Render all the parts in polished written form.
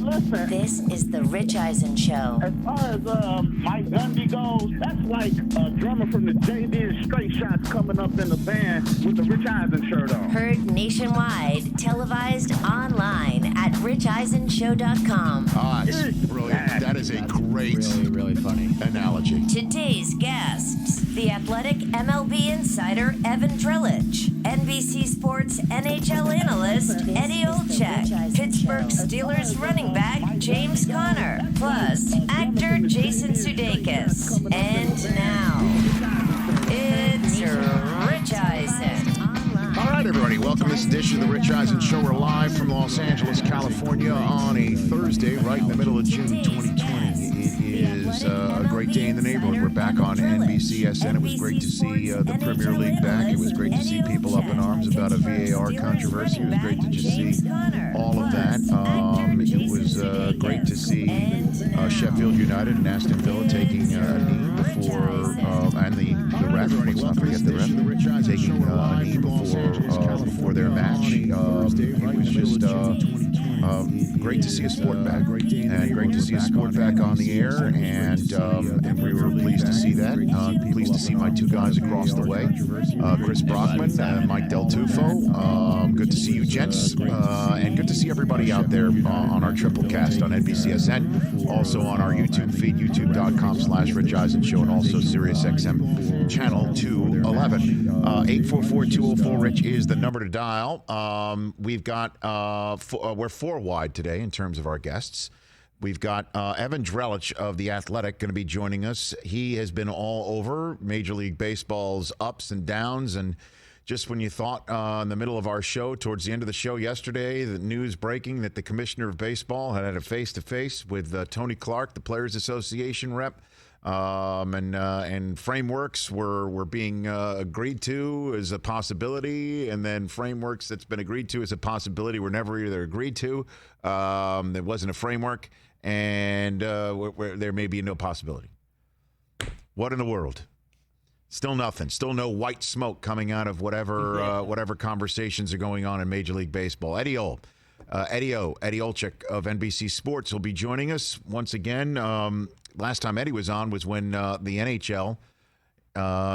listen. This is the Rich Eisen Show. As far as Mike Gundy goes, that's like a drummer from the JV and Straight Shots coming up in the band with the Rich Eisen shirt on. Heard nationwide, televised online at richeisenshow.com. Ah, it's brilliant. That is a great, really funny analogy. Today's guests, the Athletic MLB insider Evan Drellich, NBC Sports NHL analyst Eddie Olczyk, Pittsburgh Steelers running back James Conner, plus actor Jason Sudeikis. And now, it's Rich Eisen. All right, everybody. Welcome to this edition of the Rich Eisen Show. We're live from Los Angeles, California on a Thursday, right in the middle of June 2020. It is a great day in the neighborhood. We're back on NBCSN. It was great to see the Premier League back. It was great to see people up in arms about a VAR controversy. It was great to just see all of that. It was great to see Sheffield United and Aston Villa taking a knee before, and the ref, let's not forget the ref, taking a knee before their match. It was just great to see a sport back, and great to see a sport back on the air, and we were pleased to see that. Pleased to see my two guys across the way, Chris Brockman and Mike Del Tufo. Good to see you, gents, and good to see everybody out there on our triple cast on NBCSN, also on our YouTube feed, youtube.com/Rich Eisen Show, and also SiriusXM channel 211. 844-204-RICH is the number to dial. We've got we're four wide today in terms of our guests. We've got Evan Drellich of The Athletic going to be joining us. He has been all over Major League Baseball's ups and downs, and just when you thought in the middle of our show, towards the end of the show yesterday, the news breaking that the commissioner of baseball had a face-to-face with Tony Clark, the Players Association rep, and frameworks were being agreed to as a possibility, and then frameworks that's been agreed to as a possibility were never either agreed to. There wasn't a framework, and where there may be no possibility. What in the world? Still nothing. Still no white smoke coming out of whatever conversations are going on in Major League Baseball. Eddie Olczyk of NBC Sports will be joining us once again. Last time Eddie was on was when the NHL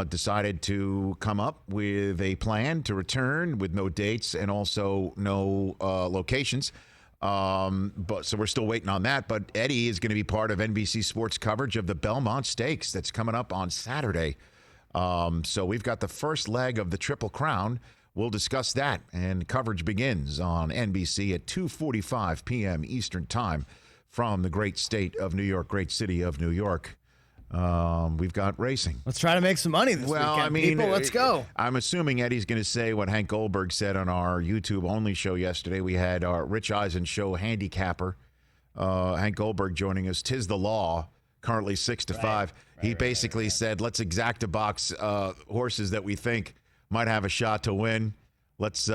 decided to come up with a plan to return with no dates and also no locations. So we're still waiting on that. But Eddie is going to be part of NBC Sports coverage of the Belmont Stakes that's coming up on Saturday. So we've got the first leg of the Triple Crown. We'll discuss that, and coverage begins on NBC at 2:45 p.m. Eastern Time from the great state of New York, great city of New York. We've got racing. Let's try to make some money this weekend. I mean, people, let's go. I'm assuming Eddie's going to say what Hank Goldberg said on our YouTube-only show yesterday. We had our Rich Eisen Show handicapper, Hank Goldberg, joining us. 'Tis the law, currently 6-5. He basically said, let's exact a box horses that we think might have a shot to win. Let's.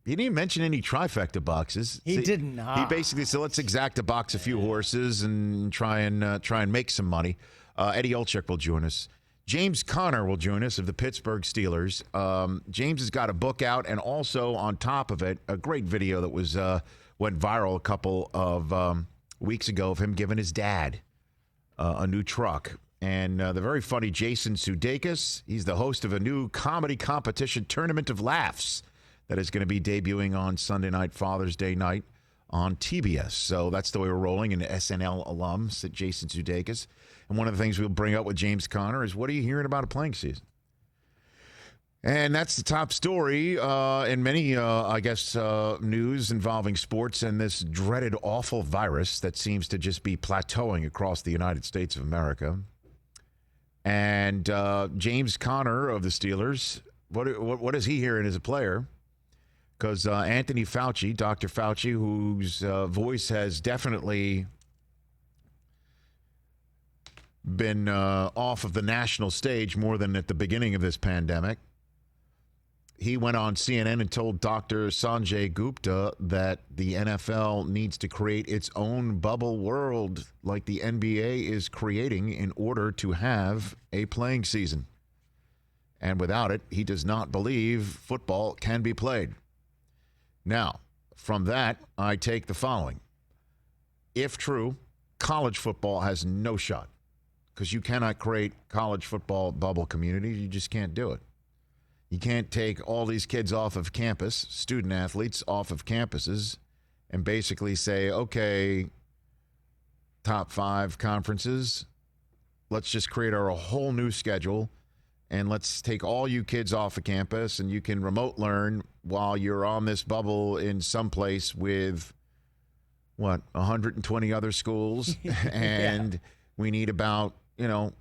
He didn't mention any trifecta boxes. He did not. He basically said, let's exact a box a few horses and try and make some money. Eddie Olczyk will join us. James Conner will join us of the Pittsburgh Steelers. James has got a book out, and also on top of it, a great video that was went viral a couple of weeks ago of him giving his dad a new truck. And the very funny Jason Sudeikis, he's the host of a new comedy competition, Tournament of Laughs, that is going to be debuting on Sunday night, Father's Day night, on TBS. So that's the way we're rolling. An SNL alum, Jason Sudeikis. And one of the things we'll bring up with James Conner is, what are you hearing about a playing season? And that's the top story in many, news involving sports and this dreaded, awful virus that seems to just be plateauing across the United States of America. And James Conner of the Steelers, what is he hearing as a player? Because Anthony Fauci, Dr. Fauci, whose voice has definitely been off of the national stage more than at the beginning of this pandemic, he went on CNN and told Dr. Sanjay Gupta that the NFL needs to create its own bubble world like the NBA is creating in order to have a playing season. And without it, he does not believe football can be played. Now, from that, I take the following. if true, college football has no shot because you cannot create college football bubble communities. You just can't do it. You can't take all these kids off of campus, student athletes off of campuses, and basically say, okay, top 5 conferences, let's just create a whole new schedule, and let's take all you kids off of campus, and you can remote learn while you're on this bubble in some place with, 120 other schools, and we need about, 1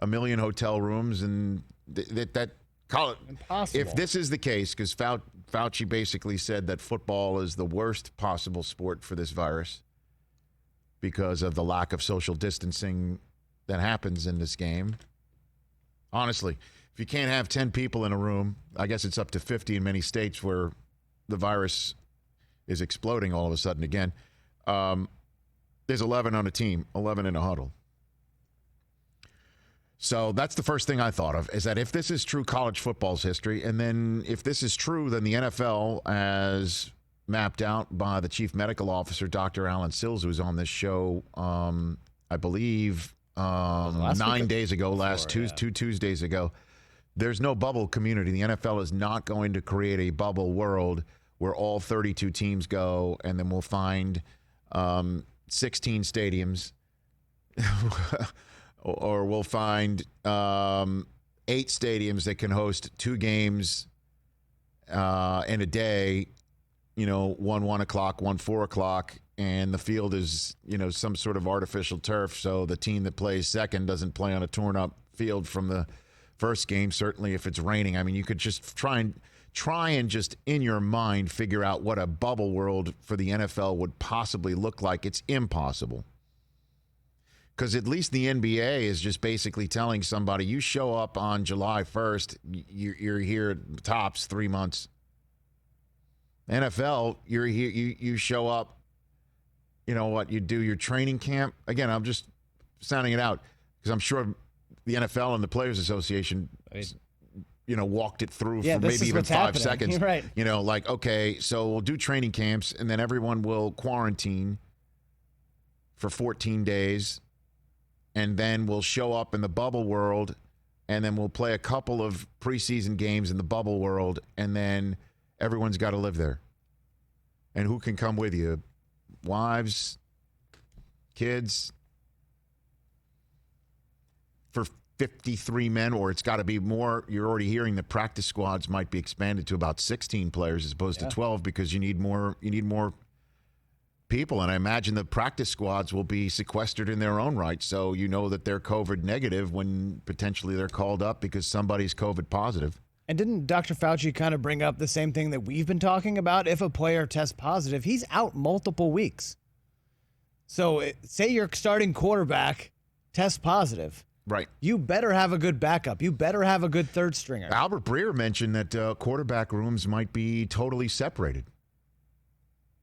million hotel rooms, and that Impossible. if this is the case, because Fauci basically said that football is the worst possible sport for this virus because of the lack of social distancing that happens in this game. Honestly, if you can't have 10 people in a room, I guess it's up to 50 in many states where the virus is exploding all of a sudden again. There's 11 on a team, 11 in a huddle. So that's the first thing I thought of, is that if this is true college football's history, and then if this is true, then the NFL, as mapped out by the chief medical officer, Dr. Alan Sills, who was on this show, I believe, 9 days ago, two Tuesdays ago, there's no bubble community. The NFL is not going to create a bubble world where all 32 teams go, and then we'll find 16 stadiums. Or we'll find 8 stadiums that can host 2 games in a day, one 1 o'clock, one 4 o'clock, and the field is, some sort of artificial turf, so the team that plays second doesn't play on a torn-up field from the first game, certainly if it's raining. I mean, you could just try and just in your mind figure out what a bubble world for the NFL would possibly look like. It's impossible. Because at least the NBA is just basically telling somebody, you show up on July 1st, you're here tops 3 months. NFL, you're here, you show up, you do your training camp. Again, I'm just sounding it out because I'm sure the NFL and the Players Association, walked it through for maybe even 5 seconds. You're right. Okay, so we'll do training camps and then everyone will quarantine for 14 days. And then we'll show up in the bubble world, and then we'll play a couple of preseason games in the bubble world, and then everyone's got to live there. And who can come with you? Wives, kids, for 53 men, or it's got to be more. You're already hearing the practice squads might be expanded to about 16 players as opposed to 12 because you need more people, and I imagine the practice squads will be sequestered in their own right, so that they're COVID negative when potentially they're called up because somebody's COVID positive. And didn't Dr. Fauci kind of bring up the same thing that we've been talking about? If a player tests positive, he's out multiple weeks. So say your starting quarterback tests positive. Right. You better have a good backup. You better have a good third stringer. Albert Breer mentioned that quarterback rooms might be totally separated.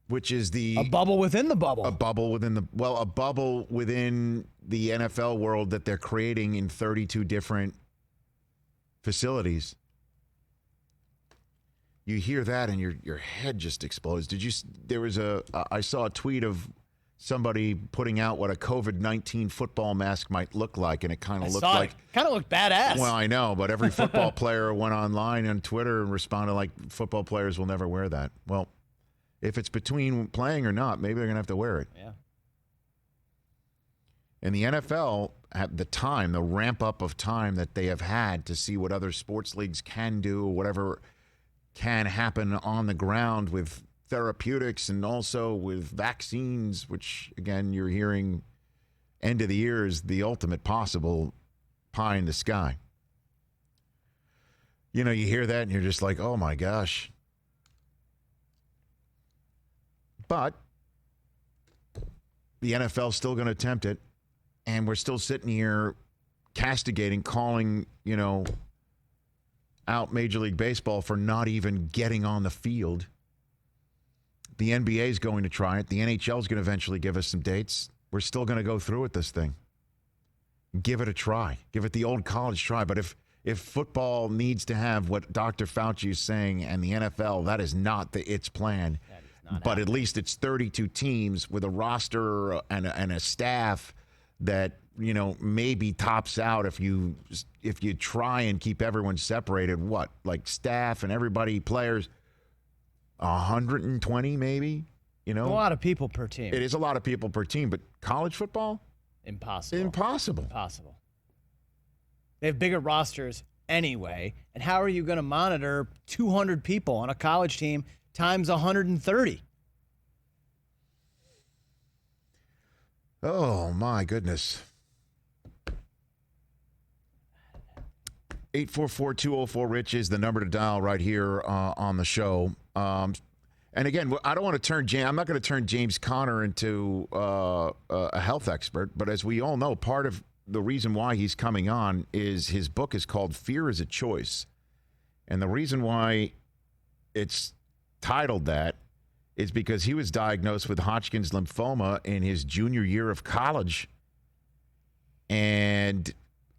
Which is a bubble within the bubble. A bubble within the NFL world that they're creating in 32 different facilities. You hear that and your head just explodes. I saw a tweet of somebody putting out what a COVID-19 football mask might look like, and it kind of looked badass. Well, I know, but every football player went online on Twitter and responded like football players will never wear that. Well, if it's between playing or not, maybe they're going to have to wear it. Yeah. And the NFL, at the ramp up of time that they have had to see what other sports leagues can do, whatever can happen on the ground with therapeutics and also with vaccines, which, again, you're hearing end of the year is the ultimate possible pie in the sky. You hear that and you're just like, oh, my gosh. But the NFL is still going to attempt it, and we're still sitting here castigating, calling, out Major League Baseball for not even getting on the field. The NBA is going to try it. The NHL is going to eventually give us some dates. We're still going to go through with this thing. Give it a try. Give it the old college try. But if football needs to have what Dr. Fauci is saying and the NFL, that is not its plan. but at least it's 32 teams with a roster and a staff that, you know, maybe tops out if you try and keep everyone separated. What, like staff and everybody, players, 120 maybe? You know, a lot of people per team. It is a lot of people per team, but college football? Impossible. They have bigger rosters anyway, and how are you going to monitor 200 people on a college team times 130? Oh, my goodness. 844-204-RICH is the number to dial right here on the show. And again, I don't want to I'm not going to turn James Conner into a health expert, but as we all know, part of the reason why he's coming on is his book is called Fear is a Choice. And the reason why it's titled that is because he was diagnosed with Hodgkin's lymphoma in his junior year of college. And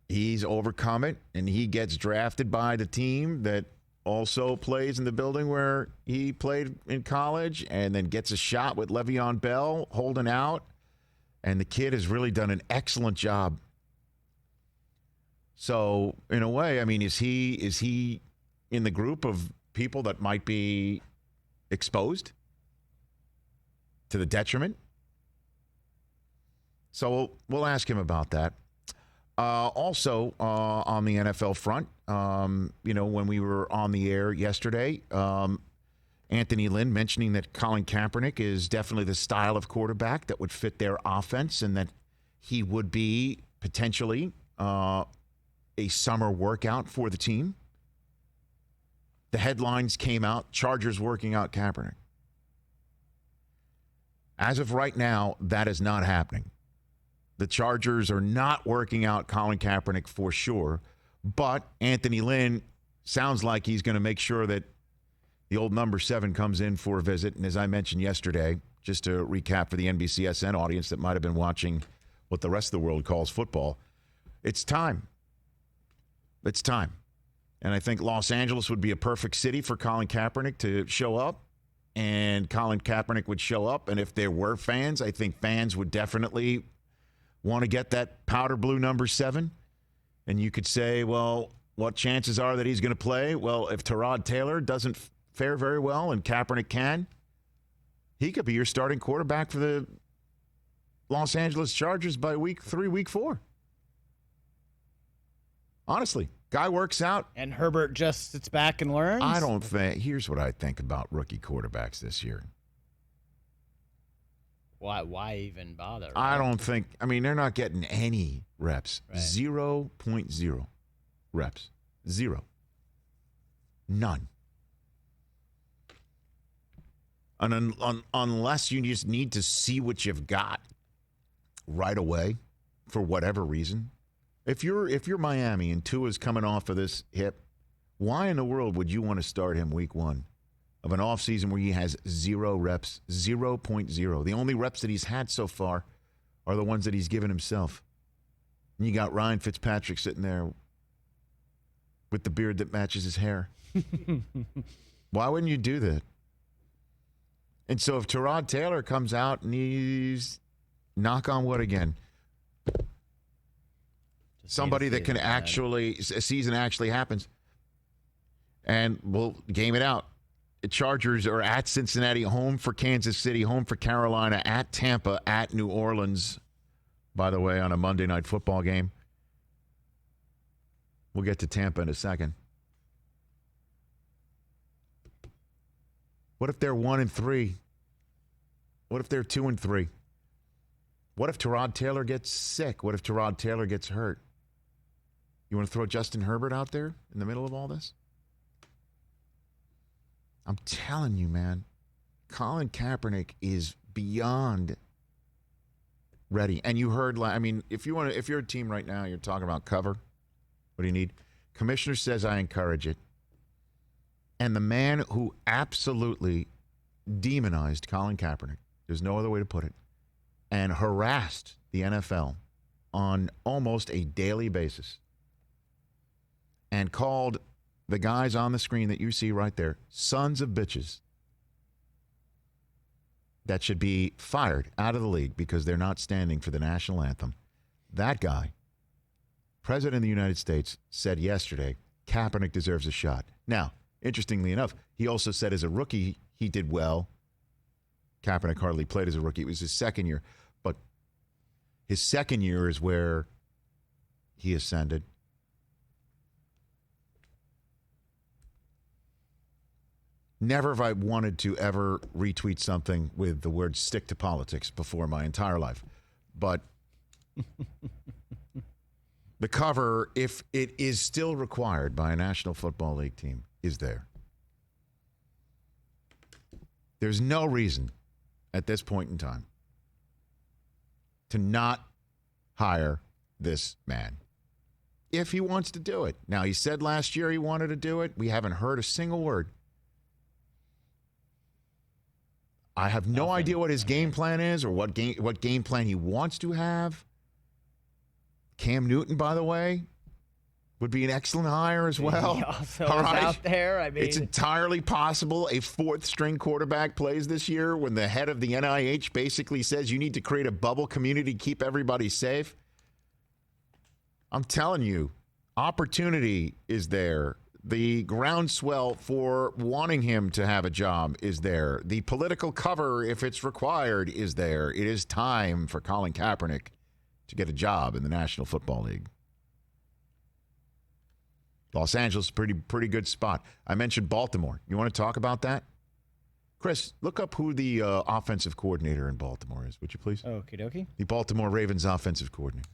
he's overcome it, and he gets drafted by the team that also plays in the building where he played in college, and then gets a shot with Le'Veon Bell holding out. And the kid has really done an excellent job. So, in a way, I mean, is he in the group of people that might be exposed to the detriment? So we'll ask him about that. Also, on the NFL front, you know, when we were on the air yesterday, Anthony Lynn mentioning that Colin Kaepernick is definitely the style of quarterback that would fit their offense, and that he would be potentially a summer workout for the team. The headlines came out, Chargers working out Kaepernick. As of right now, that is not happening. The Chargers are not working out Colin Kaepernick for sure, but Anthony Lynn sounds like he's going to make sure that the old number 7 comes in for a visit. And as I mentioned yesterday, just to recap for the NBCSN audience that might have been watching what the rest of the world calls football, it's time. It's time. And I think Los Angeles would be a perfect city for Colin Kaepernick to show up. And Colin Kaepernick would show up. And if there were fans, I think fans would definitely want to get that powder blue number 7. And you could say, well, what chances are that he's going to play? Well, if Tyrod Taylor doesn't fare very well and Kaepernick can, he could be your starting quarterback for the Los Angeles Chargers by week 3, week 4. Honestly, guy works out. And Herbert just sits back and learns? I don't think. Here's what I think about rookie quarterbacks this year. Why even bother? Right? I don't think. I mean, they're not getting any reps. Right. 0.0 reps. 0. None. And unless you just need to see what you've got right away for whatever reason. If you're Miami and Tua's coming off of this hip, why in the world would you want to start him week 1 of an offseason where he has 0 reps, 0.0? The only reps that he's had so far are the ones that he's given himself. And you got Ryan Fitzpatrick sitting there with the beard that matches his hair. Why wouldn't you do that? And so if Tyrod Taylor comes out and he's, knock on wood again, somebody that can actually, a season actually happens, and we'll game it out. The Chargers are at Cincinnati, home for Kansas City, home for Carolina, at Tampa, at New Orleans, by the way, on a Monday Night Football game. We'll get to Tampa in a second. What if they're 1-3? What if they're 2-3? What if Tyrod Taylor gets sick? What if Tyrod Taylor gets hurt? You want to throw Justin Herbert out there in the middle of all this? I'm telling you, man, Colin Kaepernick is beyond ready. And you heard, I mean, if you're a team right now, you're talking about cover. What do you need? Commissioner says I encourage it. And the man who absolutely demonized Colin Kaepernick, there's no other way to put it, and harassed the NFL on almost a daily basis, and called the guys on the screen that you see right there sons of bitches. that should be fired out of the league because they're not standing for the national anthem. That guy, President of the United States, said yesterday, Kaepernick deserves a shot. Now, interestingly enough, he also said as a rookie, he did well. Kaepernick hardly played as a rookie. It was his second year. But his second year is where he ascended. Never have I wanted to ever retweet something with the word stick to politics before my entire life. But the cover, if it is still required by a National Football League team, is there. There's no reason at this point in time to not hire this man if he wants to do it. Now, he said last year he wanted to do it. We haven't heard a single word. I have no idea what his game plan is or what game plan he wants to have. Cam Newton, by the way, would be an excellent hire as well. He also All is right? out there. I mean, It's entirely possible a fourth-string quarterback plays this year when the head of the NIH basically says you need to create a bubble community, keep everybody safe. I'm telling you, opportunity is there. The groundswell for wanting him to have a job is there. The political cover, if it's required, is there. It is time for Colin Kaepernick to get a job in the National Football League. Los Angeles, pretty good spot. I mentioned Baltimore. You want to talk about that? Chris, look up who the offensive coordinator in Baltimore is, would you please? Okie dokie. The Baltimore Ravens offensive coordinator.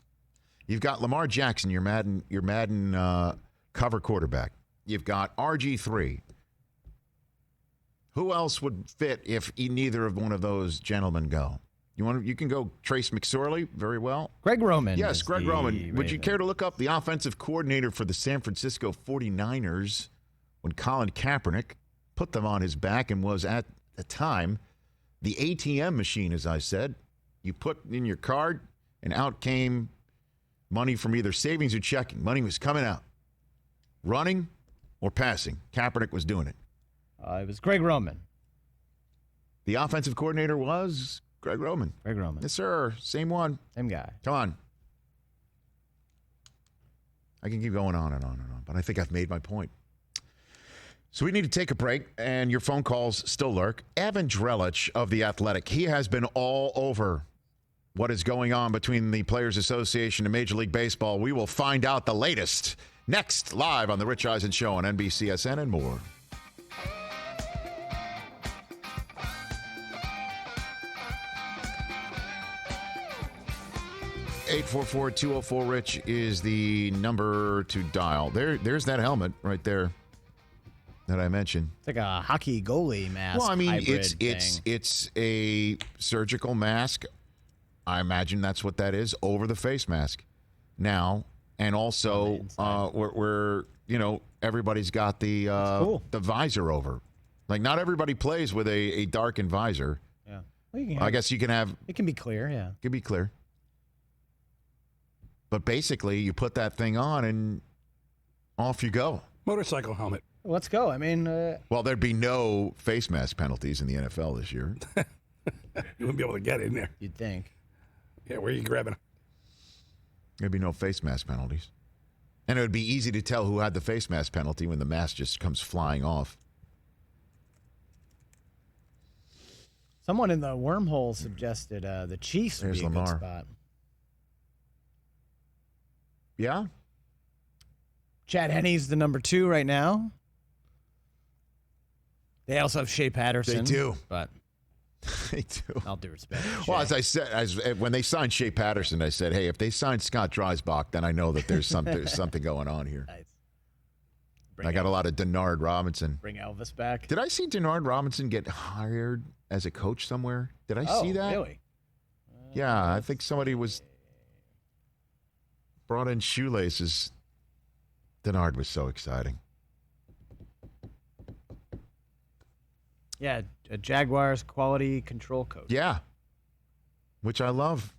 You've got Lamar Jackson, your Madden cover quarterback. You've got RG3. Who else would fit if neither of one of those gentlemen go? You can go Trace McSorley very well. Greg Roman. Yes, Greg Roman. Would you Raven. care to look up the offensive coordinator for the San Francisco 49ers when Colin Kaepernick put them on his back and was at the time the ATM machine, as I said? You put in your card and out came money from either savings or checking. Money was coming out. Running or passing. Kaepernick was doing it. It was Greg Roman. The offensive coordinator was Greg Roman. Greg Roman. Yes, sir. Same one. Same guy. Come on. I can keep going on and on and on, but I think I've made my point. So we need to take a break, and your phone calls still lurk. Evan Drellich of The Athletic, he has been all over what is going on between the Players Association and Major League Baseball. We will find out the latest next, live on The Rich Eisen Show on NBCSN and more. $844-204-RICH is the number to dial. There's that helmet right there that I mentioned. It's like a hockey goalie mask. Well, I mean, hybrid it's a surgical mask. I imagine that's what that is, over the face mask. Now, and also we're everybody's got the cool. the visor over. Like, not everybody plays with a darkened visor. Yeah. Well, I guess you can have. It can be clear. Yeah. It can be clear. But basically, you put that thing on and off you go. Motorcycle helmet. Let's go. I mean, Well, there'd be no face mask penalties in the NFL this year. You wouldn't be able to get in there. you'd think. Yeah, where are you grabbing? There'd be no face mask penalties. And it would be easy to tell who had the face mask penalty when the mask just comes flying off. Someone in the wormhole suggested the Chiefs would There's be a Lamar. good spot. Yeah? Chad Henney's the number 2 right now. They also have Shea Patterson. They do. But They do. all due respect. Well, Shea. as I said, when they signed Shea Patterson, I said, hey, if they signed Scott Dreisbach, then I know that there's something going on here. Nice. I got a lot of Denard Robinson. Bring Elvis back. Did I see Denard Robinson get hired as a coach somewhere? Did I see that? Really? Yeah, I think somebody was brought in shoelaces. Denard was so exciting. Yeah, a Jaguars quality control coach. Yeah, which I love.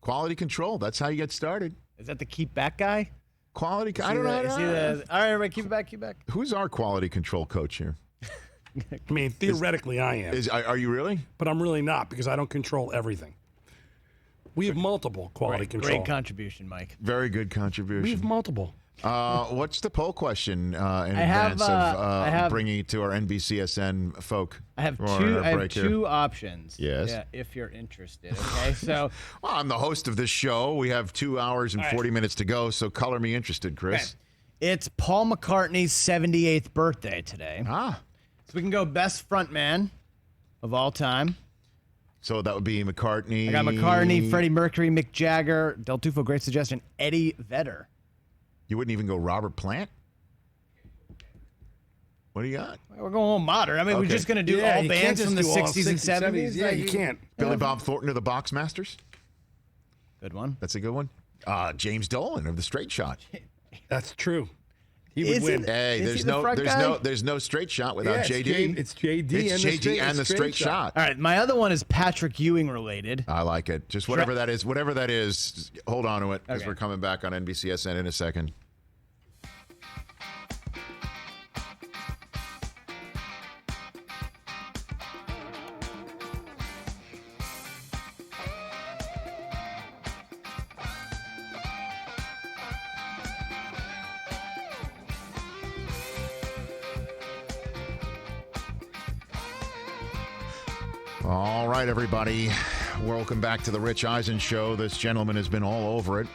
Quality control. That's how you get started. Is that the keep back guy? Quality. I don't know. All right, everybody, keep it back, keep it back. Who's our quality control coach here? I mean, theoretically, I am. Are you really? But I'm really not because I don't control everything. We have multiple quality control. Great contribution, Mike. Very good contribution. We have multiple. What's the poll question in advance of bringing it to our NBCSN folk? I have two options. Yes. Yeah, if you're interested. Okay, so well, I'm the host of this show. We have 2 hours and 40 minutes to go, so color me interested, Chris. Okay. It's Paul McCartney's 78th birthday today. So we can go best frontman of all time. So that would be McCartney. I got McCartney, Freddie Mercury, Mick Jagger, Del Tufo, great suggestion, Eddie Vedder. You wouldn't even go Robert Plant? What do you got? We're going a little modern. I mean, we're just going to do all bands from the 60s and 70s. Yeah, you can't. Billy Bob Thornton of the Boxmasters? Good one. That's a good one. James Dolan of the Straight Shot. That's true. He would win. Hey, there's no Straight Shot without JD. It's JD. It's JD and the Straight Shot. All right, my other one is Patrick Ewing related. I like it. Just whatever that is. Whatever that is, hold on to it because we're coming back on NBCSN in a second. All right, everybody. Welcome back to the Rich Eisen Show. This gentleman has been all over it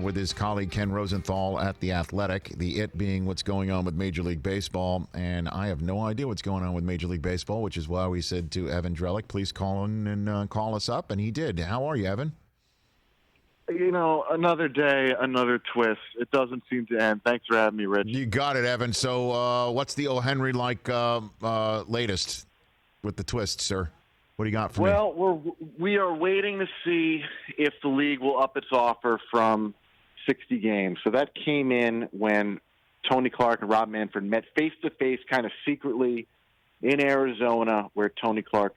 with his colleague Ken Rosenthal at The Athletic, the it being what's going on with Major League Baseball. And I have no idea what's going on with Major League Baseball, which is why we said to Evan Drellich, please call in and call us up. And he did. How are you, Evan? You know, another day, another twist. It doesn't seem to end. Thanks for having me, Rich. You got it, Evan. So what's the O. Henry-like latest with the twist, sir? What do you got for me? Well, we are waiting to see if the league will up its offer from 60 games. So that came in when Tony Clark and Rob Manfred met face-to-face kind of secretly in Arizona where Tony Clark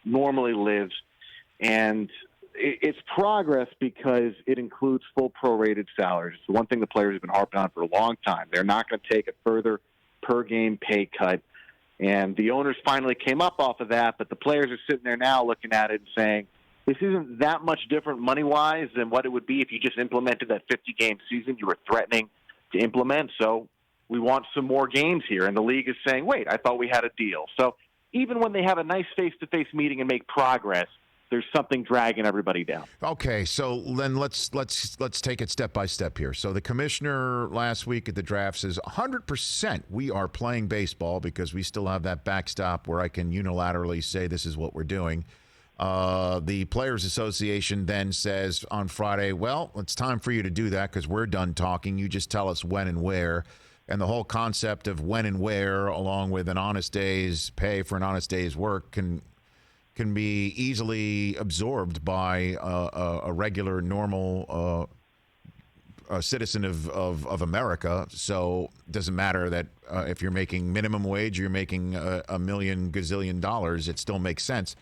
normally lives. And it's progress because it includes full prorated salaries. It's the one thing the players have been harping on for a long time. They're not going to take a further per-game pay cut. And the owners finally came up off of that, but the players are sitting there now looking at it and saying, this isn't that much different money-wise than what it would be if you just implemented that 50-game season you were threatening to implement. So we want some more games here. And the league is saying, wait, I thought we had a deal. So even when they have a nice face-to-face meeting and make progress, there's something dragging everybody down. Okay, so then let's take it step by step here. So the commissioner last week at the draft says 100% we are playing baseball because we still have that backstop where I can unilaterally say this is what we're doing. The Players Association then says on Friday, well, it's time for you to do that because we're done talking. You just tell us when and where. And the whole concept of when and where, along with an honest day's pay for an honest day's work, can be easily absorbed by a regular, normal citizen of America. So it doesn't matter that if you're making minimum wage, you're making $1 million gazillion dollars, it still makes sense.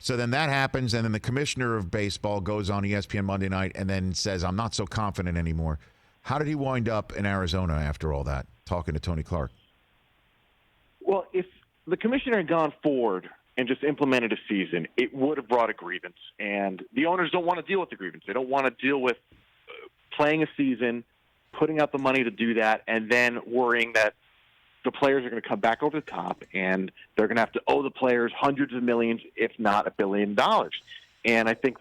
So then that happens, and then the commissioner of baseball goes on ESPN Monday night and then says, I'm not so confident anymore. How did he wind up in Arizona after all that, talking to Tony Clark? Well, if the commissioner had gone forward and just implemented a season, it would have brought a grievance. And the owners don't want to deal with the grievance. They don't want to deal with playing a season, putting out the money to do that, and then worrying that the players are going to come back over the top and they're going to have to owe the players hundreds of millions, if not $1 billion. And I think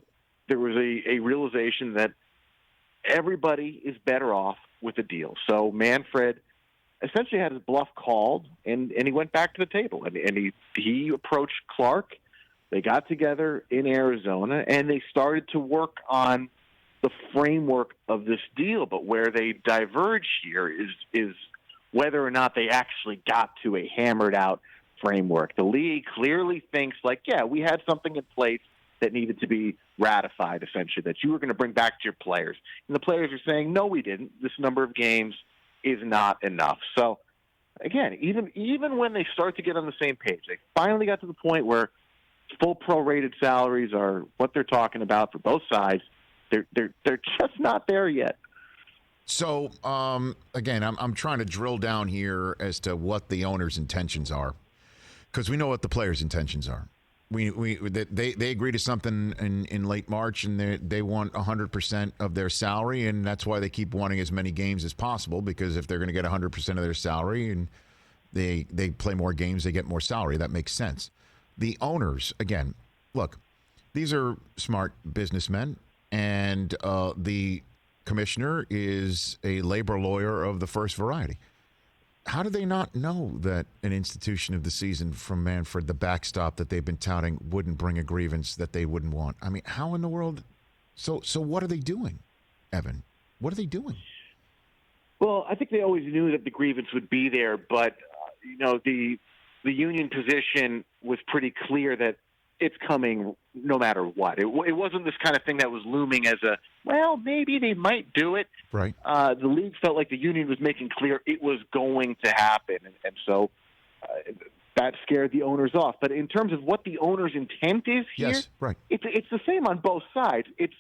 there was a realization that everybody is better off with a deal. So Manfred essentially had his bluff called, and he went back to the table. And he approached Clark. They got together in Arizona, and they started to work on the framework of this deal. But where they diverge here is whether or not they actually got to a hammered-out framework. The league clearly thinks, like, yeah, we had something in place that needed to be ratified, essentially, that you were going to bring back to your players. And the players are saying, no, we didn't. This number of games is not enough. So, again, even when they start to get on the same page, they finally got to the point where full prorated salaries are what they're talking about for both sides. They're just not there yet. So, again, I'm trying to drill down here as to what the owner's intentions are. Because we know what the players' intentions are. They agree to something in late March, and they want 100% of their salary, and that's why they keep wanting as many games as possible, because if they're going to get 100% of their salary and they play more games, they get more salary. That makes sense. The owners, again, look, these are smart businessmen, and the commissioner is a labor lawyer of the first variety. How do they not know that an institution of the season from Manfred, the backstop that they've been touting, wouldn't bring a grievance that they wouldn't want? I mean, how in the world? So what are they doing, Evan? What are they doing? Well, I think they always knew that the grievance would be there, but the union position was pretty clear that it's coming no matter what. It wasn't this kind of thing that was looming as maybe they might do it. Right. The league felt like the union was making clear it was going to happen, and so that scared the owners off. But in terms of what the owner's intent is here, yes, right. It's the same on both sides. It's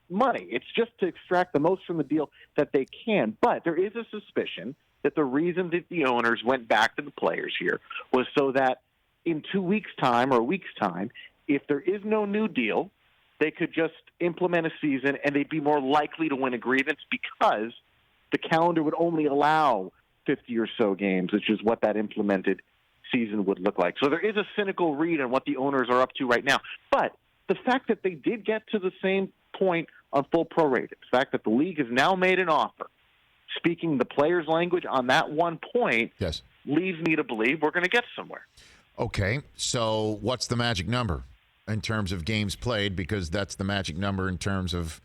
money. It's just to extract the most from the deal that they can. But there is a suspicion that the reason that the owners went back to the players here was so that in 2 weeks' time or a week's time, if there is no new deal, they could just implement a season and they'd be more likely to win a grievance because the calendar would only allow 50 or so games, which is what that implemented season would look like. So there is a cynical read on what the owners are up to right now. But the fact that they did get to the same point on full prorated, the fact that the league has now made an offer, speaking the players' language on that one point, yes, leads me to believe we're going to get somewhere. Okay, so what's the magic number in terms of games played? Because that's the magic number in terms of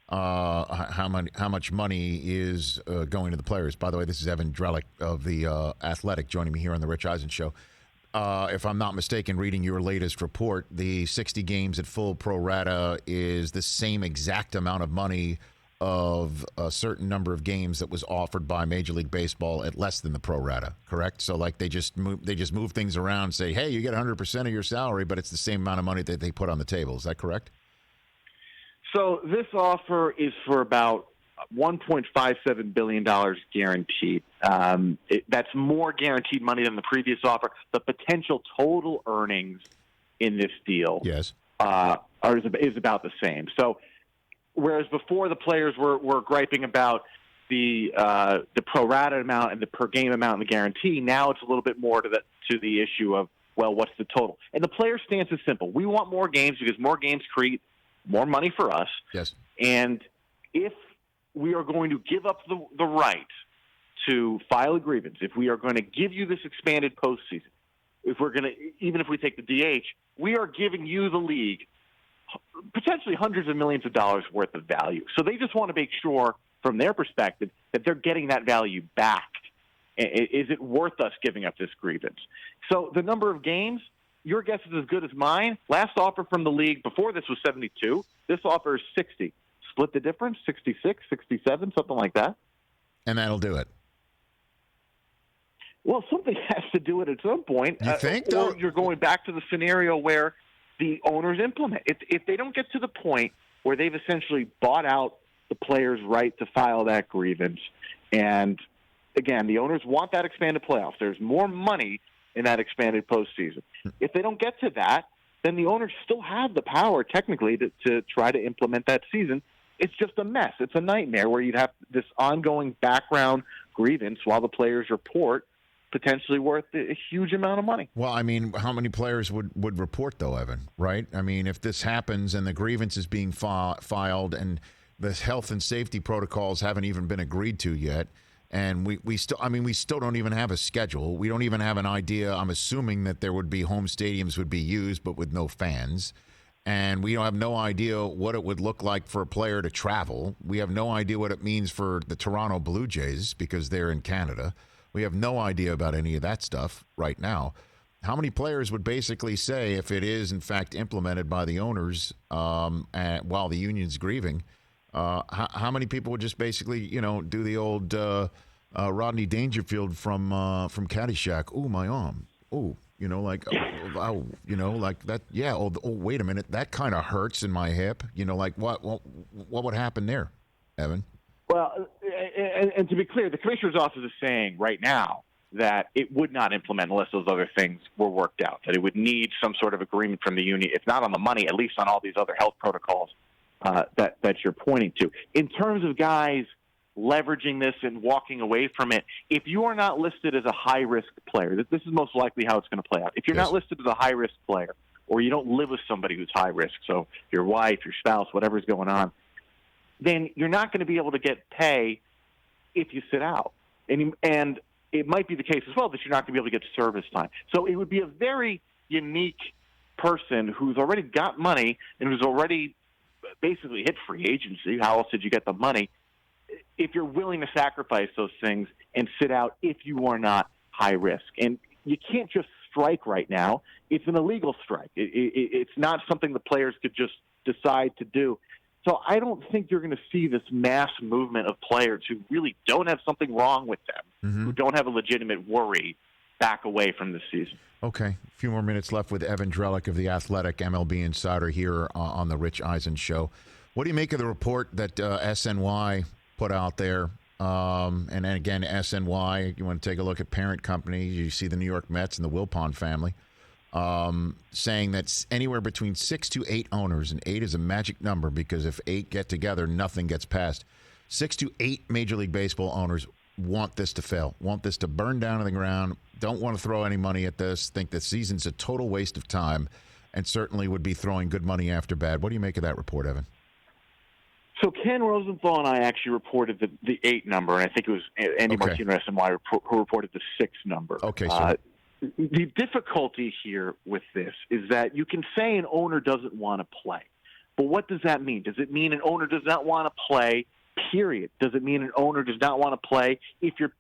how much money is going to the players. By the way, this is Evan Drellich of The Athletic joining me here on the Rich Eisen Show. If I'm not mistaken, reading your latest report, the 60 games at full pro rata is the same exact amount of money of a certain number of games that was offered by Major League Baseball at less than the pro rata, correct? So like they just move things around and say, hey, you get 100% of your salary, but it's the same amount of money that they put on the table. Is that correct? So this offer is for about $1.57 billion guaranteed. That's more guaranteed money than the previous offer. The potential total earnings in this deal is about the same. So whereas before the players were griping about the pro rata amount and the per game amount and the guarantee, now it's a little bit more to the issue of, well, what's the total? And the player stance is simple. We want more games because more games create more money for us. Yes. And if we are going to give up the right to file a grievance, if we are going to give you this expanded postseason, even if we take the DH, we are giving you, the league, potentially hundreds of millions of dollars worth of value. So they just want to make sure, from their perspective, that they're getting that value back. Is it worth us giving up this grievance? So the number of games, your guess is as good as mine. Last offer from the league before this was 72. This offer is 60. Split the difference, 66, 67, something like that. And that'll do it. Well, something has to do it at some point. You think, or you're going back to the scenario where the owners implement. If they don't get to the point where they've essentially bought out the players' right to file that grievance, and again, the owners want that expanded playoffs. There's more money in that expanded postseason. If they don't get to that, then the owners still have the power, technically, to try to implement that season. It's just a mess. It's a nightmare where you'd have this ongoing background grievance while the players report, potentially worth a huge amount of money. Well, I mean, how many players would report, though, Evan, right? I mean, if this happens and the grievance is being filed and the health and safety protocols haven't even been agreed to yet, and we still don't even have a schedule. We don't even have an idea. I'm assuming that there would be home stadiums would be used, but with no fans. And we have no idea what it would look like for a player to travel. We have no idea what it means for the Toronto Blue Jays because they're in Canada. We have no idea about any of that stuff right now. How many players would basically say, if it is in fact implemented by the owners while the union's grieving, how many people would just basically, do the old Rodney Dangerfield from Caddyshack? Oh, my arm. Oh, like that. Yeah. Oh, wait a minute. That kind of hurts in my hip. What would happen there, Evan? Well, and to be clear, the commissioner's office is saying right now that it would not implement unless those other things were worked out, that it would need some sort of agreement from the union, if not on the money, at least on all these other health protocols that you're pointing to. In terms of guys leveraging this and walking away from it, if you are not listed as a high-risk player, this is most likely how it's going to play out. If you're not listed as a high-risk player, or you don't live with somebody who's high-risk, so your wife, your spouse, whatever's going on, then you're not going to be able to get pay if you sit out. And it might be the case as well that you're not going to be able to get service time. So it would be a very unique person who's already got money and who's already basically hit free agency. How else did you get the money? If you're willing to sacrifice those things and sit out if you are not high risk. And you can't just strike right now. It's an illegal strike. It's not something the players could just decide to do. So I don't think you're going to see this mass movement of players who really don't have something wrong with them, who don't have a legitimate worry, back away from this season. Okay. A few more minutes left with Evan Drellich of The Athletic, MLB insider here on the Rich Eisen Show. What do you make of the report that SNY put out there? And then again, SNY, you want to take a look at parent company, you see the New York Mets and the Wilpon family. Saying that's anywhere between 6 to 8 owners, and 8 is a magic number because if 8 get together, nothing gets passed. 6 to 8 Major League Baseball owners want this to fail, want this to burn down to the ground, don't want to throw any money at this, think the season's a total waste of time, and certainly would be throwing good money after bad. What do you make of that report, Evan? So Ken Rosenthal and I actually reported the 8 number, and I think it was Andy Martino SNY who reported the 6 number. Okay, so the difficulty here with this is that you can say an owner doesn't want to play, but what does that mean? Does it mean an owner does not want to play, period? Does it mean an owner does not want to play if you're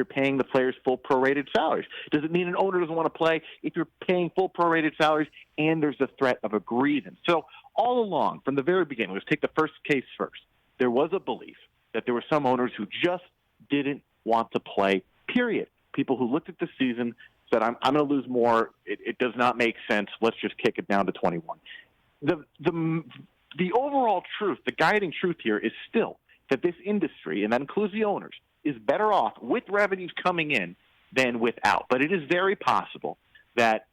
paying the players full prorated salaries? Does it mean an owner doesn't want to play if you're paying full prorated salaries and there's a threat of a grievance? So all along, from the very beginning, let's take the first case first. There was a belief that there were some owners who just didn't want to play, period. People who looked at the season said, I'm going to lose more. It does not make sense. Let's just kick it down to 21. The overall truth, the guiding truth here is still that this industry, and that includes the owners, is better off with revenues coming in than without. But it is very possible that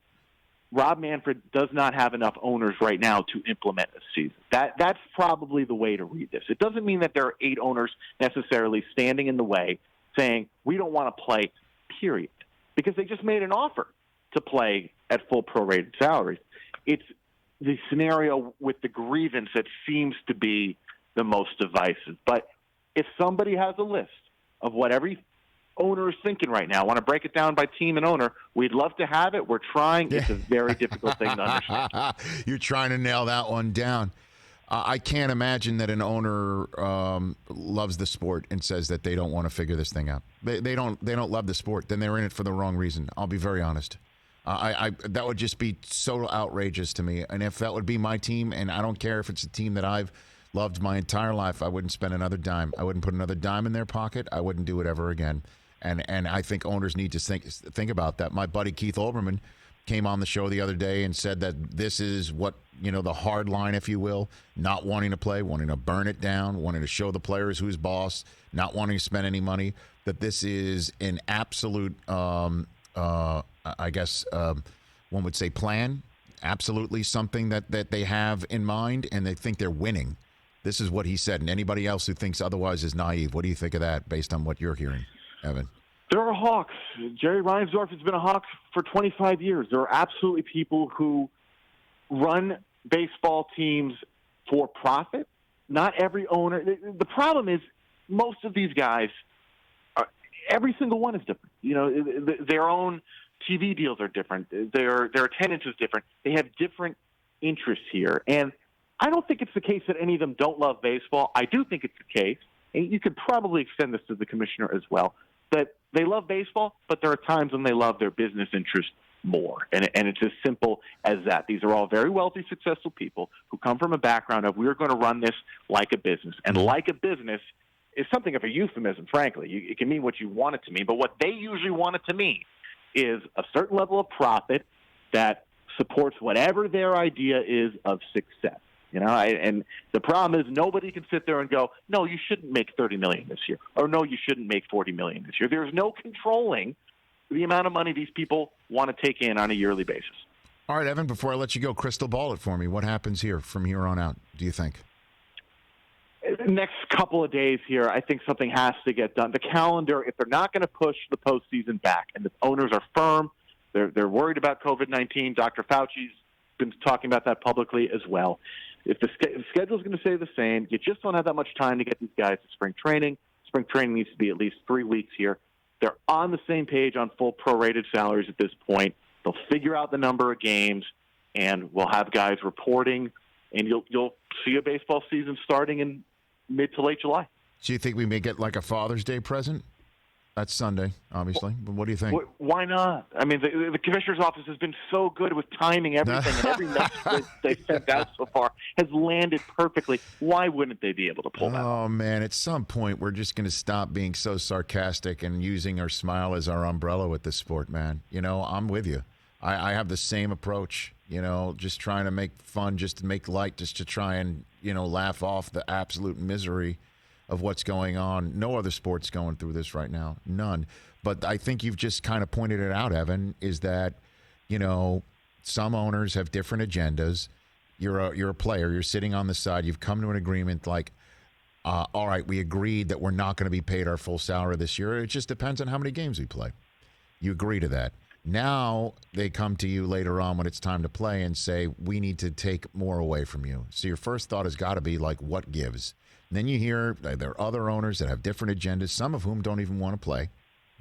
Rob Manfred does not have enough owners right now to implement a season. That's probably the way to read this. It doesn't mean that there are 8 owners necessarily standing in the way saying, we don't want to play, period, because they just made an offer to play at full prorated salaries. It's the scenario with the grievance that seems to be the most divisive. But if somebody has a list of what every owner is thinking right now, want to break it down by team and owner, we'd love to have it. We're trying. It's a very difficult thing to understand. You're trying to nail that one down. I can't imagine that an owner loves the sport and says that they don't want to figure this thing out. They don't love the sport. Then they're in it for the wrong reason. I'll be very honest. That would just be so outrageous to me. And if that would be my team, and I don't care if it's a team that I've loved my entire life, I wouldn't spend another dime. I wouldn't put another dime in their pocket. I wouldn't do it ever again. And I think owners need to think about that. My buddy Keith Olbermann came on the show the other day and said that this is what, the hard line, if you will, not wanting to play, wanting to burn it down, wanting to show the players who's boss, not wanting to spend any money, that this is an absolute, one would say plan, absolutely something that they have in mind, and they think they're winning. This is what he said, and anybody else who thinks otherwise is naive. What do you think of that based on what you're hearing, Evan? There are hawks. Jerry Reinsdorf has been a hawk for 25 years. There are absolutely people who run baseball teams for profit. Not every owner. The problem is most of these guys, every single one is different. Their own TV deals are different. Their attendance is different. They have different interests here. And I don't think it's the case that any of them don't love baseball. I do think it's the case, and you could probably extend this to the commissioner as well, that they love baseball, but there are times when they love their business interest more. And it's as simple as that. These are all very wealthy, successful people who come from a background of, we're going to run this like a business. And like a business is something of a euphemism, frankly. It can mean what you want it to mean, but what they usually want it to mean is a certain level of profit that supports whatever their idea is of success. And the problem is nobody can sit there and go, no, you shouldn't make $30 million this year, or no, you shouldn't make $40 million this year. There's no controlling the amount of money these people want to take in on a yearly basis. All right, Evan, before I let you go, crystal ball it for me. What happens here from here on out, do you think? Next couple of days here, I think something has to get done. The calendar, if they're not going to push the postseason back, and the owners are firm, they're worried about COVID-19. Dr. Fauci's been talking about that publicly as well. If the schedule is going to stay the same, you just don't have that much time to get these guys to spring training. Spring training needs to be at least 3 weeks here. They're on the same page on full prorated salaries at this point. They'll figure out the number of games, and we'll have guys reporting, and you'll see a baseball season starting in mid to late July. So you think we may get like a Father's Day present? That's Sunday, obviously. But what do you think? Why not? I mean, the commissioner's office has been so good with timing everything, and every message they've sent out so far has landed perfectly. Why wouldn't they be able to pull that? Oh, man, at some point we're just going to stop being so sarcastic and using our smile as our umbrella with this sport, man. You know, I'm with you. I have the same approach, you know, just trying to make fun, just to make light, just to try and, you know, laugh off the absolute misery of what's going on. No other sport's going through this right now. None. But I think you've just kind of pointed it out, Evan, is that, you know, some owners have different agendas. You're a player. You're sitting on the side. You've come to an agreement like, all right, we agreed that we're not going to be paid our full salary this year. It just depends on how many games we play. You agree to that. Now they come to you later on when it's time to play and say, we need to take more away from you. So your first thought has got to be like, what gives? And then you hear there are other owners that have different agendas, some of whom don't even want to play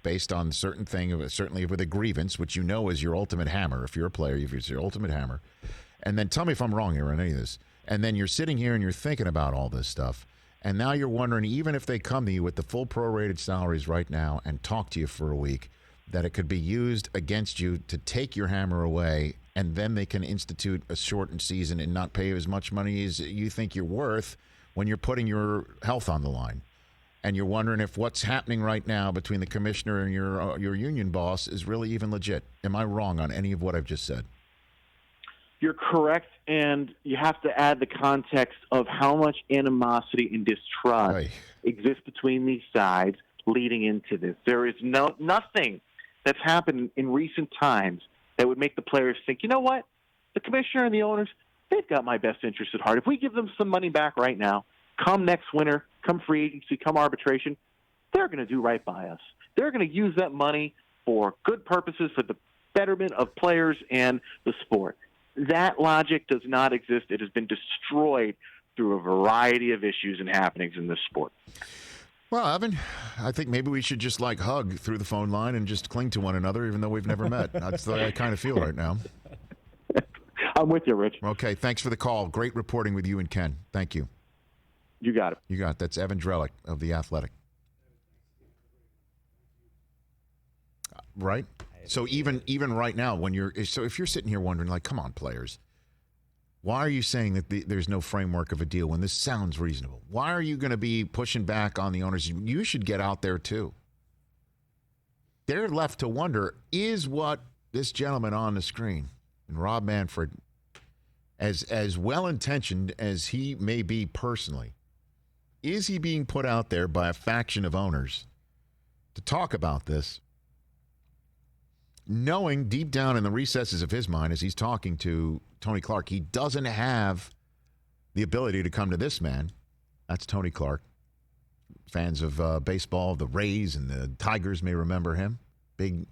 based on certain thing, certainly with a grievance, which you know is your ultimate hammer. If you're a player, it's your ultimate hammer. And then tell me if I'm wrong here on any of this. And then you're sitting here and you're thinking about all this stuff. And now you're wondering, even if they come to you with the full prorated salaries right now and talk to you for a week, that it could be used against you to take your hammer away, and then they can institute a shortened season and not pay you as much money as you think you're worth when you're putting your health on the line. And you're wondering if what's happening right now between the commissioner and your union boss is really even legit. Am I wrong on any of what I've just said? You're correct, and you have to add the context of how much animosity and distrust exists between these sides leading into this. There is nothing that's happened in recent times that would make the players think, you know what, the commissioner and the owners, they've got my best interest at heart. If we give them some money back right now, come next winter, come free agency, come arbitration, they're going to do right by us. They're going to use that money for good purposes, for the betterment of players and the sport. That logic does not exist. It has been destroyed through a variety of issues and happenings in this sport. Well, Evan, I think maybe we should just like hug through the phone line and just cling to one another, even though we've never met. That's the way I kind of feel right now. I'm with you, Rich. Okay, thanks for the call. Great reporting with you and Ken. Thank you. You got it. You got it. That's Evan Drellich of The Athletic. Right? So even right now, if you're sitting here wondering, like, come on, players, why are you saying that there's no framework of a deal when this sounds reasonable? Why are you going to be pushing back on the owners? You should get out there too. They're left to wonder, is what this gentleman on the screen, and Rob Manfred, as well-intentioned as he may be personally, is he being put out there by a faction of owners to talk about this, knowing deep down in the recesses of his mind as he's talking to Tony Clark, he doesn't have the ability to come to this man. That's Tony Clark. Fans of baseball, the Rays and the Tigers may remember him. Big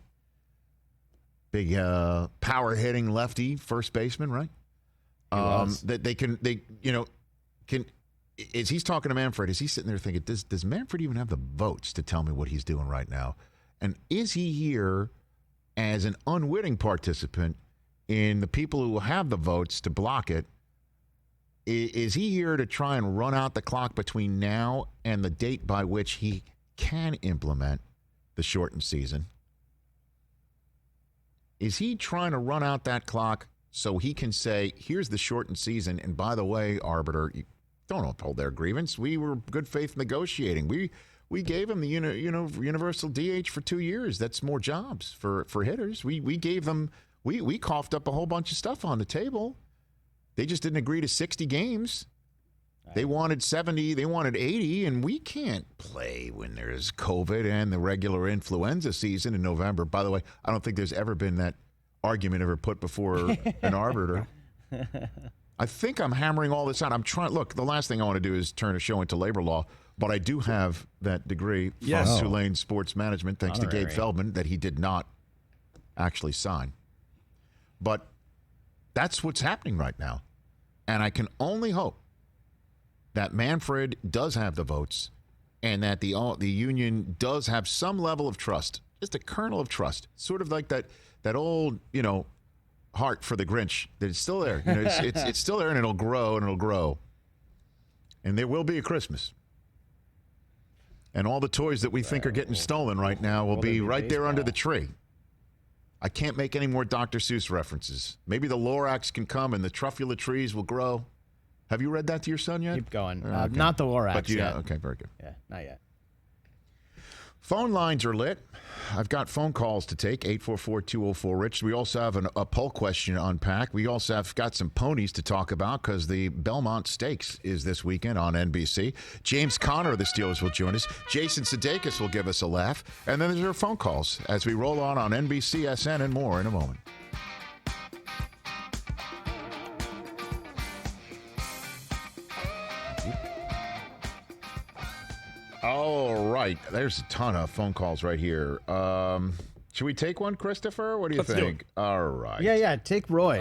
power-hitting lefty first baseman, right? As he's talking to Manfred, is he sitting there thinking, does Manfred even have the votes to tell me what he's doing right now? And is he here as an unwitting participant in the people who have the votes to block it? Is he here to try and run out the clock between now and the date by which he can implement the shortened season? Is he trying to run out that clock so he can say, here's the shortened season, and by the way, arbiter, don't uphold their grievance. We were good faith negotiating. We gave them the universal DH for 2 years. That's more jobs for hitters. We gave them, we coughed up a whole bunch of stuff on the table. They just didn't agree to 60 games. They wanted 70, they wanted 80, and we can't play when there's COVID and the regular influenza season in November. By the way, I don't think there's ever been that argument ever put before an arbiter. I think I'm hammering all this out. I'm trying. Look, the last thing I want to do is turn a show into labor law, but I do have that degree from Tulane Sports Management, thanks to Gabe Feldman, that he did not actually sign. But that's what's happening right now. And I can only hope that Manfred does have the votes and that the union does have some level of trust, just a kernel of trust, sort of like that old, heart for the Grinch that is still there. It's still there, and it'll grow and it'll grow. And there will be a Christmas. And all the toys that we think are getting stolen right now will be right there under the tree. I can't make any more Dr. Seuss references. Maybe the Lorax can come and the truffula trees will grow. Have you read that to your son yet? Keep going. Okay. Not the Lorax but yet. Okay, very good. Yeah, not yet. Phone lines are lit. I've got phone calls to take, 844-204-RICH. We also have a poll question to unpack. We also have got some ponies to talk about because the Belmont Stakes is this weekend on NBC. James Conner of the Steelers will join us. Jason Sudeikis will give us a laugh. And then there's our phone calls as we roll on NBC, SN, and more in a moment. All right. There's a ton of phone calls right here. Should we take one, Christopher? What do you think? All right. Yeah. Take Roy.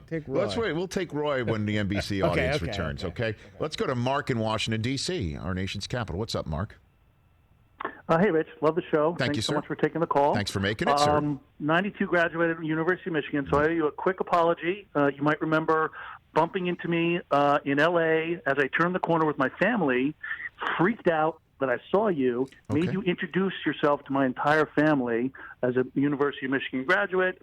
Take Roy. Let's wait. We'll take Roy when the NBC audience returns, okay? Let's go to Mark in Washington, D.C., our nation's capital. What's up, Mark? Hey, Rich. Love the show. Thank you, so sir. much for taking the call. Thanks for making it, sir. 92 graduated from University of Michigan, so I owe you a quick apology. You might remember bumping into me in L.A. as I turned the corner with my family, freaked out that I saw you, made you introduce yourself to my entire family as a University of Michigan graduate.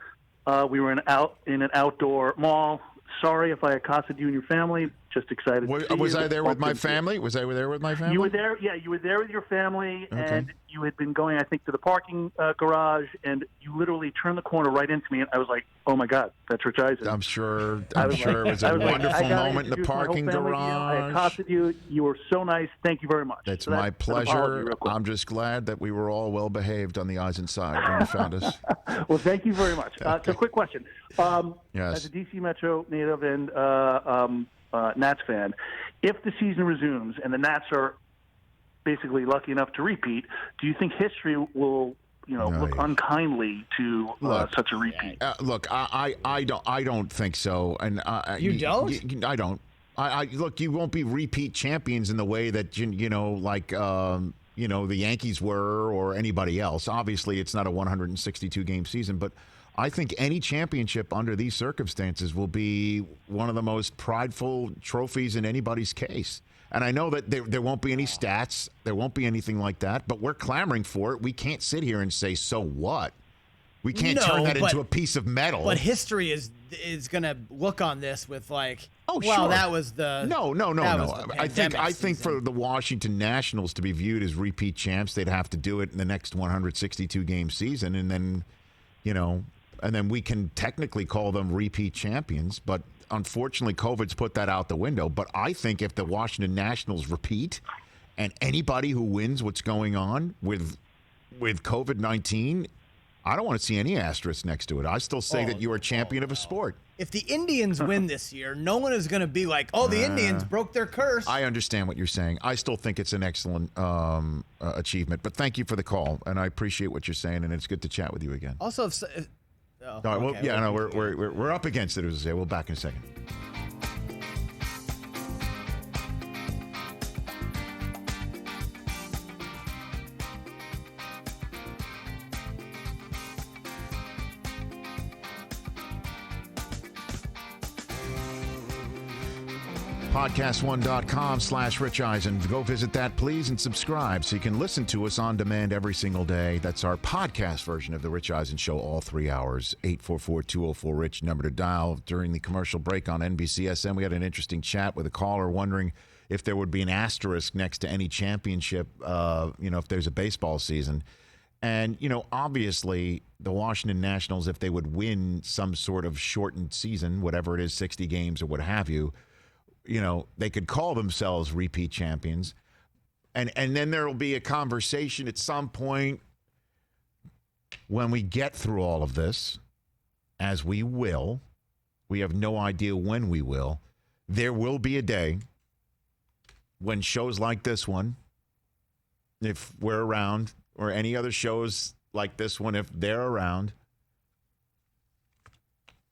We were in an outdoor mall. Sorry if I accosted you and your family. Just excited to see you. Was I there with my family? Was I there with my family? You were there. Yeah, you were there with your family, and you had been going, I think, to the parking garage, and you literally turned the corner right into me, and I was like, "Oh my God, that's Rich Eisen." I'm sure it was a wonderful moment in the parking garage. I accosted you. You were so nice. Thank you very much. That's my pleasure. I'm just glad that we were all well behaved on the Eisen side when you found us. Well, thank you very much. So, quick question. Yes. As a DC Metro native and Nats fan, if the season resumes and the Nats are basically lucky enough to repeat, do you think history will, look unkindly to such a repeat? Look, I don't think so, and you don't. I don't. Look, you won't be repeat champions in the way that the Yankees were or anybody else. Obviously, it's not a 162 game season, but I think any championship under these circumstances will be one of the most prideful trophies in anybody's case. And I know that there won't be any stats. There won't be anything like that. But we're clamoring for it. We can't sit here and say, so what? We can't turn that into a piece of metal. But history is going to look on this with like, sure. That was the No. I think season. for the Washington Nationals to be viewed as repeat champs, they'd have to do it in the next 162 game season, and then, and then we can technically call them repeat champions. But unfortunately, COVID's put that out the window. But I think if the Washington Nationals repeat, and anybody who wins what's going on with COVID-19, I don't want to see any asterisk next to it. I still say that you are a champion of a sport. If the Indians win this year, no one is going to be like, the Indians broke their curse. I understand what you're saying. I still think it's an excellent achievement. But thank you for the call, and I appreciate what you're saying, and it's good to chat with you again. Also, we're up against it, as I say. We'll back in a second. Podcast1.com/Rich Eisen. Go visit that, please, and subscribe so you can listen to us on demand every single day. That's our podcast version of The Rich Eisen Show, all 3 hours. 844-204-RICH, number to dial. During the commercial break on NBCSN, we had an interesting chat with a caller wondering if there would be an asterisk next to any championship, if there's a baseball season. And, obviously, the Washington Nationals, if they would win some sort of shortened season, whatever it is, 60 games or what have you, they could call themselves repeat champions. And then there will be a conversation at some point when we get through all of this, as we will. We have no idea when we will. There will be a day when shows like this one, if we're around, or any other shows like this one, if they're around,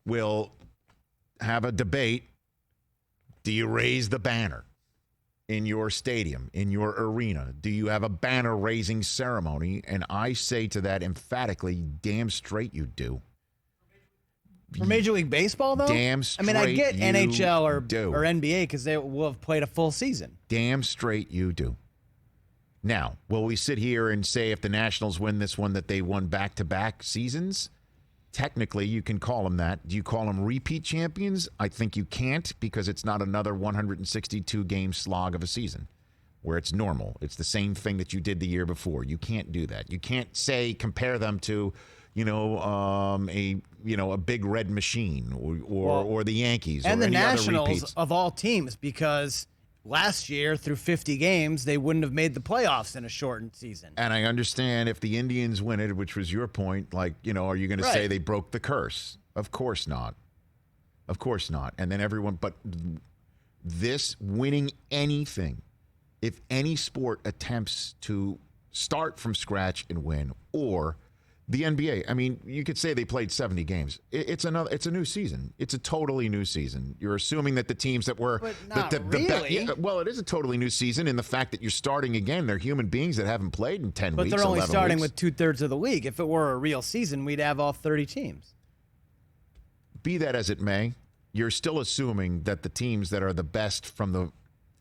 will have a debate. Do you raise the banner in your stadium, in your arena? Do you have a banner raising ceremony? And I say to that emphatically, damn straight you do. For Major League Baseball, though? Damn straight I get NHL or do. or NBA because they will have played a full season. Damn straight you do. Now, will we sit here and say if the Nationals win this one that they won back-to-back seasons? Technically, you can call them that. Do you call them repeat champions? I think you can't, because it's not another 162-game slog of a season where it's normal. It's the same thing that you did the year before. You can't do that. You can't compare them to, a big red machine or the Yankees and or the any other Nationals repeats. of all teams, because last year through 50 games they wouldn't have made the playoffs in a shortened season. And I understand if the Indians win it, which was your point, are you going to say they broke the curse? Of course not. Of course not. And then but this winning anything, if any sport attempts to start from scratch and win, or the NBA, I mean, you could say they played 70 games. It's a new season. It's a totally new season. You're assuming that the teams that were really. Well, it is a totally new season in the fact that you're starting again. They're human beings that haven't played in 10 weeks. But they're only starting weeks. with 2/3 of the league. If it were a real season, we'd have all 30 teams. Be that as it may, you're still assuming that the teams that are the best from the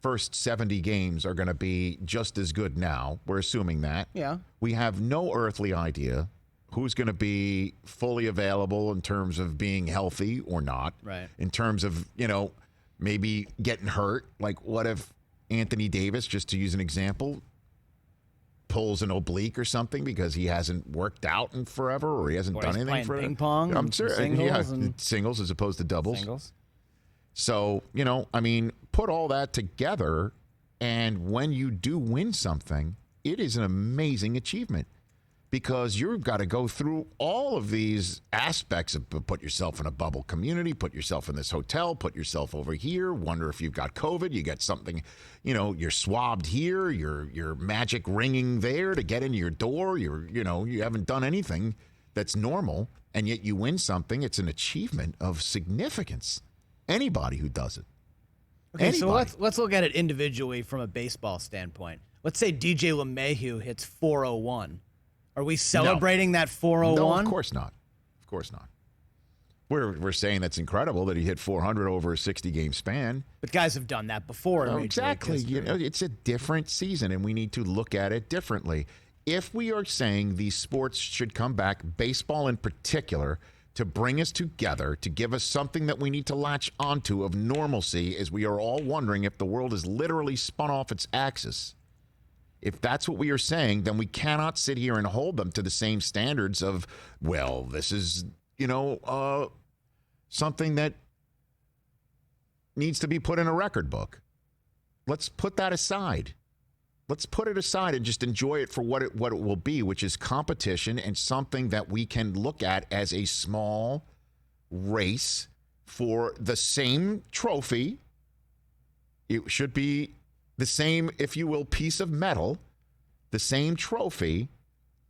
first 70 games are going to be just as good now. We're assuming that. Yeah. We have no earthly idea who's going to be fully available in terms of being healthy or not. Right. In terms of, maybe getting hurt. Like, what if Anthony Davis, just to use an example, pulls an oblique or something because he hasn't worked out in forever, or he hasn't done anything for ping pong. I'm sure. Singles as opposed to doubles. Singles. So, put all that together, and when you do win something, it is an amazing achievement. Because you've got to go through all of these aspects of put yourself in a bubble community, put yourself in this hotel, put yourself over here, wonder if you've got COVID, you get something, you're swabbed here, your magic ringing there to get into your door, you haven't done anything that's normal, and yet you win something. It's an achievement of significance. Anybody who does it. Okay, Anybody. so let's look at it individually from a baseball standpoint. Let's say DJ LeMahieu hits 401. Are we celebrating that 401? No, of course not. Of course not. We're saying that's incredible that he hit 400 over a 60-game span. But guys have done that before. Exactly. It's a different season, and we need to look at it differently. If we are saying these sports should come back, baseball in particular, to bring us together, to give us something that we need to latch onto of normalcy, as we are all wondering if the world is literally spun off its axis. If that's what we are saying, then we cannot sit here and hold them to the same standards of, well, this is, something that needs to be put in a record book. Let's put that aside. Let's put it aside and just enjoy it for what it will be, which is competition and something that we can look at as a small race for the same trophy. It should be the same, if you will, piece of metal, the same trophy.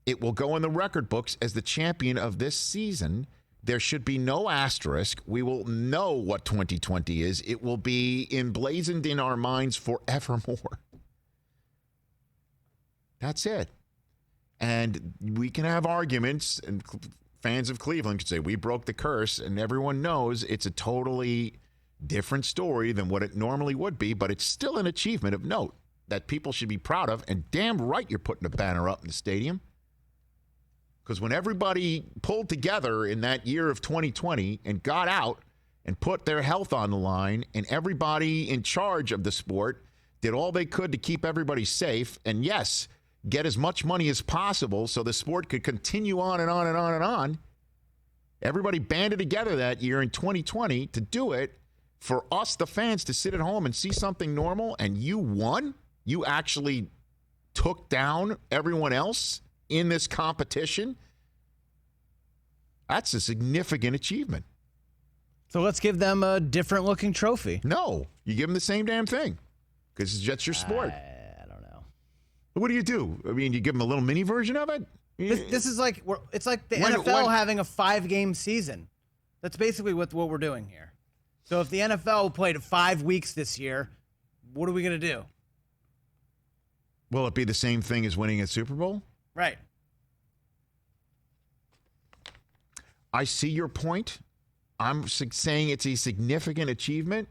It will go in the record books as the champion of this season. There should be no asterisk. We will know what 2020 is. It will be emblazoned in our minds forevermore. That's it. And we can have arguments, and fans of Cleveland could say, we broke the curse, and everyone knows it's a totally different story than what it normally would be, but it's still an achievement of note that people should be proud of, and damn right you're putting a banner up in the stadium. Because when everybody pulled together in that year of 2020 and got out and put their health on the line, and everybody in charge of the sport did all they could to keep everybody safe, and yes, get as much money as possible so the sport could continue on and on and on and on. Everybody banded together that year in 2020 to do it. for us, the fans, to sit at home and see something normal, and you won. You actually took down everyone else in this competition. That's a significant achievement. So let's give them a different looking trophy. No, you give them the same damn thing because that's your sport. I don't know. What do? I mean, you give them a little mini version of it? This is like it's like the NFL having a 5-game season. That's basically what we're doing here. So if the NFL played 5 weeks this year, what are we going to do? Will it be the same thing as winning a Super Bowl? Right. I see your point. I'm saying it's a significant achievement.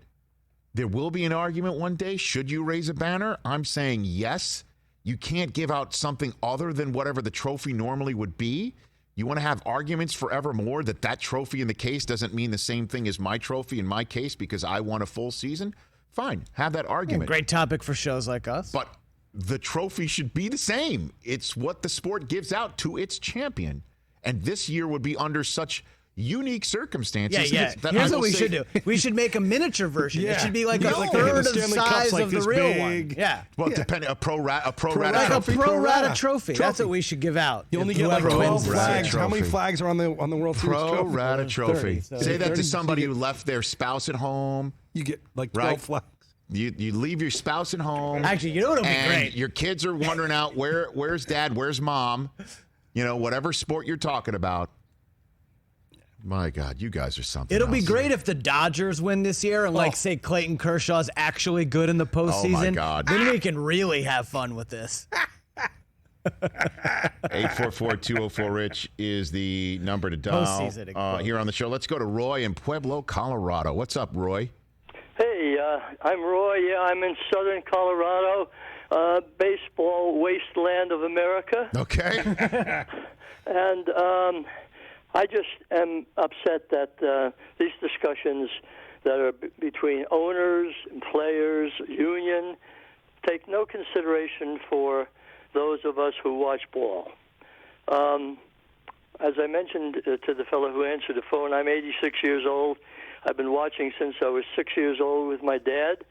There will be an argument one day. Should you raise a banner? I'm saying yes. You can't give out something other than whatever the trophy normally would be. You want to have arguments forevermore that trophy in the case doesn't mean the same thing as my trophy in my case because I won a full season? Fine, have that argument. Great topic for shows like us. But the trophy should be the same. It's what the sport gives out to its champion. And this year would be under such unique circumstances. Yeah. Here's what we should do. We should make a miniature version. It should be like a third of the size of the real one. Yeah. Well, depending a pro rata like trophy. a pro rata trophy. That's what we should give out. You only get like 12 flags. How many trophy. flags are on the World Series Pro trophy? rata trophy. 30, so Say that 30, to somebody who left their spouse at home. You get like 12 flags. You leave your spouse at home. Actually, you know what would be and great? Your kids are wondering out where's dad, where's mom? Whatever sport you're talking about. My God, you guys are something. It'll be else. great if the Dodgers win this year and, say Clayton Kershaw's actually good in the postseason. Oh, my God. Then we can really have fun with this. 844-204-RICH is the number to dial Postseason here on the show. Let's go to Roy in Pueblo, Colorado. What's up, Roy? Hey, I'm Roy. Yeah, I'm in southern Colorado, baseball wasteland of America. Okay. And I just am upset that these discussions that are between owners and players, union, take no consideration for those of us who watch ball. As I mentioned to the fellow who answered the phone, I'm 86 years old. I've been watching since I was 6 years old with my dad,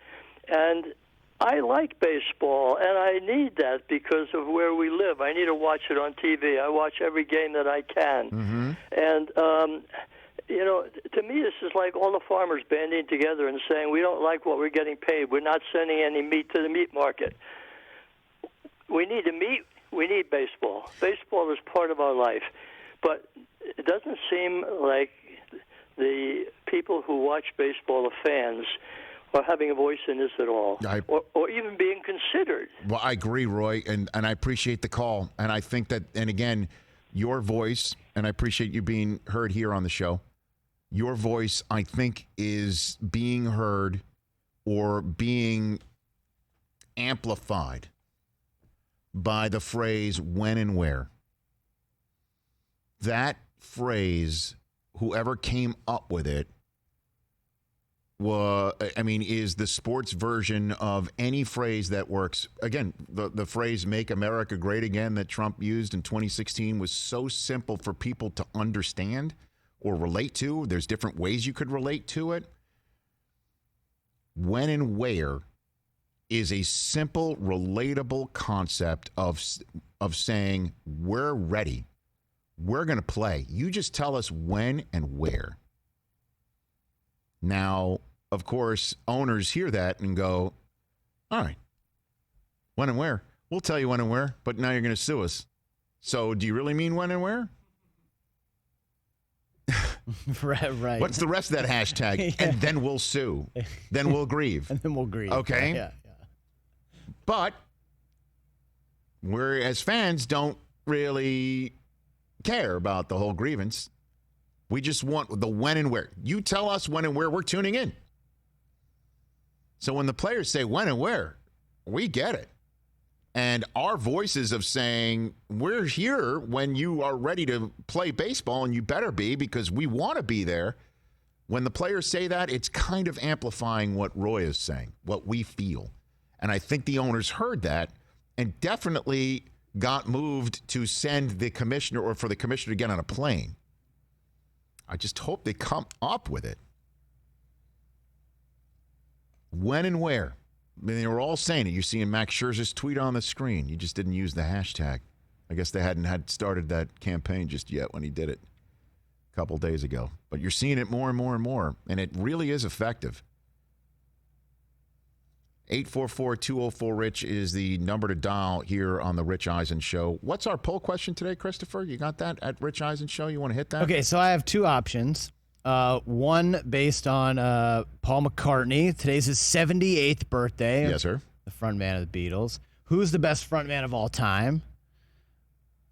and I like baseball, and I need that because of where we live. I need to watch it on TV. I watch every game that I can. Mm-hmm. And, to me, this is like all the farmers banding together and saying, we don't like what we're getting paid. We're not sending any meat to the meat market. We need meat. We need baseball. Baseball is part of our life. But it doesn't seem like the people who watch baseball, the fans, are having a voice in this at all, or even being considered. Well, I agree, Roy, and I appreciate the call. And I think that, and again, your voice, and I appreciate you being heard here on the show, your voice, I think, is being heard or being amplified by the phrase when and where. That phrase, whoever came up with it, is the sports version of any phrase that works. Again, the phrase "Make America Great Again" that Trump used in 2016 was so simple for people to understand or relate to. There's different ways you could relate to it. When and where is a simple, relatable concept of saying we're ready. We're going to play. You just tell us when and where. Now, of course, owners hear that and go, all right, when and where? We'll tell you when and where, but now you're going to sue us. So do you really mean when and where? Right. What's the rest of that hashtag? Yeah. And then we'll sue. Then we'll grieve. And then we'll grieve. Okay. Yeah. But we, as fans, don't really care about the whole grievance. We just want the when and where. You tell us when and where we're tuning in. So when the players say when and where, we get it. And our voices of saying we're here when you are ready to play baseball, and you better be because we want to be there. When the players say that, it's kind of amplifying what Roy is saying, what we feel. And I think the owners heard that and definitely got moved to send the commissioner or for the commissioner to get on a plane. I just hope they come up with it. When and where? I mean, they were all saying it. You're seeing Max Scherzer's tweet on the screen. You just didn't use the hashtag. I guess they hadn't had started that campaign just yet when he did it a couple days ago. But you're seeing it more and more and more, and it really is effective. 844-204-RICH is the number to dial here on the Rich Eisen Show. What's our poll question today, Christopher? You got that at Rich Eisen Show? You want to hit that? Okay, so I have two options. One based on Paul McCartney. Today's his 78th birthday. Yes, sir. The frontman of the Beatles. Who's the best frontman of all time?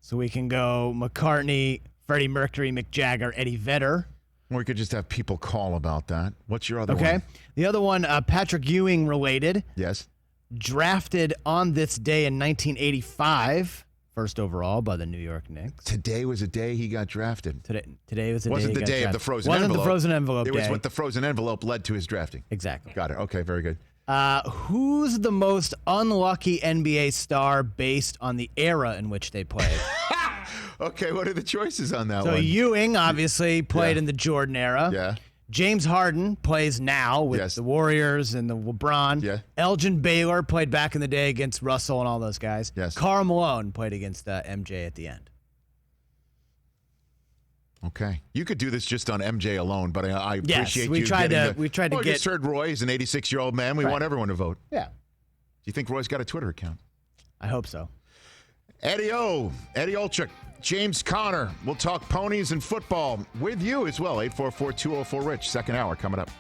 So we can go McCartney, Freddie Mercury, Mick Jagger, Eddie Vedder. Or we could just have people call about that. What's your other one? Okay. The other one, Patrick Ewing related. Yes. Drafted on this day in 1985. First overall by the New York Knicks. Today was a day he got drafted. Today was the day Wasn't he the got day of drafted. the frozen Wasn't envelope. the frozen envelope It day. was what the frozen envelope led to his drafting. Exactly. Got it. Okay, very good. Who's the most unlucky NBA star based on the era in which they played? Okay, what are the choices on that So one? Ewing obviously played Yeah. in the Jordan era. Yeah. James Harden plays now with Yes. the Warriors and the LeBron. Yeah. Elgin Baylor played back in the day against Russell and all those guys. Yes. Karl Malone played against MJ at the end. Okay. You could do this just on MJ alone, but I Yes, appreciate we you tried getting to- we tried to you get- just heard Roy is an 86-year-old man. We Right. want everyone to vote. Yeah. Do you think Roy's got a Twitter account? I hope so. Eddie Olczyk, James Conner. We'll talk ponies and football with you as well. 844-204-RICH. Second hour coming up.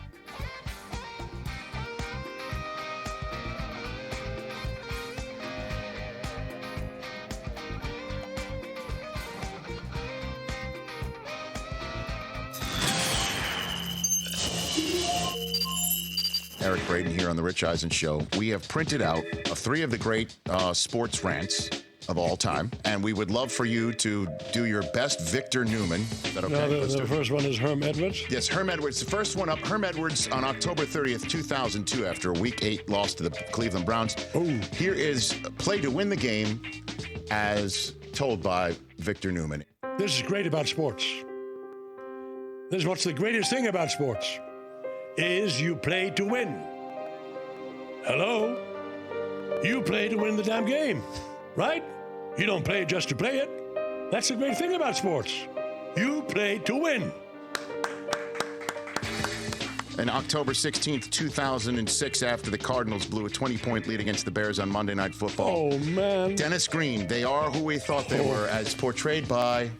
Eric Braden here on the Rich Eisen Show. We have printed out 3 of the great sports rants of all time, and we would love for you to do your best Victor Newman. Is that okay? No, Let's do the it. first one is Herm Edwards. Yes, Herm Edwards. The first one up, Herm Edwards on October 30th, 2002, after a Week 8 loss to the Cleveland Browns. Oh. Here is play to win the game as told by Victor Newman. This is great about sports. This is what's the greatest thing about sports, is you play to win. Hello? You play to win the damn game, right? You don't play just to play it. That's the great thing about sports. You play to win. And October 16th, 2006, after the Cardinals blew a 20-point lead against the Bears on Monday Night Football. Oh, man. Dennis Green, they are who we thought they were, as portrayed by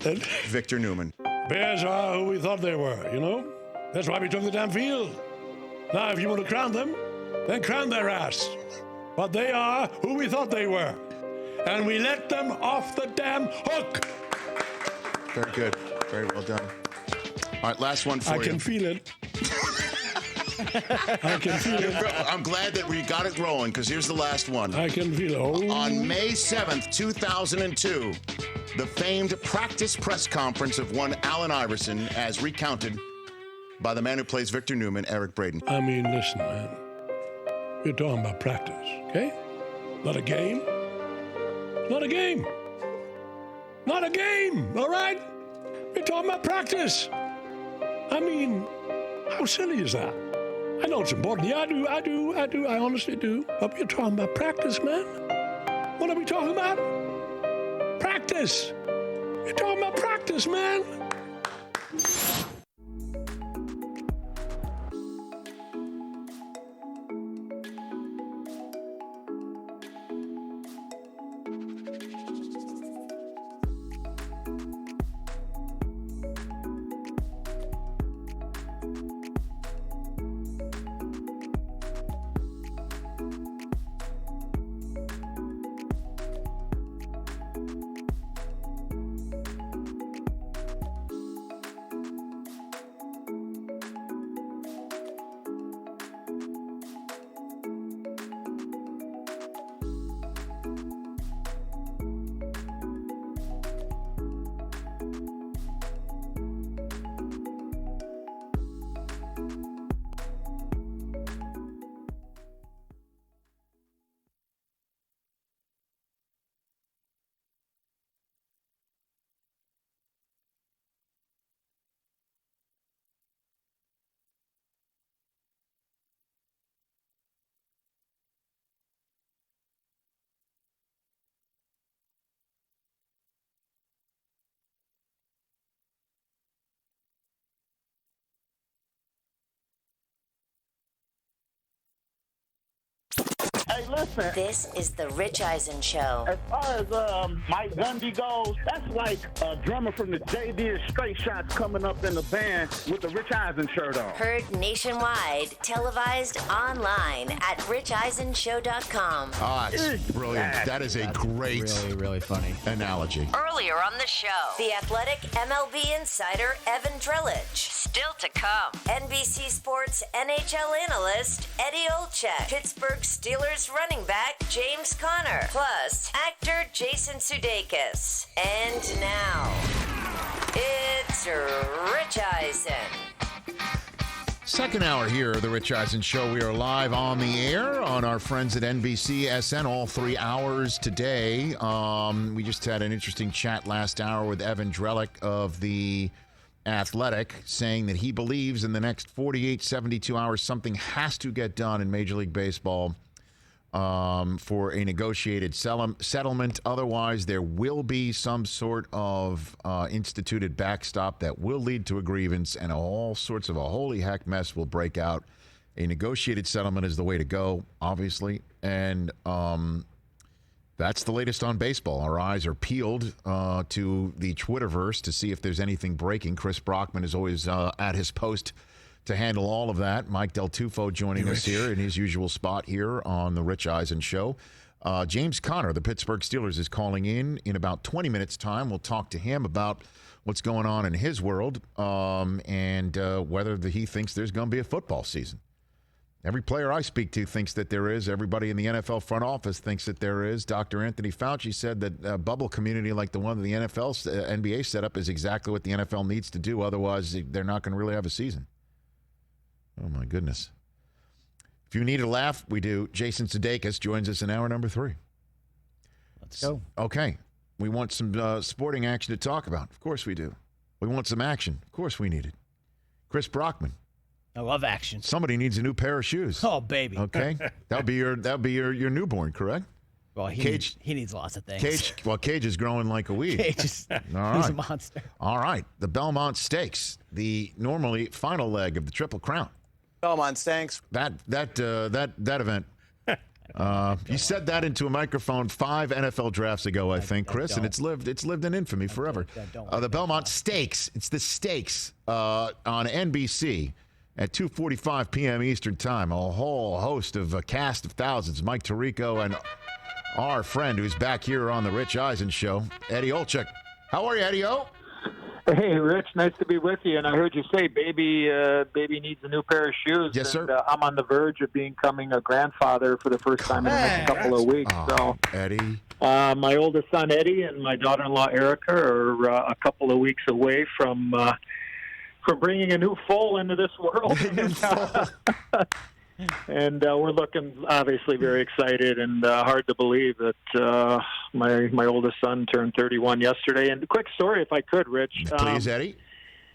Victor Newman. Bears are who we thought they were, you know? That's why we took the damn field. Now, if you want to crown them, then crown their ass. But they are who we thought they were. And we let them off the damn hook. Very good. Very well done. All right, last one for I you. can feel it. I can feel it. I'm glad that we got it rolling, because here's the last one. I can feel it. Oh. On May 7th, 2002, the famed practice press conference of one Allen Iverson, as recounted by the man who plays Victor Newman, Eric Braden. I mean, listen, man. We're talking about practice, okay? Not a game. Not a game. Not a game, all right? We're talking about practice. I mean, how silly is that? I know it's important. Yeah, I honestly do. But we're talking about practice, man. What are we talking about? Practice. We're talking about practice, man. Hey, listen. This is the Rich Eisen Show. As far as Mike Gundy goes, that's like a drummer from the JV Straight Shots coming up in the band with the Rich Eisen shirt on. Heard nationwide, televised online at richeisenshow.com. Ah, it's brilliant. That is a great, Really, really funny analogy. Earlier on the show, the Athletic MLB insider Evan Drellich. Still to come, NBC Sports NHL analyst Eddie Olczyk. Pittsburgh Steelers running back James Conner. Plus, actor Jason Sudeikis. And now, it's Rich Eisen. Second hour here of the Rich Eisen Show. We are live on the air on our friends at NBC SN all 3 hours today. We just had an interesting chat last hour with Evan Drellich of the Athletic, saying that he believes in the next 48, 72 hours something has to get done in Major League Baseball for a negotiated settlement. Otherwise, there will be some sort of instituted backstop that will lead to a grievance, and all sorts of a holy heck mess will break out. A negotiated settlement is the way to go, obviously, and that's the latest on baseball. Our eyes are peeled to the Twitterverse to see if there's anything breaking. Chris Brockman is always at his post to handle all of that. Mike Del Tufo joining us here in his usual spot here on the Rich Eisen Show. James Conner, the Pittsburgh Steelers, is calling in about 20 minutes' time. We'll talk to him about what's going on in his world and whether he thinks there's going to be a football season. Every player I speak to thinks that there is. Everybody in the NFL front office thinks that there is. Dr. Anthony Fauci said that a bubble community like the one that the NBA set up is exactly what the NFL needs to do. Otherwise, they're not going to really have a season. Oh, my goodness. If you need a laugh, we do. Jason Sudeikis joins us in hour number 3. Let's go. Okay. We want some sporting action to talk about. Of course we do. We want some action. Of course we need it. Chris Brockman. I love action. Somebody needs a new pair of shoes. Oh, baby. Okay. That'll be your newborn, correct? Well, he needs lots of things. Cage is growing like a weed. He's a monster. All right. The Belmont Stakes, the normally final leg of the Triple Crown. Belmont Stakes. That event. You said that into a microphone 5 NFL drafts ago, I think, Chris, and it's lived in infamy forever. The Belmont Stakes. It's the Stakes on NBC at 2:45 p.m. Eastern Time. A whole host of a cast of thousands. Mike Tirico and our friend who's back here on the Rich Eisen Show, Eddie Olczyk. How are you, Eddie-O? Hey, Rich, nice to be with you. And I heard you say baby needs a new pair of shoes. Yes, sir. And, I'm on the verge of becoming a grandfather for the first time in the next couple of weeks. Oh, so, Eddie. My oldest son, Eddie, and my daughter-in-law, Erica, are a couple of weeks away from bringing a new foal into this world. And we're looking obviously very excited, and hard to believe that my oldest son turned 31 yesterday. And a quick story, if I could, Rich. Please, Eddie.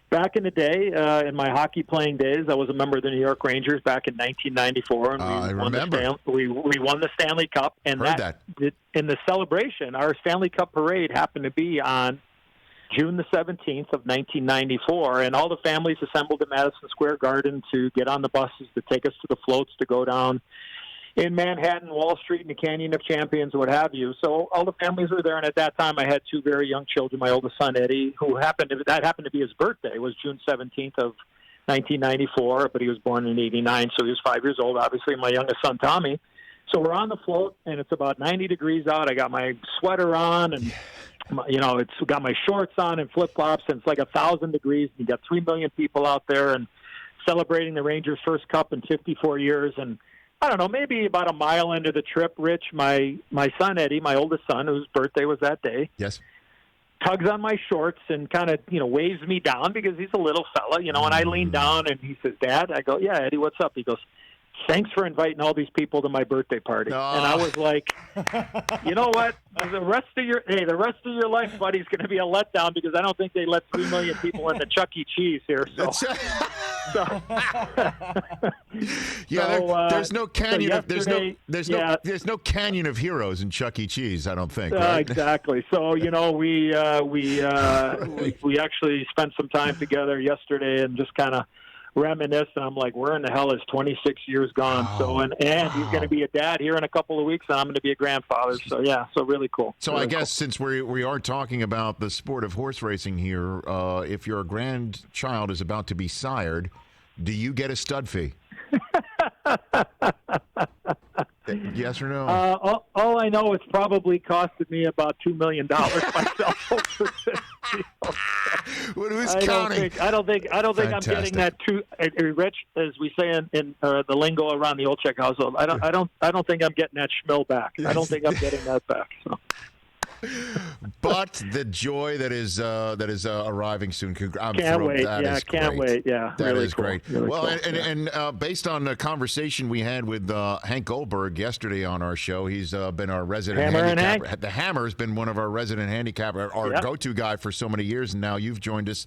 Back in the day, in my hockey playing days, I was a member of the New York Rangers back in 1994, and I remember. We won the Stanley Cup. And in the celebration, our Stanley Cup parade happened to be on June the 17th of 1994, and all the families assembled at Madison Square Garden to get on the buses to take us to the floats to go down in Manhattan, Wall Street, and the Canyon of Champions, what have you. So all the families were there, and at that time I had 2 very young children. My oldest son, Eddie, happened to be his birthday. It was June 17th of 1994, but he was born in 89, so he was 5 years old, obviously. My youngest son, Tommy. So we're on the float, and it's about 90 degrees out. I got my sweater on, and it's got my shorts on and flip-flops, and it's like 1,000 degrees. And you got 3 million people out there and celebrating the Rangers' first cup in 54 years. And I don't know, maybe about a mile into the trip, Rich, my son, Eddie, my oldest son, whose birthday was that day, yes, tugs on my shorts and kind of, waves me down because he's a little fella, and I lean down and he says, Dad, I go, yeah, Eddie, what's up? He goes, thanks for inviting all these people to my birthday party. Oh. And I was like, you know what? The rest of your life, buddy, is going to be a letdown because I don't think they let 3 million people into Chuck E. Cheese here. So, there's no canyon. There's no canyon of heroes in Chuck E. Cheese. I don't think. Right? Exactly. So we actually spent some time together yesterday and just kind of reminisce, and I'm like, where in the hell is 26 years gone? So, and he's going to be a dad here in a couple of weeks, and I'm going to be a grandfather. So, yeah, so really cool. So really I guess since we are talking about the sport of horse racing here, if your grandchild is about to be sired, do you get a stud fee? Yes or no? All I know, it's probably costed me about $2 million myself. Who's counting? I don't think I'm getting that too rich, as we say in the lingo around the Olczyk household. I don't think I'm getting that schmill back. I don't think I'm getting that back. So. But the joy that is arriving soon. Can't wait. Can't wait. Yeah, that really is cool. great. Really well, cool. and based on the conversation we had with Hank Goldberg yesterday on our show, he's been our resident handicapper. The Hammer's been one of our resident handicapper, our go-to guy for so many years, and now you've joined us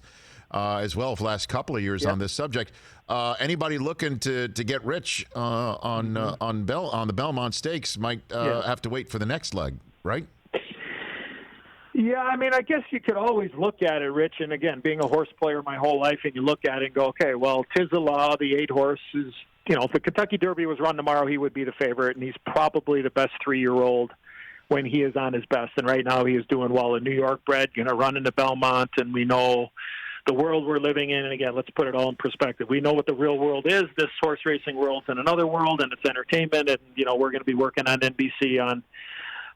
as well for the last couple of years on this subject. Anybody looking to get rich on the Belmont Stakes might have to wait for the next leg, right? Yeah, I mean, I guess you could always look at it, Rich, and again, being a horse player my whole life, and you look at it and go, okay, well, 'Tis the Law, the 8-horse is, if the Kentucky Derby was run tomorrow, he would be the favorite, and he's probably the best 3-year-old when he is on his best, and right now he is doing well. A New York bred, run into Belmont, and we know the world we're living in, and again, let's put it all in perspective. We know what the real world is. This horse racing world's in another world, and it's entertainment, and, we're going to be working on NBC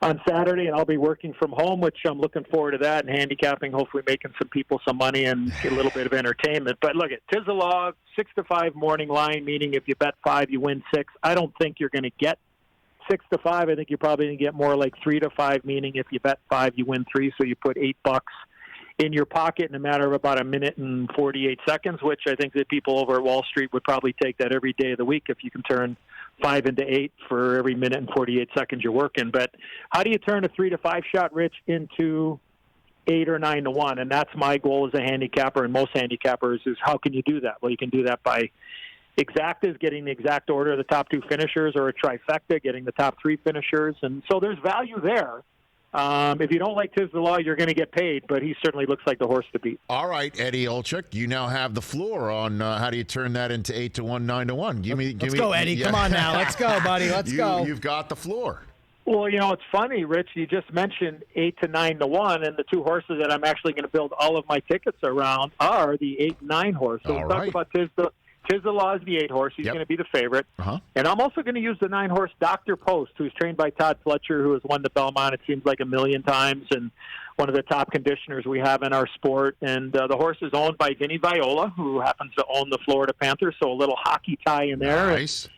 on Saturday, and I'll be working from home, which I'm looking forward to that, and handicapping, hopefully making some people some money and a little bit of entertainment. But look, 'Tis the Law, 6-5 morning line, meaning if you bet 5, you win 6. I don't think you're going to get 6-5. I think you're probably going to get more like 3-5, meaning if you bet 5, you win 3. So you put $8 in your pocket in a matter of about 1 minute and 48 seconds, which I think that people over at Wall Street would probably take that every day of the week if you can turn 5 into 8 for every minute and 48 seconds you're working. But how do you turn a 3-5 shot, Rich, into 8 or 9 to 1? And that's my goal as a handicapper, and most handicappers, is how can you do that? Well, you can do that by exactas, getting the exact order of the top 2 finishers, or a trifecta, getting the top 3 finishers. And so there's value there. If you don't like 'Tis the Law, you're going to get paid, but he certainly looks like the horse to beat. All right, Eddie Olczyk, you now have the floor on how do you turn that into 8 to 1, 9 to 1. Let's go, Eddie. Yeah. Come on now. Let's go, buddy. Let's go. You've got the floor. Well, it's funny, Rich. You just mentioned 8 to 9 to 1, and the 2 horses that I'm actually going to build all of my tickets around are the 8 and 9 horse. So we'll talk about 'Tis the Law is the 8 horse. He's going to be the favorite. And I'm also going to use the 9 horse Dr. Post, who's trained by Todd Fletcher, who has won the Belmont, it seems like, 1,000,000 times, and one of the top conditioners we have in our sport. And the horse is owned by Vinny Viola, who happens to own the Florida Panthers, so a little hockey tie in there. Nice.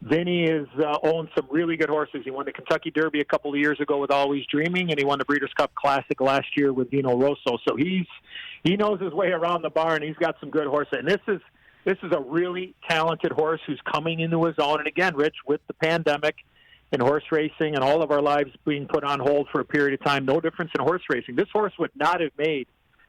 Vinny has owned some really good horses. He won the Kentucky Derby a couple of years ago with Always Dreaming, and he won the Breeders' Cup Classic last year with Vino Rosso. So he knows his way around the barn. He's got some good horses. And this is a really talented horse who's coming into his own. And again, Rich, with the pandemic and horse racing and all of our lives being put on hold for a period of time, no difference in horse racing. This horse would not have made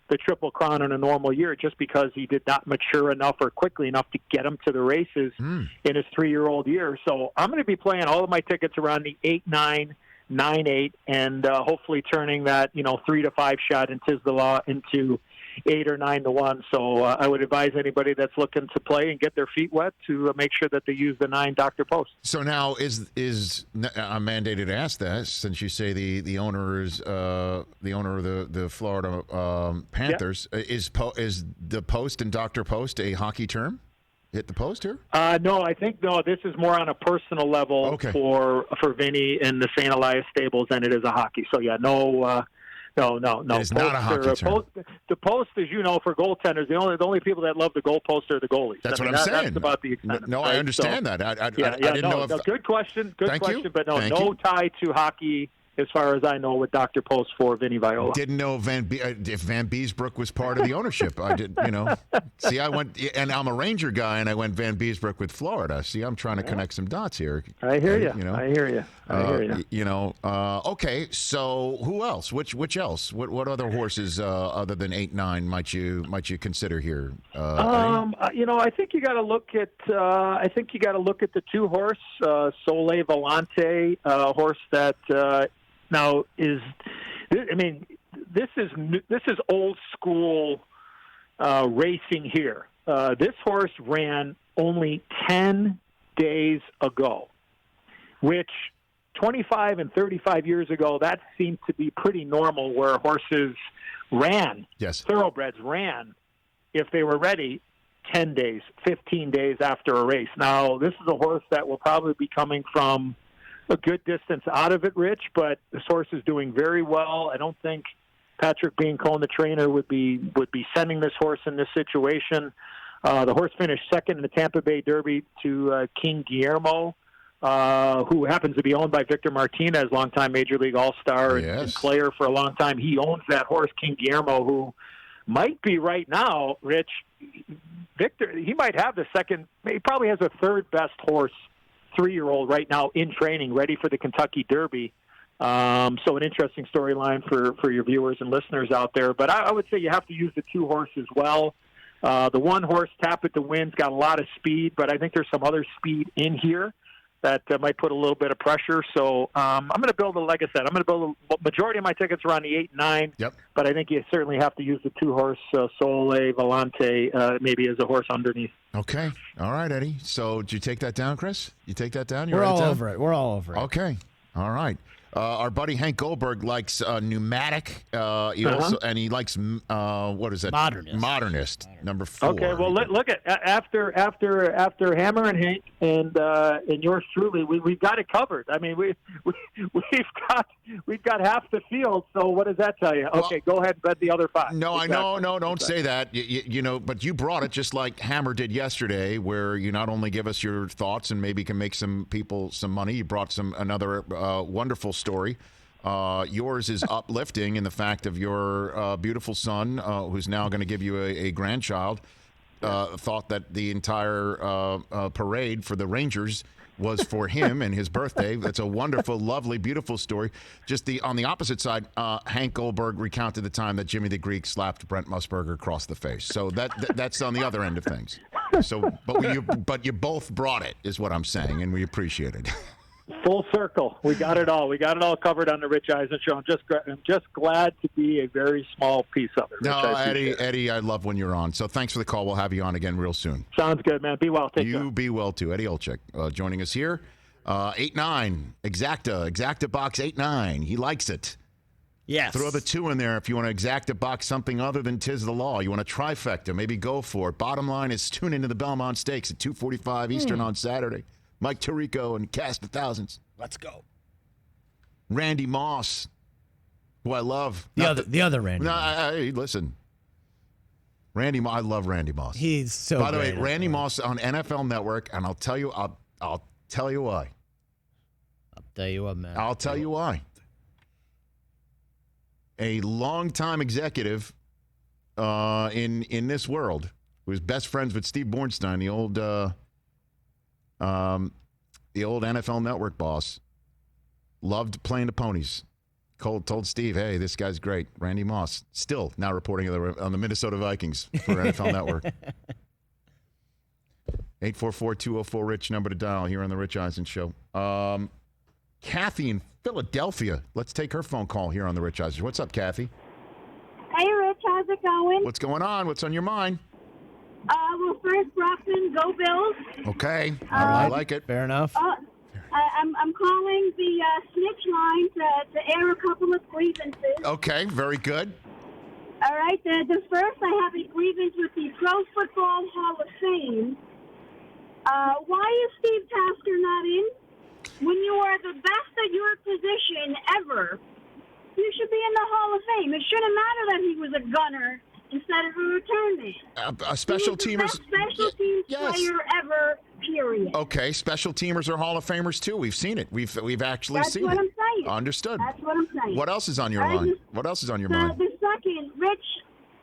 the Triple Crown in a normal year just because he did not mature enough or quickly enough to get him to the races in his 3-year-old year. So I'm going to be playing all of my tickets around the 8-9, 9-8, and hopefully turning that 3-5 shot in 'Tis the Law into 8 or 9 to 1. So I would advise anybody that's looking to play and get their feet wet to make sure that they use the 9 Dr. Post. So now I'm mandated to ask that, since you say the owner is the owner of the Florida Panthers. Is the Post and Dr. Post a hockey term? Hit the post here? No, I think this is more on a personal level for Vinny and the St. Elias stables than it is a hockey. So No. It's not a hockey term. The post, as you know, for goaltenders, the only people that love the goal post are the goalies. That's what I'm saying. That's about the extent. No, right? I understand that. I didn't know if. Good question. Good question. You. But no tie to hockey, as far as I know, with Dr. Post for Vinny Viola. Didn't know if Van Beesbrook was part of the ownership. I did, See, I went, and I'm a Ranger guy, and I went Van Beesbrook with Florida. See, I'm trying to connect some dots here. I hear you. I hear you. Okay, so who else? Which else? What other horses other than 8-9 might you consider here? I think you got to look at. I think you got to look at the 2 horse Sole Volante, horse that. Now this is old school racing here. this horse ran only 10 days ago, which 25 and 35 years ago, that seemed to be pretty normal where horses ran, thoroughbreds ran, if they were ready, 10 days, 15 days after a race. Now, this is a horse that will probably be coming from a good distance out of it, Rich, but this horse is doing very well. I don't think Patrick Biancone, the trainer, would be sending this horse in this situation. The horse finished second in the Tampa Bay Derby to King Guillermo, who happens to be owned by Victor Martinez, longtime Major League All-Star and player for a long time. He owns that horse, King Guillermo, who might be right now, Rich. Victor, he might have the second, he probably has the third best horse, 3-year-old right now in training, ready for the Kentucky Derby. So an interesting storyline for your viewers and listeners out there. But I would say you have to use the 2 horses well. The 1 horse, Tap It to Win's got a lot of speed, but I think there's some other speed in here that might put a little bit of pressure. So I'm going to build, like I said, I'm going to build a majority of my tickets around the 8 and 9. Yep. But I think you certainly have to use the 2 horse, Sole Volante, maybe as a horse underneath. Okay. All right, Eddie. So did you take that down, Chris? You take that down? We're all over it. We're all over it. Okay. All right. Our buddy Hank Goldberg likes pneumatic. He likes what is that? Modernist. Number 4. Okay. Well, look at after Hammer and Hank and yours truly, we've got it covered. I mean, we've got half the field. So what does that tell you? Okay, go ahead and bet the other 5. No, exactly. No, don't say that. You know, but you brought it just like Hammer did yesterday, where you not only give us your thoughts and maybe can make some people some money. You brought another wonderful story. Yours is uplifting in the fact of your beautiful son, who's now going to give you a grandchild, thought that the entire parade for the Rangers was for him and his birthday. That's a wonderful, lovely, beautiful story. Just on the opposite side, Hank Goldberg recounted the time that Jimmy the Greek slapped Brent Musburger across the face. So that's on the other end of things. So, but you both brought it, is what I'm saying, and we appreciate it. Full circle. We got it all. We got it all covered on the Rich Eisen Show. I'm just glad to be a very small piece of it. No, Eddie, I love when you're on. So thanks for the call. We'll have you on again real soon. Sounds good, man. Be well. Take care. You be well, too. Eddie Olczyk joining us here. 8-9. Exacta box 8-9. He likes it. Yes. Throw the 2 in there if you want to exacta box something other than 'Tis the Law. You want a trifecta, maybe go for it. Bottom line is tune into the Belmont Stakes at 2:45 Eastern on Saturday. Mike Tirico and Cast of Thousands. Let's go. Randy Moss, who I love. The other Randy. No, listen. Randy Moss, I love Randy Moss. He's so By the way, Randy Moss on NFL Network, and I'll tell you why. I'll tell you what, man. I'll tell you why. A longtime executive in this world who was best friends with Steve Bornstein, the old NFL Network boss, loved playing the ponies. Cole told Steve, hey, this guy's great. Randy Moss, still now reporting on the Minnesota Vikings for NFL Network. 844-204-RICH, number to dial here on the Rich Eisen Show. Kathy in Philadelphia. Let's take her phone call here on the Rich Eisen Show. What's up, Kathy? Hey, Rich. How's it going? What's going on? What's on your mind? Well, first, Brockman, go Bills. Okay. I like it. Fair enough. I'm calling the Snitch Line to air a couple of grievances. Okay, very good. All right. The first, I have a grievance with the Pro Football Hall of Fame. Why is Steve Tasker not in? When you are the best at your position ever, you should be in the Hall of Fame. It shouldn't matter that he was a gunner instead of a return man. A special teamer. Special teams player ever, period. Okay, special teamers are Hall of Famers too. We've seen it. We've actually seen it. That's what I'm saying. Understood. That's what I'm saying. What else is on your mind? What else is on your mind? The second, Rich,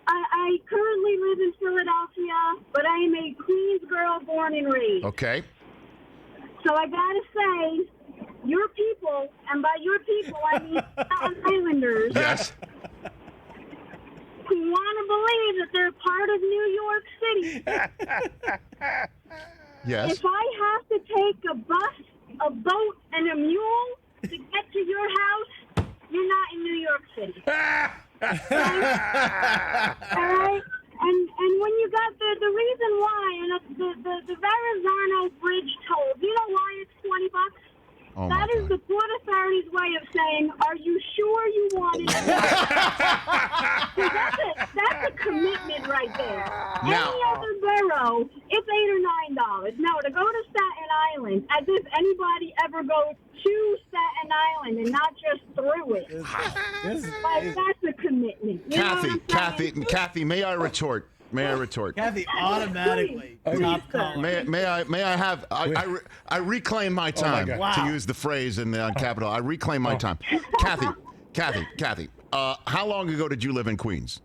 I currently live in Philadelphia, but I am a Queens girl born and raised. Okay. So I gotta say, your people, and by your people I mean Islanders. Yes. Who want to believe that they're part of New York City. Yes. If I have to take a bus, a boat, and a mule to get to your house, you're not in New York City. All right? And when you got the reason Are you sure you want it? That's a commitment right there. Now, any other borough, it's $8 or $9. No, to go to Staten Island, as if anybody ever goes to Staten Island and not just through it. That's a commitment. You know what I'm saying? Kathy, may I retort? Kathy automatically top caller. May I have? I reclaim my time to use the phrase in the Capitol. I reclaim my time. Kathy. How long ago did you live in Queens?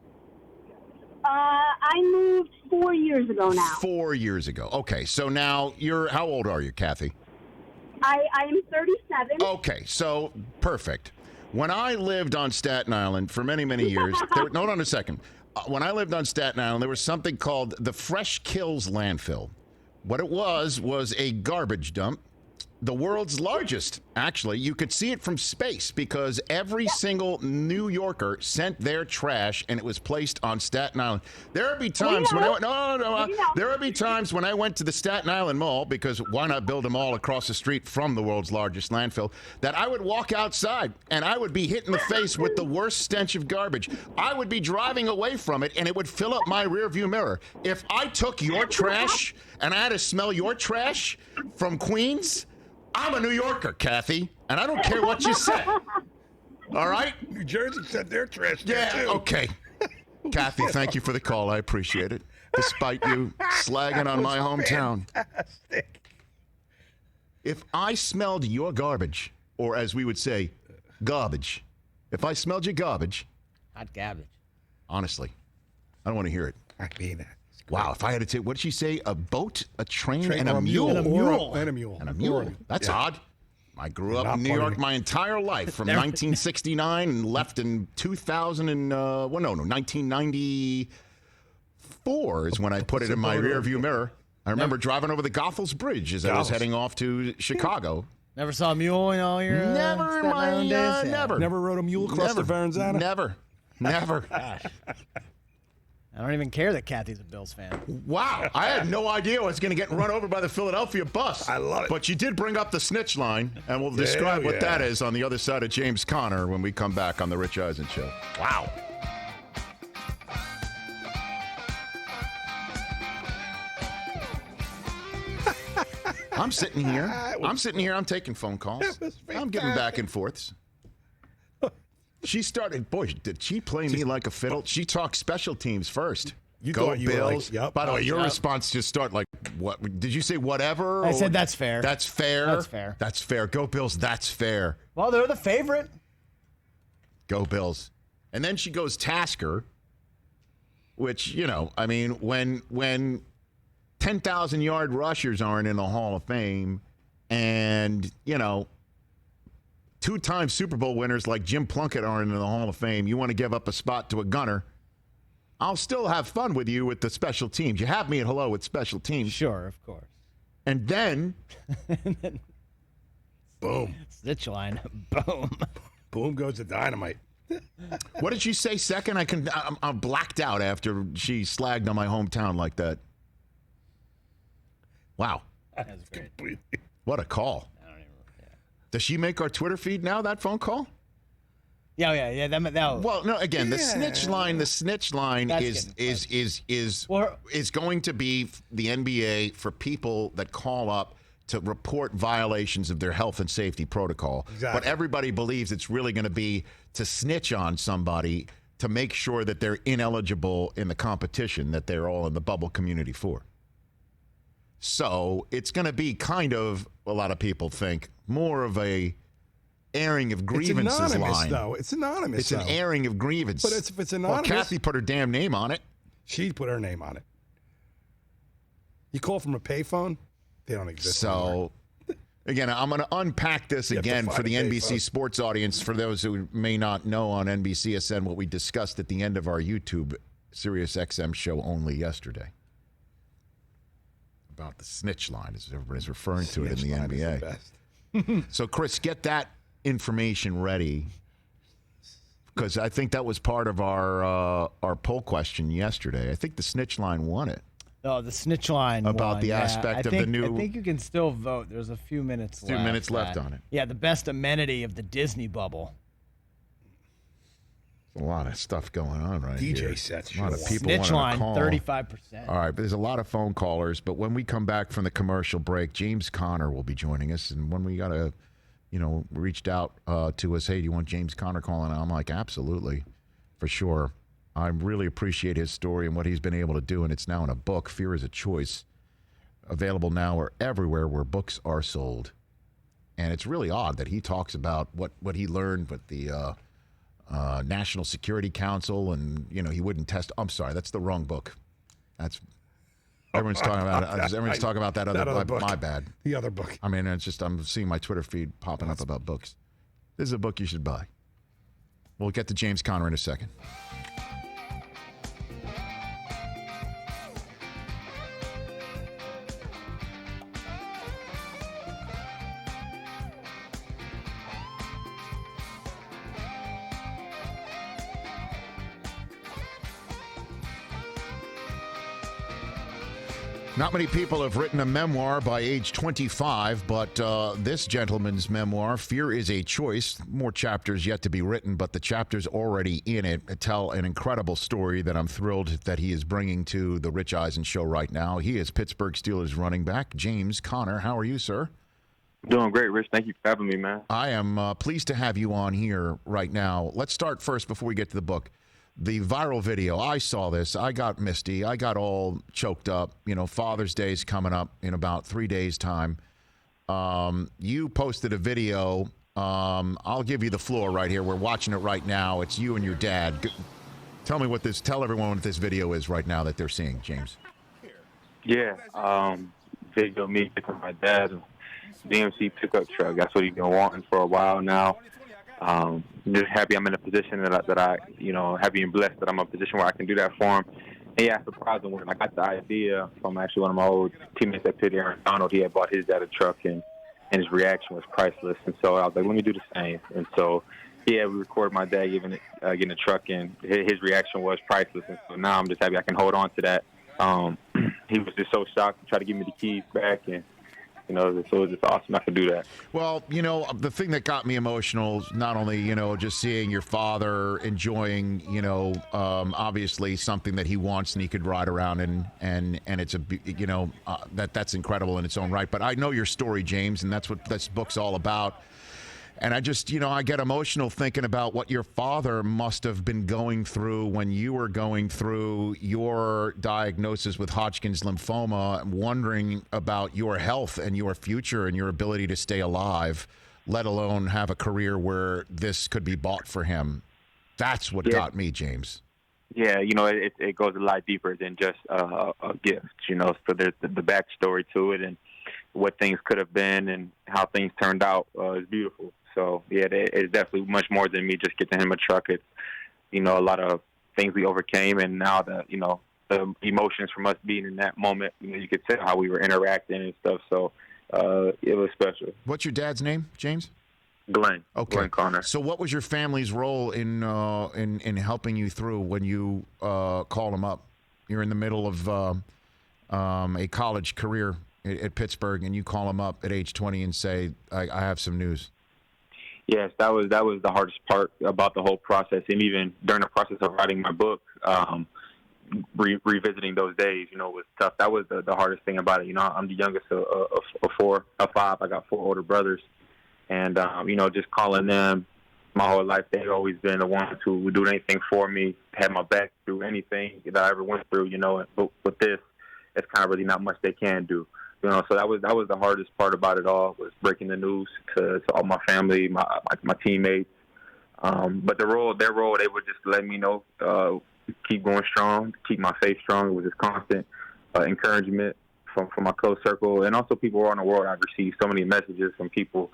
I moved 4 years ago now. 4 years ago. Okay, so now how old are you, Kathy? I'm 37. Okay, so perfect. When I lived on Staten Island for many, many years, hold on a second. When I lived on Staten Island, there was something called the Fresh Kills Landfill. What it was a garbage dump. The world's largest, actually. You could see it from space because every single New Yorker sent their trash and it was placed on Staten Island. There would be times when there would be times when I went to the Staten Island Mall, because why not build a mall across the street from the world's largest landfill, that I would walk outside and I would be hit in the face with the worst stench of garbage. I would be driving away from it and it would fill up my rearview mirror. If I took your trash and I had to smell your trash from Queens, I'm a New Yorker, Kathy, and I don't care what you say. All right? New Jersey sent their trash. Yeah, too. okay. Kathy, thank you for the call. I appreciate it. Despite you slagging on my hometown. Fantastic. If I smelled your garbage, or as we would say, garbage, if I smelled your garbage. Hot garbage. Honestly, I don't want to hear it. I mean, wow, if I had to take, what did she say? A boat, a train and or a mule. And a mule. And a mule. That's odd. I grew up in New York my entire life from 1969 and left in 1994 is when I put it in my rearview mirror. I remember driving over the Goethals Bridge as I was heading off to Chicago. Never saw a mule in all your never in my never. Never rode a mule across the Verrazano? Never. Gosh. I don't even care that Kathy's a Bills fan. Wow. I had no idea I was going to get run over by the Philadelphia bus. I love it. But you did bring up the snitch line, and we'll describe what that is on the other side of James Conner when we come back on The Rich Eisen Show. Wow. I'm sitting here. I'm taking phone calls. I'm getting back and forths. She started, boy, did she play me like a fiddle? She talked special teams first. You Go thought you Bills. were like, yep. By the way, your response just start like, what? Did you say whatever? I said that's fair. That's fair? That's fair. That's fair. Go Bills, that's fair. Well, they're the favorite. Go Bills. And then she goes Tasker, which, I mean, when 10,000-yard rushers aren't in the Hall of Fame and, two-time Super Bowl winners like Jim Plunkett aren't in the Hall of Fame, you want to give up a spot to a gunner, I'll still have fun with you with the special teams. You have me at hello with special teams. Sure, of course. And then boom. Snitch line. Boom. Boom goes the dynamite. What did she say second? I'm blacked out after she slagged on my hometown like that. Wow. That's great. What a call. Does she make our Twitter feed now, that phone call? Yeah. Well, no, again, the snitch line is going to be the NBA for people that call up to report violations of their health and safety protocol. Exactly. But everybody believes it's really going to be to snitch on somebody to make sure that they're ineligible in the competition that they're all in the bubble community for. So it's going to be kind of, a lot of people think, more of a airing of grievances it's anonymous, line. Though. It's anonymous, It's an airing of grievance. But if it's anonymous. Well, Kathy put her damn name on it. She put her name on it. You call from a payphone, they don't exist anymore. Again, I'm going to unpack this again for the NBC Sports audience, for those who may not know on NBCSN what we discussed at the end of our YouTube SiriusXM show only yesterday. About the snitch line, as everybody's referring to it in the NBA. So, Chris, get that information ready, because I think that was part of our poll question yesterday. I think the snitch line won it. Oh, the snitch line about won, the aspect of the new. I think you can still vote. There's a few minutes left. Left on it. Yeah, the best amenity of the Disney bubble. A lot of stuff going on right here. DJ sets. A lot of people Snitch want to line, call. 35%. All right, but there's a lot of phone callers. But when we come back from the commercial break, James Conner will be joining us. And when we got to, reached out to us, hey, do you want James Conner calling? I'm like, absolutely, for sure. I really appreciate his story and what he's been able to do. And it's now in a book, Fear is a Choice, available now or everywhere where books are sold. And it's really odd that he talks about what he learned with the National Security Council, and he wouldn't test. I'm sorry, that's the wrong book. That's everyone's talking about. Everyone's talking about that other book. My bad. The other book. I mean, it's just I'm seeing my Twitter feed popping up about books. This is a book you should buy. We'll get to James Conner in a second. Not many people have written a memoir by age 25, but this gentleman's memoir, Fear is a Choice, more chapters yet to be written, but the chapters already in it tell an incredible story that I'm thrilled that he is bringing to the Rich Eisen Show right now. He is Pittsburgh Steelers running back, James Conner. How are you, sir? Doing great, Rich. Thank you for having me, man. I am pleased to have you on here right now. Let's start first before we get to the book. The viral video, I saw this. I got misty. I got all choked up. Father's Day is coming up in about 3 days' time. You posted a video. I'll give you the floor right here. We're watching it right now. It's you and your dad. Tell everyone what this video is right now that they're seeing, James. Yeah, video of me picking my dad, DMC pickup truck. That's what he's been wanting for a while now. Just happy I'm in a position that I happy and blessed that I'm in a position where I can do that for him. And yeah, surprising when I got the idea from actually one of my old teammates at Pitt, Aaron Donald. He had bought his dad a truck, and his reaction was priceless. And so I was like, let me do the same. And so, yeah, we recorded my dad getting a truck, and his reaction was priceless. And so now I'm just happy I can hold on to that. He was just so shocked to try to give me the keys back, and so it was just awesome I could do that. Well, the thing that got me emotional is not only, just seeing your father enjoying, obviously something that he wants and he could ride around and it's that's incredible in its own right. But I know your story, James, and that's what this book's all about. And I just, I get emotional thinking about what your father must have been going through when you were going through your diagnosis with Hodgkin's lymphoma, wondering about your health and your future and your ability to stay alive, let alone have a career where this could be bought for him. That's what got me, James. Yeah, it goes a lot deeper than just a gift, so there's the backstory to it and what things could have been and how things turned out is beautiful. So, yeah, it's definitely much more than me just getting him a truck. It's, a lot of things we overcame, and now the emotions from us being in that moment, you could tell how we were interacting and stuff. So it was special. What's your dad's name, James? Glenn. Okay. Glenn Conner. So what was your family's role in helping you through when you called him up? You're in the middle of a college career at Pittsburgh, and you call him up at age 20 and say, I have some news. Yes, that was the hardest part about the whole process, and even during the process of writing my book, revisiting those days, was tough. That was the hardest thing about it. I'm the youngest of five. I got 4 older brothers, and just calling them my whole life. They've always been the ones who would do anything for me, had my back through anything that I ever went through. But with this, it's kind of really not much they can do. So that was the hardest part about it all, was breaking the news to all my family, my teammates. But their role, they would just let me know, keep going strong, keep my faith strong. It was just constant encouragement from my close circle, and also people around the world. I've received so many messages from people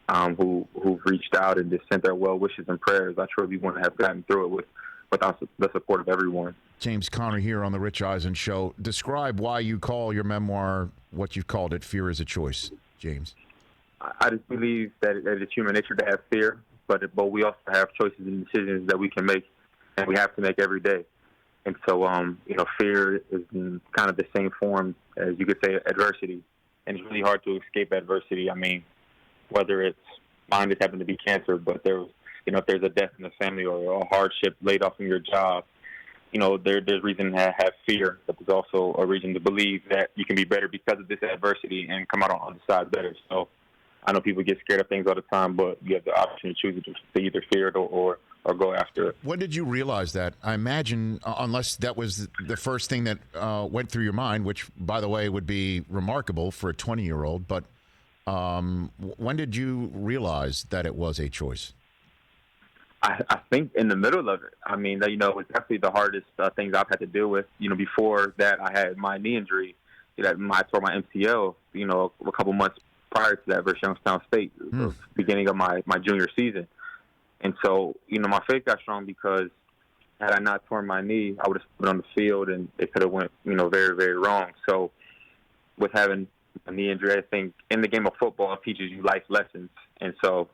who've reached out and just sent their well wishes and prayers. I truly want to have gotten through it without the support of everyone. James Conner here on the Rich Eisen Show. Describe why you call your memoir what you've called it, Fear is a Choice, James. I just believe that it's human nature to have fear, but we also have choices and decisions that we can make, and we have to make every day. And so, fear is in kind of the same form as you could say adversity, and it's really hard to escape adversity. I mean, whether it's mine just happened to be cancer, but there was if there's a death in the family or a hardship laid off in your job, there's reason to have fear, but there's also a reason to believe that you can be better because of this adversity and come out on the side better. So I know people get scared of things all the time, but you have the option to choose to either fear it or go after it. When did you realize that? I imagine, unless that was the first thing that went through your mind, which, by the way, would be remarkable for a 20-year-old, but when did you realize that it was a choice? I think in the middle of it. I mean, it was definitely the hardest things I've had to deal with. Before that, I had my knee injury. I tore my MCL, a couple months prior to that versus Youngstown State, the beginning of my junior season. And so, my faith got strong because had I not torn my knee, I would have been on the field and it could have went, very, very wrong. So with having a knee injury, I think in the game of football, it teaches you life lessons. And so,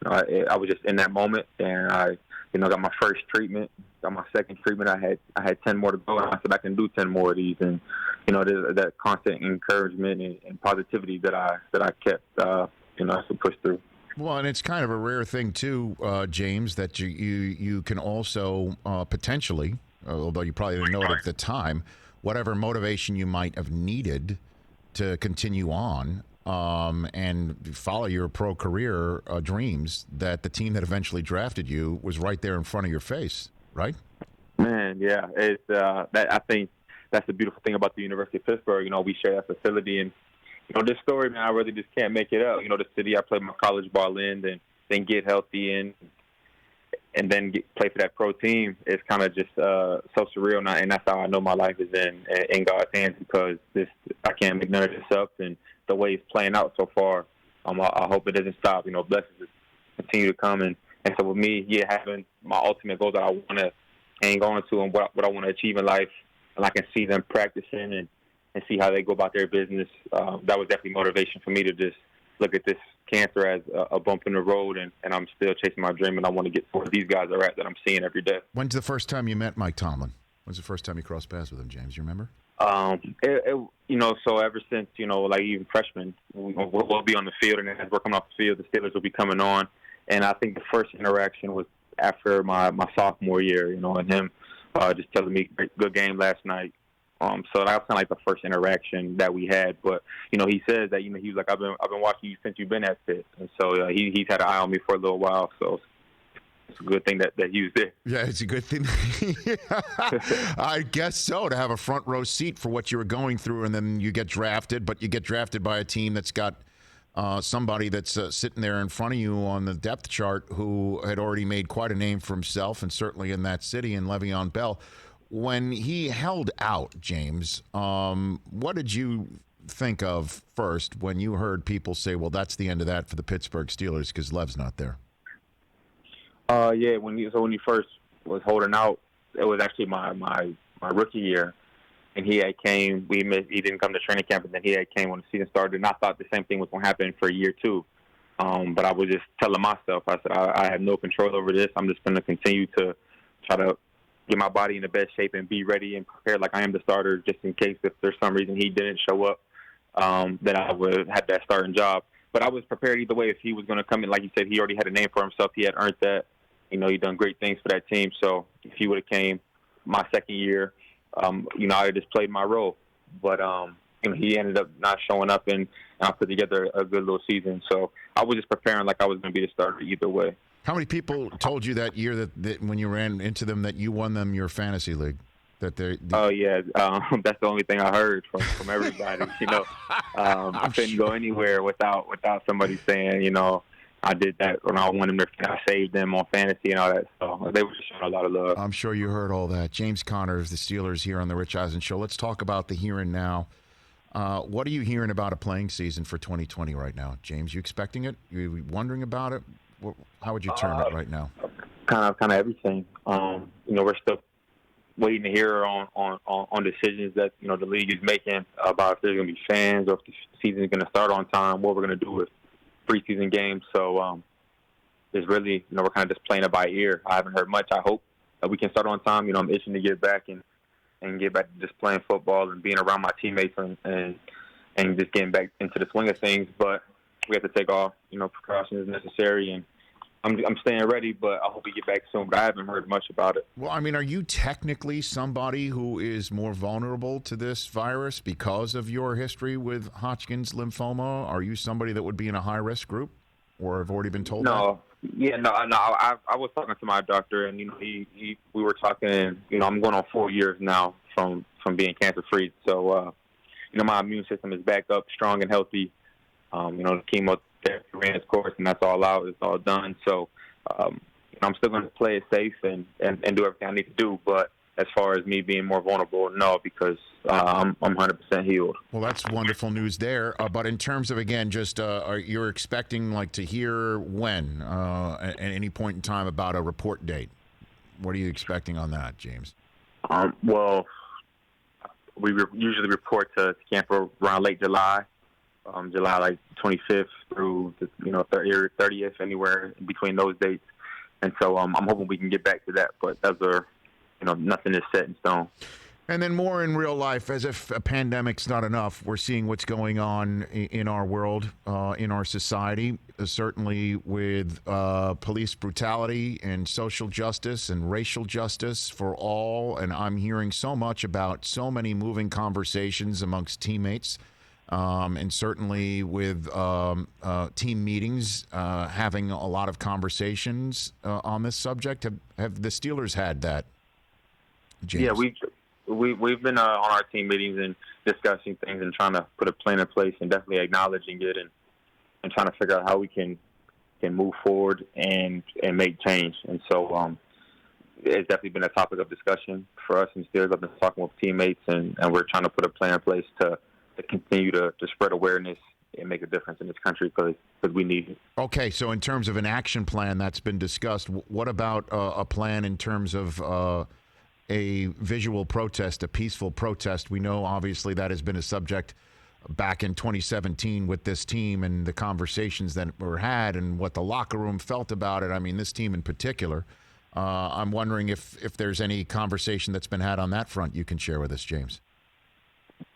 I was just in that moment, and I, got my first treatment, got my second treatment. I had 10 more to go, and I said I can do 10 more of these. And that constant encouragement and positivity that I kept, I to push through. Well, and it's kind of a rare thing too, James, that you can also potentially, although you probably didn't know it at the time, whatever motivation you might have needed to continue on. And follow your pro career dreams, that the team that eventually drafted you was right there in front of your face, right? Man, yeah. It's I think that's the beautiful thing about the University of Pittsburgh. We share that facility, and this story, man, I really just can't make it up. The city I played my college ball in, and then get healthy and then play for that pro team is kind of just so surreal now, and that's how I know my life is in God's hands, because I can't make none of this up, and the way it's playing out so far, I hope it doesn't stop. Blessings continue to come, and so with me, having my ultimate goals that I want to hang on to and what I want to achieve in life, and I can see them practicing and see how they go about their business. That was definitely motivation for me to just look at this cancer as a bump in the road, and I'm still chasing my dream, and I want to get to where these guys are at that I'm seeing every day. When's the first time you met Mike Tomlin? When's the first time you crossed paths with him, James? You remember? So ever since, like even freshmen, we'll be on the field, and as we're coming off the field, the Steelers will be coming on. And I think the first interaction was after my sophomore year, and him just telling me, good game last night. So that was kind of like the first interaction that we had. But, he says that, he was like, I've been watching you since you've been at Pitt. And so he's had an eye on me for a little while. So it's a good thing that he was there. Yeah, it's a good thing. I guess so, to have a front row seat for what you were going through, and then you get drafted, but you get drafted by a team that's got somebody that's sitting there in front of you on the depth chart who had already made quite a name for himself, and certainly in that city, in Le'Veon Bell. When he held out, James, what did you think of first when you heard people say, well, that's the end of that for the Pittsburgh Steelers because Lev's not there? When he first was holding out, it was actually my rookie year, and he came. He didn't come to training camp, and then he came when the season started. And I thought the same thing was going to happen for year two, but I was just telling myself, I said, I have no control over this. I'm just going to continue to try to get my body in the best shape and be ready and prepared like I am the starter, just in case if there's some reason he didn't show up, then I would have that starting job. But I was prepared either way if he was going to come in. Like you said, he already had a name for himself. He had earned that. He done great things for that team. So if he would have came my second year, I just played my role. But, he ended up not showing up, and I put together a good little season. So I was just preparing like I was going to be the starter either way. How many people told you that year that when you ran into them that you won them your fantasy league? Oh yeah, that's the only thing I heard from everybody. I couldn't go anywhere without somebody saying, I did that when I won them. I saved them on fantasy and all that. So they were just showing a lot of love. I'm sure you heard all that. James Conner of the Steelers here on the Rich Eisen Show. Let's talk about the here and now. What are you hearing about a playing season for 2020 right now, James? You expecting it? You wondering about it? How would you term it right now? Kind of everything. We're still waiting to hear on decisions that the league is making about if there's going to be fans or if the season is going to start on time. What we're going to do with preseason games. So it's really we're kind of just playing it by ear. I haven't heard much. I hope that we can start on time. I'm itching to get back and get back to just playing football and being around my teammates and just getting back into the swing of things. But we have to take all precautions necessary, and I'm staying ready, but I hope we get back soon. But I haven't heard much about it. Well, I mean, are you technically somebody who is more vulnerable to this virus because of your history with Hodgkin's lymphoma? Are you somebody that would be in a high-risk group, or have already been told that? No. I was talking to my doctor, and we were talking. And, I'm going on 4 years now from being cancer-free. So, my immune system is back up, strong and healthy. The chemotherapy ran its course, and that's all out. It's all done. So, I'm still going to play it safe and do everything I need to do. But as far as me being more vulnerable, no, because I'm 100% healed. Well, that's wonderful news there. But in terms of, again, just you're expecting to hear when at any point in time about a report date. What are you expecting on that, James? Well, we usually report to camp around late July. July 25th through the 30th, anywhere in between those dates, and so I'm hoping we can get back to that. But those are, nothing is set in stone. And then more in real life, as if a pandemic's not enough, we're seeing what's going on in our world, in our society, certainly with police brutality and social justice and racial justice for all. And I'm hearing so much about so many moving conversations amongst teammates. And certainly with team meetings, having a lot of conversations on this subject. Have the Steelers had that, James? Yeah, we've been on our team meetings and discussing things and trying to put a plan in place and definitely acknowledging it and trying to figure out how we can move forward and make change. And so it's definitely been a topic of discussion for us in Steelers. I've been talking with teammates and we're trying to put a plan in place to continue to spread awareness and make a difference in this country because we need it. Okay, so in terms of an action plan that's been discussed, what about a plan in terms of a visual protest, a peaceful protest? We know, obviously, that has been a subject back in 2017 with this team and the conversations that were had and what the locker room felt about it. I mean, this team in particular. I'm wondering if there's any conversation that's been had on that front you can share with us, James.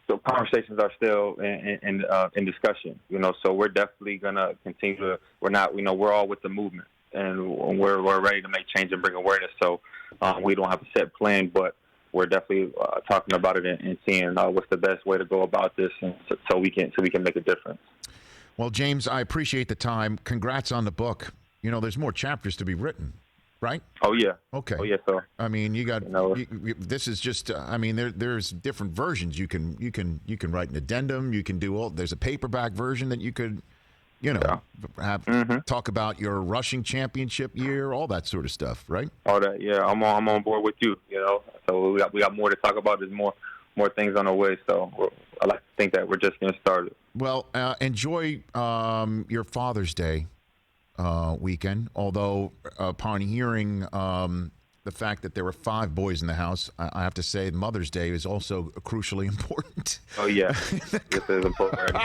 So conversations are still in discussion, so we're definitely going to continue to, we're all with the movement and we're ready to make change and bring awareness. So we don't have a set plan, but we're definitely talking about it and seeing what's the best way to go about this and so we can make a difference. Well, James, I appreciate the time. Congrats on the book. There's more chapters to be written. Right? Oh, yeah. Okay. Oh, yes, sir. I mean, you got this is just. I mean, there's different versions. You can write an addendum. You can do there's a paperback version that you could, have talk about your rushing championship year, all that sort of stuff, right? All that, yeah. I'm on board with you. So we got more to talk about. There's more things on the way. So I like to think that we're just getting started. Well, enjoy your Father's Day weekend, although upon hearing the fact that there were 5 boys in the house, I have to say Mother's Day is also crucially important. Oh, yeah. This is important.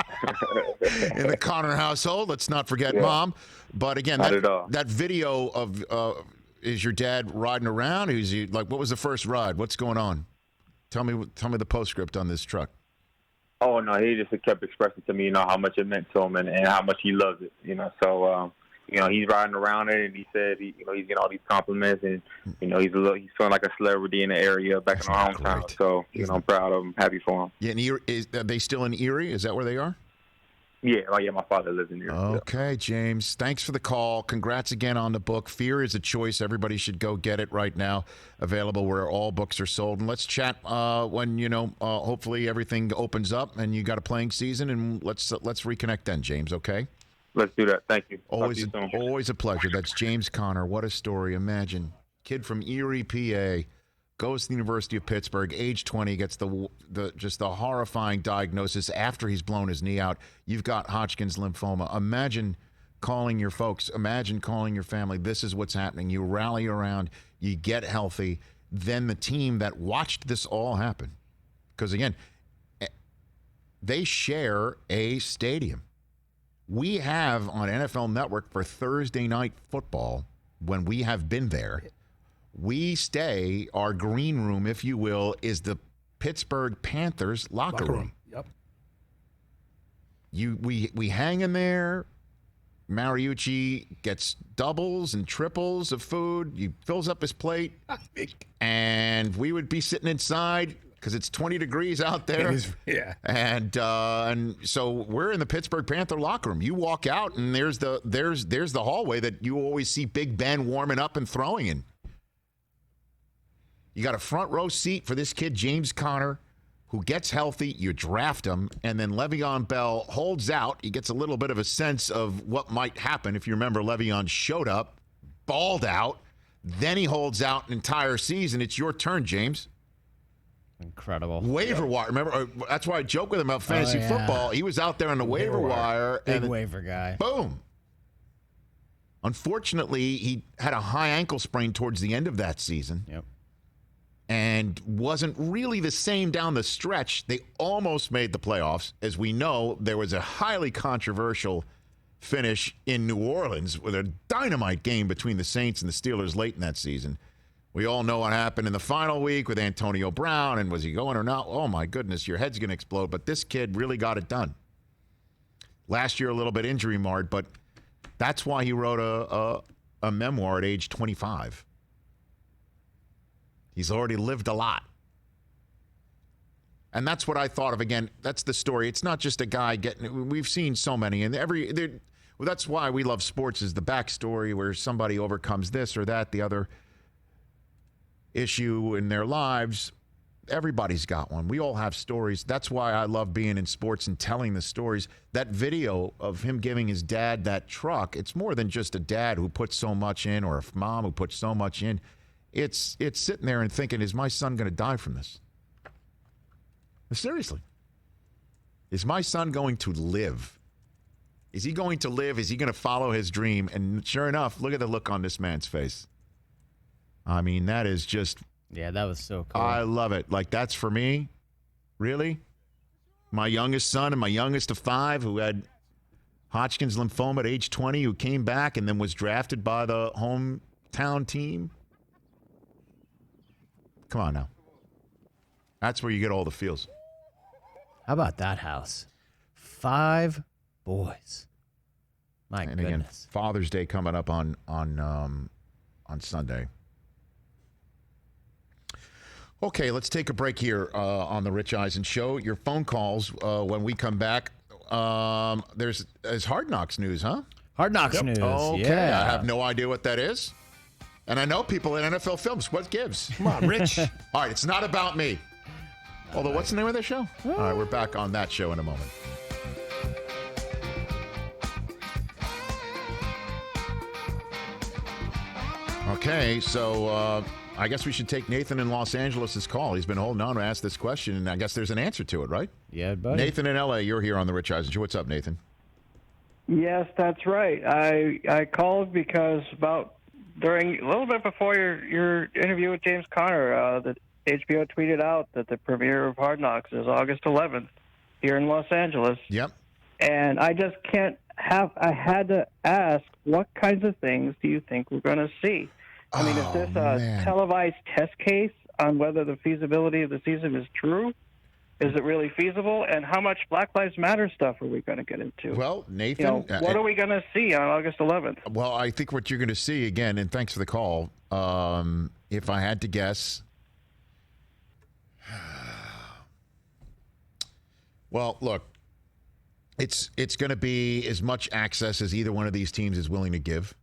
In the Connor household, let's not forget Mom. But again, that video of is your dad riding around? Is he what was the first ride? What's going on? Tell me the postscript on this truck. Oh, no, he just kept expressing to me, how much it meant to him and how much he loves it, so he's riding around it, and he said he's getting all these compliments, and he's feeling like a celebrity in the area back in our hometown. Great. So I'm proud of him, happy for him. Yeah, and are they still in Erie? Is that where they are? Yeah, my father lives in Erie. Okay, James, thanks for the call. Congrats again on the book. Fear is a Choice. Everybody should go get it right now. Available where all books are sold. And let's chat when hopefully everything opens up and you got a playing season, and let's reconnect then, James. Okay. Let's do that. Thank you. Always a pleasure. That's James Conner. What a story. Imagine. Kid from Erie, PA, goes to the University of Pittsburgh, age 20, gets the horrifying diagnosis after he's blown his knee out. You've got Hodgkin's lymphoma. Imagine calling your folks. Imagine calling your family. This is what's happening. You rally around. You get healthy. Then the team that watched this all happen, because, again, they share a stadium. We have on NFL Network for Thursday Night Football, when we have been there, we stay, our green room, if you will, is the Pittsburgh Panthers locker room. Yep. We hang in there. Mariucci gets doubles and triples of food. He fills up his plate, and we would be sitting inside because it's 20 degrees out there. Yeah. And so we're in the Pittsburgh Panther locker room. You walk out, and there's the hallway that you always see Big Ben warming up and throwing in. You got a front row seat for this kid, James Conner, who gets healthy. You draft him, and then Le'Veon Bell holds out. He gets a little bit of a sense of what might happen. If you remember, Le'Veon showed up, balled out. Then he holds out an entire season. It's your turn, James. Incredible. Waiver wire. Remember, that's why I joke with him about fantasy football. He was out there on the waiver wire. Big waiver guy. Boom. Unfortunately, he had a high ankle sprain towards the end of that season. Yep. And wasn't really the same down the stretch. They almost made the playoffs. As we know, there was a highly controversial finish in New Orleans with a dynamite game between the Saints and the Steelers late in that season. We all know what happened in the final week with Antonio Brown, and was he going or not? Oh, my goodness, your head's going to explode. But this kid really got it done. Last year, a little bit injury marred, but that's why he wrote a memoir at age 25. He's already lived a lot. And that's what I thought of. Again, that's the story. It's not just a guy getting, we've seen so many, and that's why we love sports, is the backstory where somebody overcomes this or that, the other issue in their lives. Everybody's got one. We all have stories. That's why I love being in sports and telling the stories. That video of him giving his dad that truck, it's more than just a dad who puts so much in or a mom who puts so much in. It's sitting there and thinking, is my son going to die from this? Seriously. Is my son going to live? Is he going to live? Is he going to follow his dream? And sure enough, look at the look on this man's face. I mean, that is just... Yeah, that was so cool. I love it. Like, that's for me? Really? My youngest son and my youngest of 5 who had Hodgkin's lymphoma at age 20, who came back and then was drafted by the hometown team. Come on now. That's where you get all the feels. How about that house? 5 boys. My and goodness. Again, Father's Day coming up on Sunday. Okay, let's take a break here on the Rich Eisen Show. Your phone calls when we come back. There's Hard Knocks news, huh? Hard Knocks news. Okay, yeah. I have no idea what that is. And I know people in NFL Films. What gives? Come on, Rich. All right, it's not about me. Although, what's the name of that show? All right, we're back on that show in a moment. Okay, so I guess we should take Nathan in Los Angeles' call. He's been holding on to ask this question, and I guess there's an answer to it, right? Yeah, buddy. Nathan in L.A., you're here on the Rich Eisen Show. What's up, Nathan? Yes, that's right. I called because a little bit before your interview with James Conner, the HBO tweeted out that the premiere of Hard Knocks is August 11th here in Los Angeles. Yep. And I just I had to ask, what kinds of things do you think we're going to see? I mean, is this a televised test case on whether the feasibility of the season is true? Is it really feasible? And how much Black Lives Matter stuff are we going to get into? Well, Nathan, what are we going to see on August 11th? Well, I think what you're going to see, again, and thanks for the call, if I had to guess, well, look, it's going to be as much access as either one of these teams is willing to give,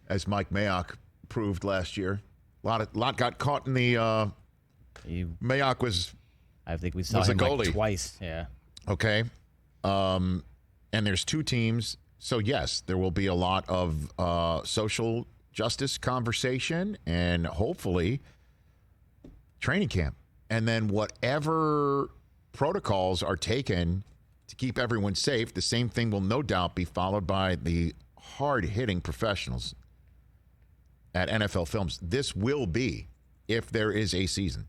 as Mike Mayock proved last year. A lot got caught in the Mayock was... I think we saw him like twice. Yeah. Okay. And there's 2 teams. So, yes, there will be a lot of social justice conversation and hopefully training camp. And then whatever protocols are taken to keep everyone safe, the same thing will no doubt be followed by the hard-hitting professionals at NFL Films. This will be, if there is a season.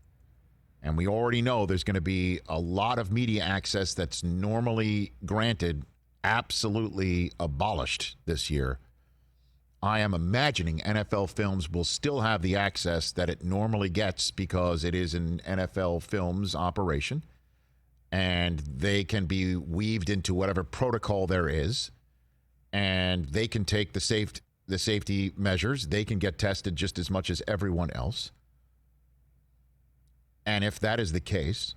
And we already know there's going to be a lot of media access that's normally granted, absolutely abolished this year. I am imagining NFL Films will still have the access that it normally gets because it is an NFL Films operation. And they can be weaved into whatever protocol there is. and they can take the safety measures. They can get tested just as much as everyone else. And if that is the case,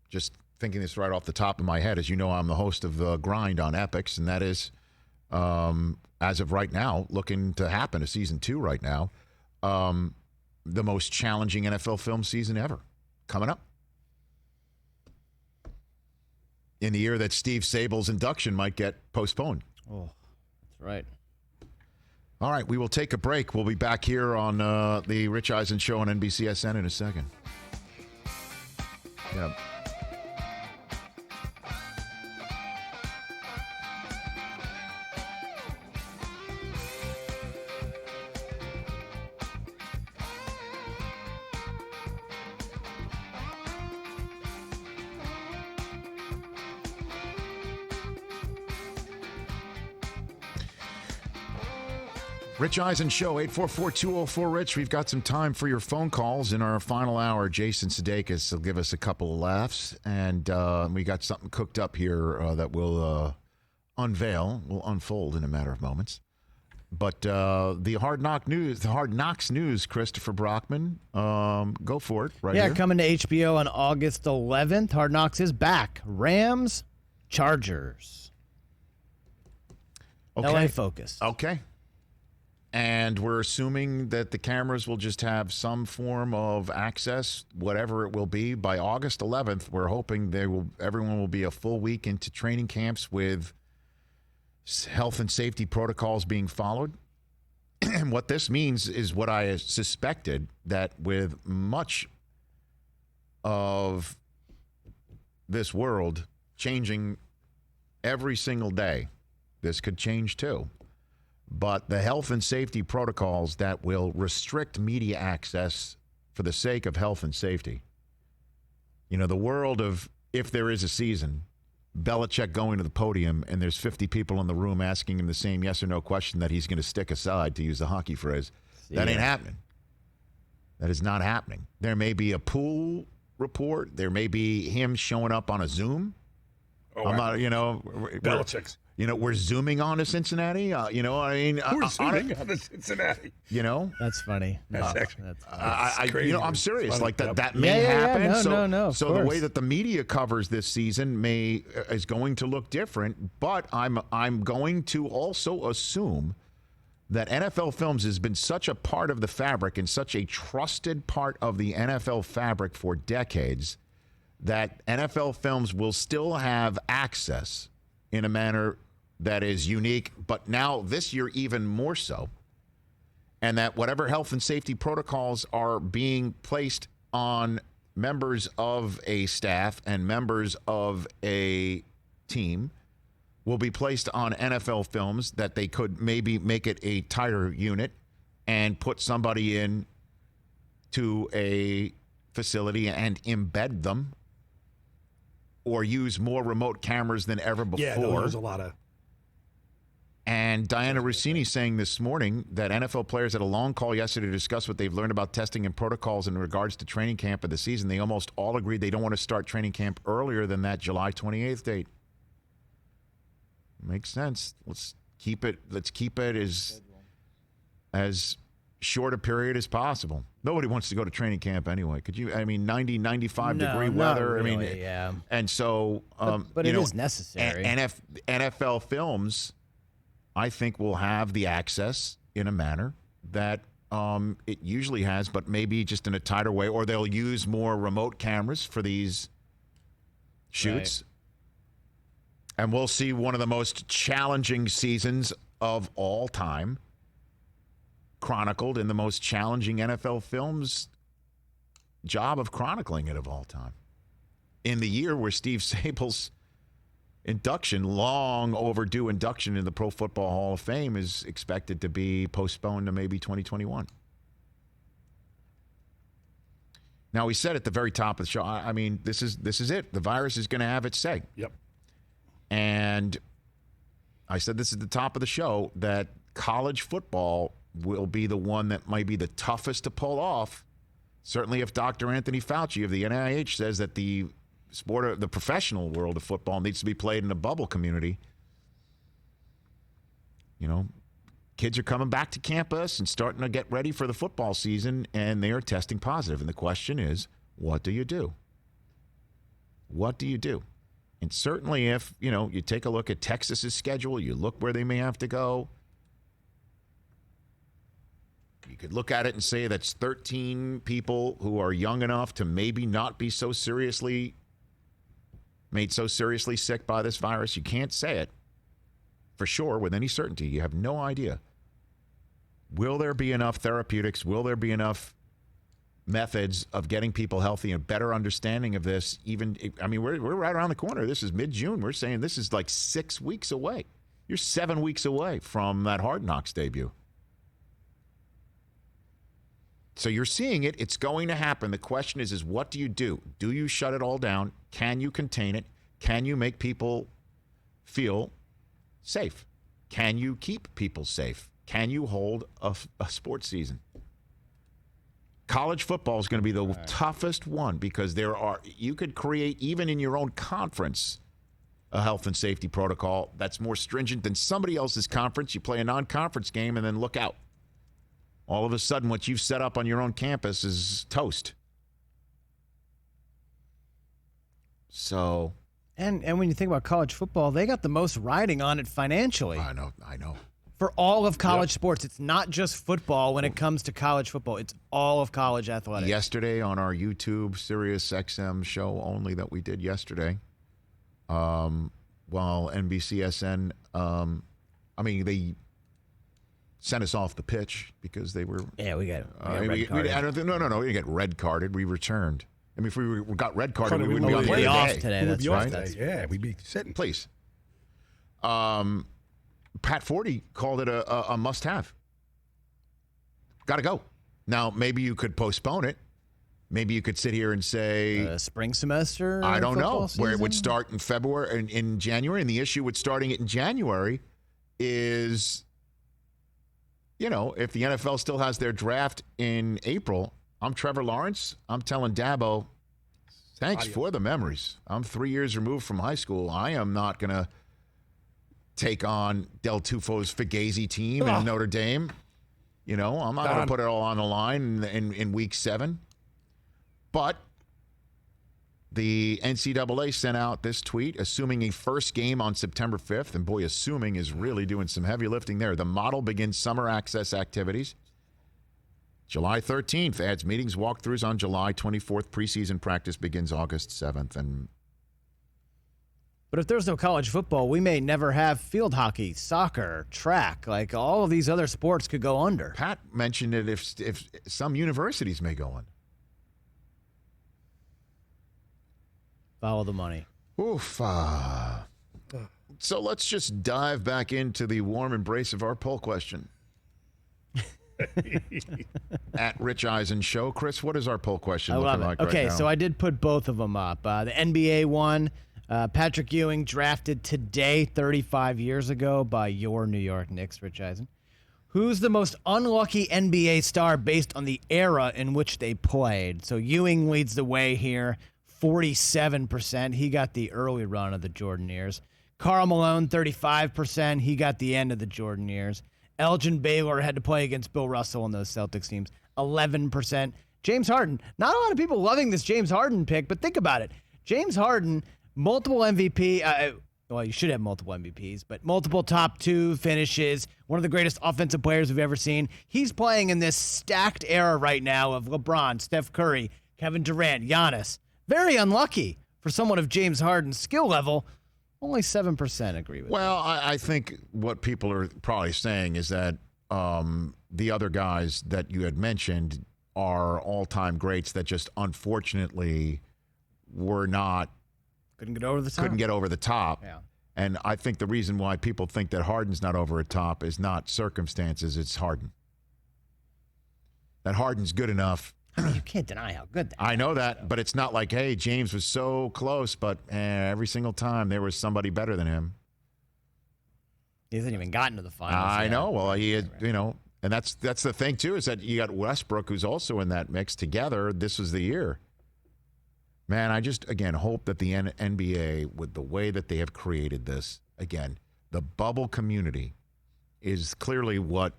just thinking this right off the top of my head, as you know, I'm the host of The Grind on Epix, and that is, as of right now, looking to happen, a season 2 right now, the most challenging NFL film season ever coming up. In the year that Steve Sable's induction might get postponed. Oh, that's right. All right, we will take a break. We'll be back here on the Rich Eisen Show on NBCSN in a second. Yeah. Rich Eisen Show, 844-204-RICH. We've got some time for your phone calls in our final hour. Jason Sudeikis will give us a couple of laughs, and we got something cooked up here that we'll unfold in a matter of moments. But the Hard Knocks news, Christopher Brockman, go for it right here. Yeah, coming to HBO on August 11th. Hard Knocks is back. Rams, Chargers. Okay. LA focus. Okay. And we're assuming that the cameras will just have some form of access, whatever it will be. By August 11th, we're hoping everyone will be a full week into training camps with health and safety protocols being followed. And what this means is what I suspected, that with much of this world changing every single day, this could change too. But the health and safety protocols that will restrict media access for the sake of health and safety. You know, the world of, if there is a season, Belichick going to the podium and there's 50 people in the room asking him the same yes or no question that he's going to stick aside, to use the hockey phrase. That ain't happening. That is not happening. There may be a pool report. There may be him showing up on a Zoom. I'm not, Belichick's. We're zooming on to Cincinnati. We're zooming on to Cincinnati. That's funny. That's crazy. I'm serious. Funny. Like that may happen. No. So the way that the media covers this season is going to look different. But I'm going to also assume that NFL Films has been such a part of the fabric and such a trusted part of the NFL fabric for decades that NFL Films will still have access in a manner that is unique, but now this year even more so. And that whatever health and safety protocols are being placed on members of a staff and members of a team will be placed on NFL Films, that they could maybe make it a tighter unit and put somebody in to a facility and embed them, or use more remote cameras than ever before. Yeah, there's a lot of. And Diana Rossini saying this morning that NFL players had a long call yesterday to discuss what they've learned about testing and protocols in regards to training camp of the season. They almost all agreed they don't want to start training camp earlier than that July 28th date. Makes sense. Let's keep it as short a period as possible. Nobody wants to go to training camp anyway. 90, 95 degree weather. Really, yeah. And so, but it is necessary. NFL Films, I think, will have the access in a manner that it usually has, but maybe just in a tighter way, or they'll use more remote cameras for these shoots. Right. And we'll see one of the most challenging seasons of all time chronicled in the most challenging NFL Films job of chronicling it of all time. In the year where Steve Sable's long overdue induction in the Pro Football Hall of Fame is expected to be postponed to maybe 2021. Now, we said at the very top of the show, this is it. The virus is going to have its say. Yep. And I said this at the top of the show, that college football will be the one that might be the toughest to pull off. Certainly if Dr. Anthony Fauci of the NIH says that the professional world of football needs to be played in a bubble community, kids are coming back to campus and starting to get ready for the football season, and they are testing positive. And the question is, what do you do? What do you do? And certainly if, you take a look at Texas's schedule, you look where they may have to go. You could look at it and say that's 13 people who are young enough to maybe not be made so seriously sick by this virus. You can't say it for sure with any certainty. You have no idea. Will there be enough therapeutics? Will there be enough methods of getting people healthy and better understanding of this? We're right around the corner. This is mid-June. We're saying this is like 6 weeks away. You're 7 weeks away from that Hard Knocks debut. So you're seeing it. It's going to happen. The question is what do you do? Do you shut it all down? Can you contain it? Can you make people feel safe? Can you keep people safe? Can you hold a sports season? College football is going to be the toughest one because you could create, even in your own conference, a health and safety protocol that's more stringent than somebody else's conference. You play a non-conference game and then look out. All of a sudden, what you've set up on your own campus is toast. So. And when you think about college football, they got the most riding on it financially. I know. For all of college sports. It's not just football when it comes to college football. It's all of college athletics. Yesterday on our YouTube Sirius XM show only that we did yesterday, while NBCSN, they sent us off the pitch because they were... Yeah, we got red carded. No, we didn't get red carded. We returned. If we got red carded, we wouldn't be on the air today. That's right. Yeah, we'd be sitting. Please. Pat Forty called it a must-have. Got to go. Now, maybe you could postpone it. Maybe you could sit here and say... spring semester? I don't know. Season? Where it would start in February, in January. And the issue with starting it in January is, if the NFL still has their draft in April, I'm Trevor Lawrence. I'm telling Dabo, thanks for the memories. I'm 3 years removed from high school. I am not going to take on Del Tufo's Fugazi team in Notre Dame. I'm not going to put it all on the line in week 7. But the NCAA sent out this tweet, assuming a first game on September 5th. And boy, assuming is really doing some heavy lifting there. The model begins summer access activities July 13th. Adds meetings, walkthroughs on July 24th. Preseason practice begins August 7th. But if there's no college football, we may never have field hockey, soccer, track. Like all of these other sports could go under. Pat mentioned it if some universities may go on. Follow the money. Oof. So let's just dive back into the warm embrace of our poll question. At Rich Eisen Show. Chris, what is our poll question looking like right now? Okay, so I did put both of them up. The NBA one, Patrick Ewing drafted today 35 years ago by your New York Knicks, Rich Eisen. Who's the most unlucky NBA star based on the era in which they played? So Ewing leads the way here, 47%. He got the early run of the Jordan years. Karl Malone, 35%. He got the end of the Jordan years. Elgin Baylor had to play against Bill Russell in those Celtics teams, 11%. James Harden, not a lot of people loving this James Harden pick, but think about it. James Harden, multiple MVP. Well, you should have multiple MVPs, but multiple top 2 finishes, one of the greatest offensive players we've ever seen. He's playing in this stacked era right now of LeBron, Steph Curry, Kevin Durant, Giannis. Very unlucky for someone of James Harden's skill level. Only 7% agree with that. Well, I think what people are probably saying is that the other guys that you had mentioned are all-time greats that just unfortunately couldn't get over the top. Yeah. And I think the reason why people think that Harden's not over the top is not circumstances, it's Harden. That Harden's good enough. I mean, you can't deny how good that I know that, but it's not like, hey, James was so close, but every single time there was somebody better than him. He hasn't even gotten to the finals. I know. Well, he had, and that's the thing, too, is that you got Westbrook, who's also in that mix together. This was the year. Man, I just, again, hope that the NBA, with the way that they have created this, again, the bubble community is clearly what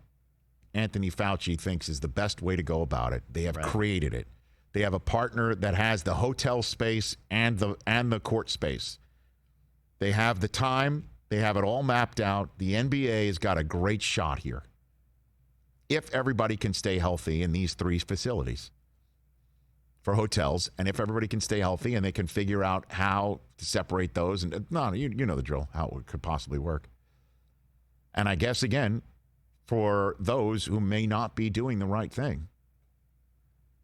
Anthony Fauci thinks is the best way to go about it. They have created it. They have a partner that has the hotel space and the court space. They have the time. They have it all mapped out. The NBA has got a great shot here if everybody can stay healthy in these 3 facilities for hotels, and if everybody can stay healthy and they can figure out how to separate those. And you know the drill, how it could possibly work. And I guess, again, for those who may not be doing the right thing,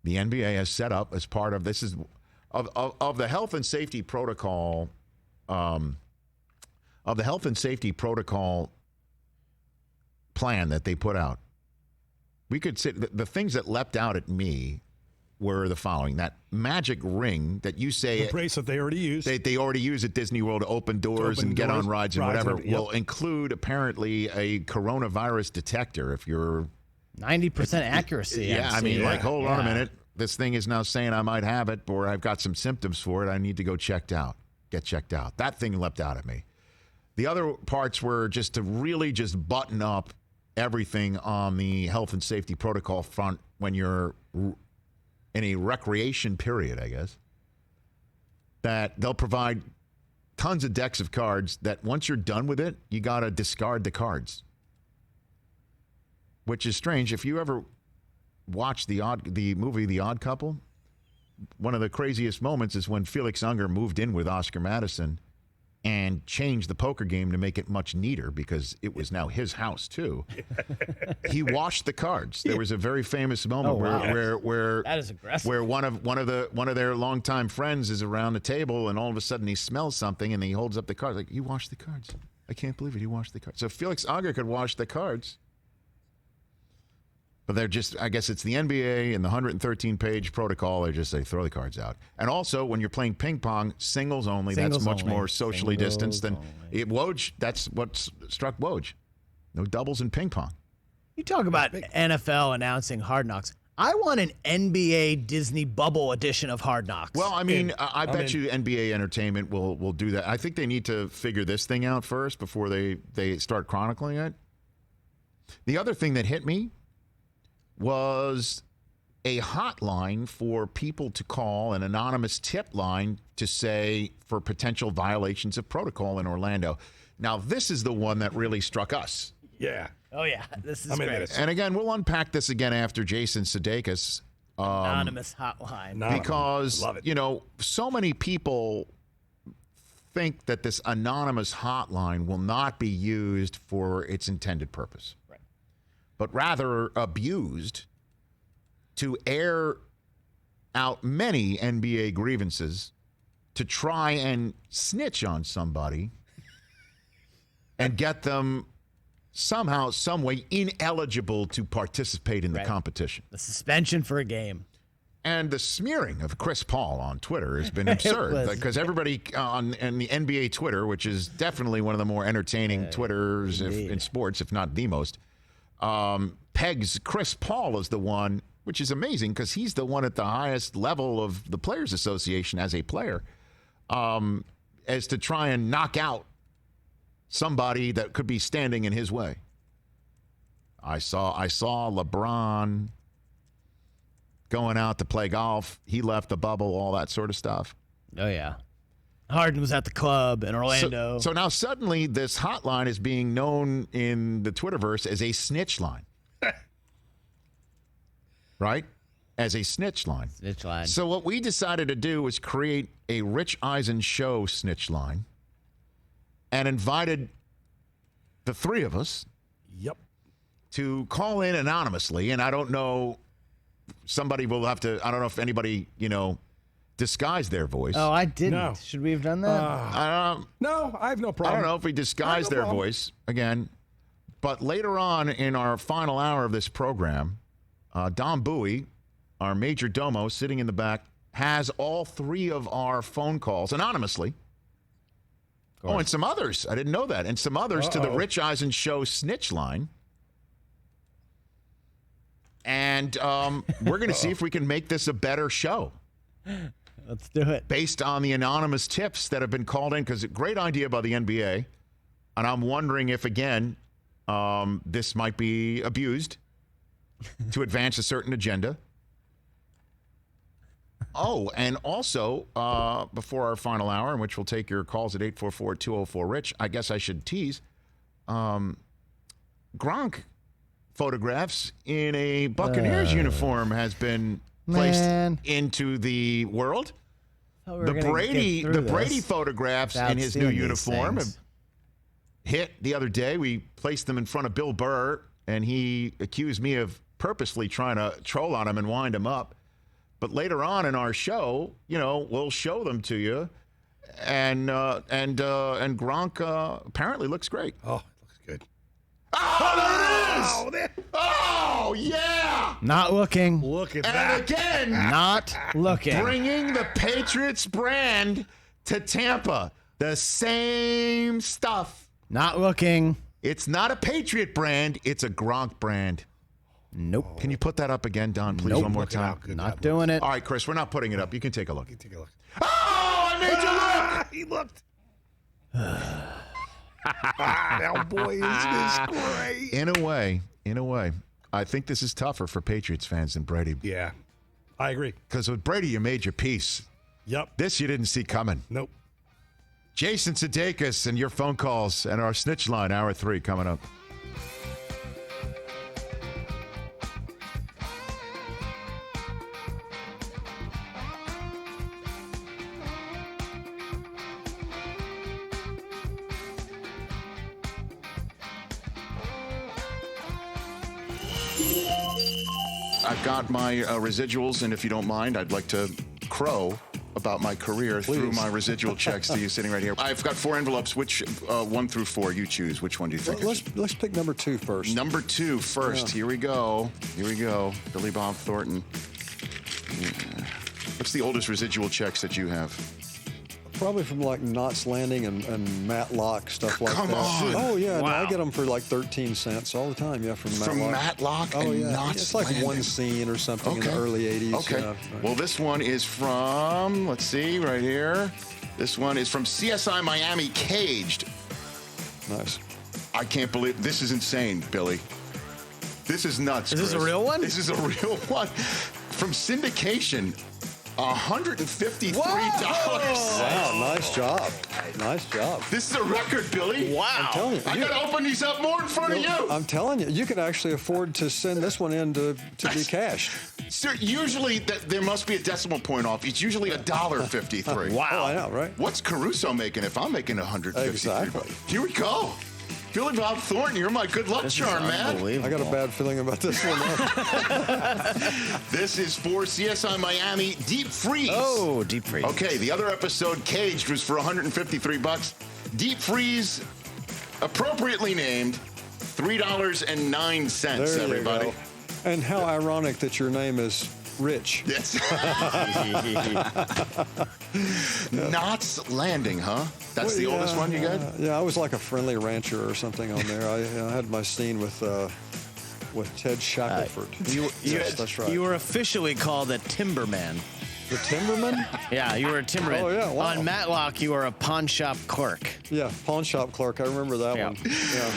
the NBA has set up as part of this is of the health and safety protocol plan that they put out. We could say the things that leapt out at me were the following: that magic ring that you say, the bracelet they already use. They already use at Disney World to open doors and get on rides and whatever. Will include apparently a coronavirus detector if you're 90% accuracy. Yeah, I mean, hold on a minute. This thing is now saying I might have it, or I've got some symptoms for it. I need to go get checked out. That thing leapt out at me. The other parts were just to really just button up everything on the health and safety protocol front when you're in a recreation period, I guess, that they'll provide tons of decks of cards that once you're done with it, you got to discard the cards, which is strange. If you ever watch the movie The Odd Couple, one of the craziest moments is when Felix Unger moved in with Oscar Madison and changed the poker game to make it much neater because it was now his house too. He washed the cards. There was a very famous moment where that is aggressive. Where one of their longtime friends is around the table and all of a sudden he smells something and he holds up the cards like, "You washed the cards. I can't believe it. You washed the cards." So Felix Unger could wash the cards. But they're just, I guess it's the NBA and the 113-page protocol. They just say, throw the cards out. And also, when you're playing ping pong, singles only. That's much more socially distanced than Woj. That's what struck Woj. No doubles in ping pong. You talk about NFL announcing Hard Knocks. I want an NBA Disney bubble edition of Hard Knocks. Well, I mean, I bet you NBA Entertainment will do that. I think they need to figure this thing out first before they start chronicling it. The other thing that hit me was a hotline for people to call, an anonymous tip line to say for potential violations of protocol in Orlando. Now, this is the one that really struck us. Yeah. Oh, yeah. This is great. And again, we'll unpack this again after Jason Sudeikis. Anonymous hotline. Because, so many people think that this anonymous hotline will not be used for its intended purpose. But rather abused to air out many NBA grievances to try and snitch on somebody and get them somehow, some way ineligible to participate in the competition. The suspension for a game. And the smearing of Chris Paul on Twitter has been absurd because everybody on the NBA Twitter, which is definitely one of the more entertaining Twitters in sports, if not the most, pegs Chris Paul as the one, which is amazing because he's the one at the highest level of the Players Association as a player, as to try and knock out somebody that could be standing in his way. I saw LeBron going out to play golf. He left the bubble, all that sort of stuff. Oh, yeah. Harden was at the club in Orlando. So now suddenly this hotline is being known in the Twitterverse as a snitch line. Right? As a snitch line. Snitch line. So what we decided to do was create a Rich Eisen show snitch line and invited the 3 of us to call in anonymously. And I don't know, somebody will have to, I don't know if anybody, disguise their voice. Oh, I didn't. No. Should we have done that? No, I have no problem. I don't know if we disguise their voice again. But later on in our final hour of this program, Don Bowie, our major domo sitting in the back, has all 3 of our phone calls anonymously. Oh, and some others. I didn't know that. And some others to the Rich Eisen Show snitch line. And we're going to see if we can make this a better show. Let's do it. Based on the anonymous tips that have been called in, because a great idea by the NBA. And I'm wondering if, again, this might be abused to advance a certain agenda. Oh, and also, before our final hour, in which we'll take your calls at 844-204-RICH, I guess I should tease, Gronk photographs in a Buccaneers uniform has been placed into the world. The Brady photographs in his new uniform have hit the other day. We placed them in front of Bill Burr, and he accused me of purposely trying to troll on him and wind him up. But later on in our show, we'll show them to you, and Gronk apparently looks great. Oh, it looks good. Oh, there it is! Oh, yeah! Not looking. Look at that. And again, not looking. Bringing the Patriots brand to Tampa. The same stuff. Not looking. It's not a Patriot brand. It's a Gronk brand. Nope. Can you put that up again, Don, please, one more time? Not doing it. All right, Chris, we're not putting it up. You can take a look. Oh, I made you look! He looked. Oh, boy, is this great. In a way, I think this is tougher for Patriots fans than Brady. Yeah, I agree. Because with Brady, you made your peace. Yep. This you didn't see coming. Nope. Jason Sudeikis and your phone calls and our Snitch Line, Hour 3 coming up. I've got my residuals, and if you don't mind, I'd like to crow about my career through my residual checks to you sitting right here. I've got 4 envelopes. Which 1 through 4 you choose? Which one do you think? Let's pick number 2 first. Number 2 first. Yeah. Here we go. Billy Bob Thornton. Yeah. What's the oldest residual checks that you have? Probably from like Knots Landing and Matlock, stuff like Come that. on. Oh, yeah. Wow. No, I get them for like 13 cents all the time. Yeah, from Matlock. From Matlock oh, and yeah. Knots It's like Landing. one scene or something in the early 80s. Okay. Yeah, right. Well, this one is from, let's see, right here. This one is from CSI Miami Caged. Nice. I can't believe, this is insane, Billy. This is nuts, Is this Chris. a real one? This is a real one. From syndication. $153. Wow, nice job. Nice job. This is a record, Billy. Wow. I'm telling you. I got to open these up more in front of you. I'm telling you, you can actually afford to send this one in to be cashed. Sir, usually there must be a decimal point off. It's usually $1.53. Wow. Oh, I know, right? What's Caruso making if I'm making $153? Exactly. Here we go. Billy Bob Thornton, you're my good luck charm, man. I got a bad feeling about this one. This is for CSI Miami Deep Freeze. Oh, Deep Freeze. Okay, the other episode, Caged, was for $153. Deep Freeze, appropriately named, $3.09, There everybody. you go. And how ironic that your name is Rich. Yes. Knots Landing, huh? That's the oldest one you got? Yeah, I was like a friendly rancher or something on there. I had my scene with Ted Shackelford. Yes, that's right. You were officially called a timberman. The timberman? Yeah, you were a timberman. Oh, yeah, wow. On Matlock, you were a pawn shop clerk. Yeah, pawn shop clerk. I remember that one. Yeah.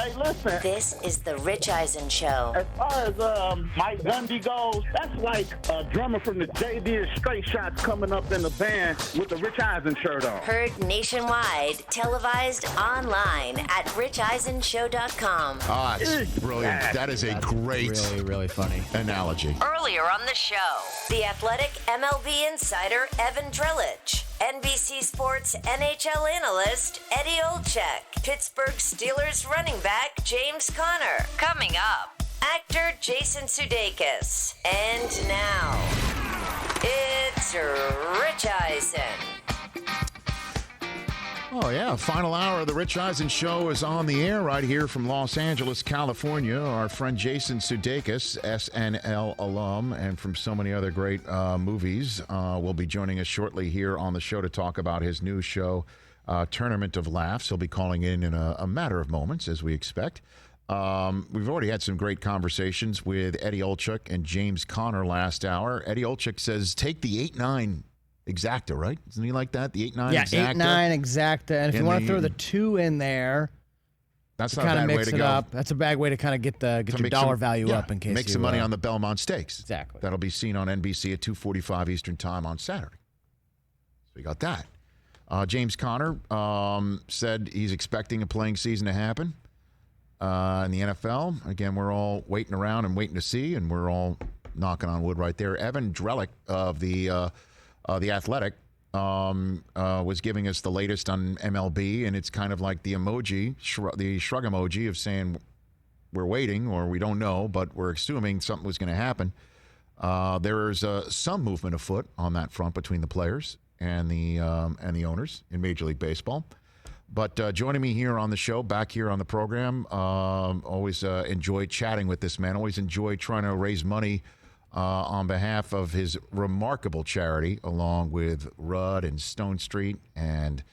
Hey, listen. This is the Rich Eisen Show. As far as Mike Gundy goes, that's like a drummer from the JD Straight Shots coming up in the band with the Rich Eisen shirt on. Heard nationwide, televised online at richeisenshow.com. Ah, it's brilliant. That is a great, really, really funny analogy. Earlier on the show, the Athletic MLB insider Evan Drellich, NBC Sports NHL analyst Eddie Olczyk, Pittsburgh Steelers running back James Conner. Coming up, actor Jason Sudeikis. And now, it's Rich Eisen. Oh, yeah. Final hour of the Rich Eisen Show is on the air right here from Los Angeles, California. Our friend Jason Sudeikis, SNL alum, and from so many other great movies, will be joining us shortly here on the show to talk about his new show, Tournament of Laughs. He'll be calling in a matter of moments, as we expect. We've already had some great conversations with Eddie Olczyk and James Conner last hour. Eddie Olczyk says, take the 8-9 exacta, right? Isn't he like that? The 8-9 exacta? Yeah, 8-9 exacta. And if you want to throw the 2 in there, that's to not a kind bad of way mix to it go. up. That's a bad way to kind of get your dollar value up in case make you some money on the Belmont Stakes. Exactly. That'll be seen on NBC at 2:45 Eastern Time on Saturday. So we got that. James Conner said he's expecting a playing season to happen in the NFL. Again, we're all waiting around and waiting to see, and we're all knocking on wood right there. Evan Drellich of the Athletic was giving us the latest on MLB, and it's kind of like the emoji, the shrug emoji of saying we're waiting or we don't know, but we're assuming something was going to happen. There is some movement afoot on that front between the players and the owners in Major League Baseball. But joining me here on the show, back here on the program, always enjoy chatting with this man. Always enjoy trying to raise money on behalf of his remarkable charity, along with Rudd and Stone Street and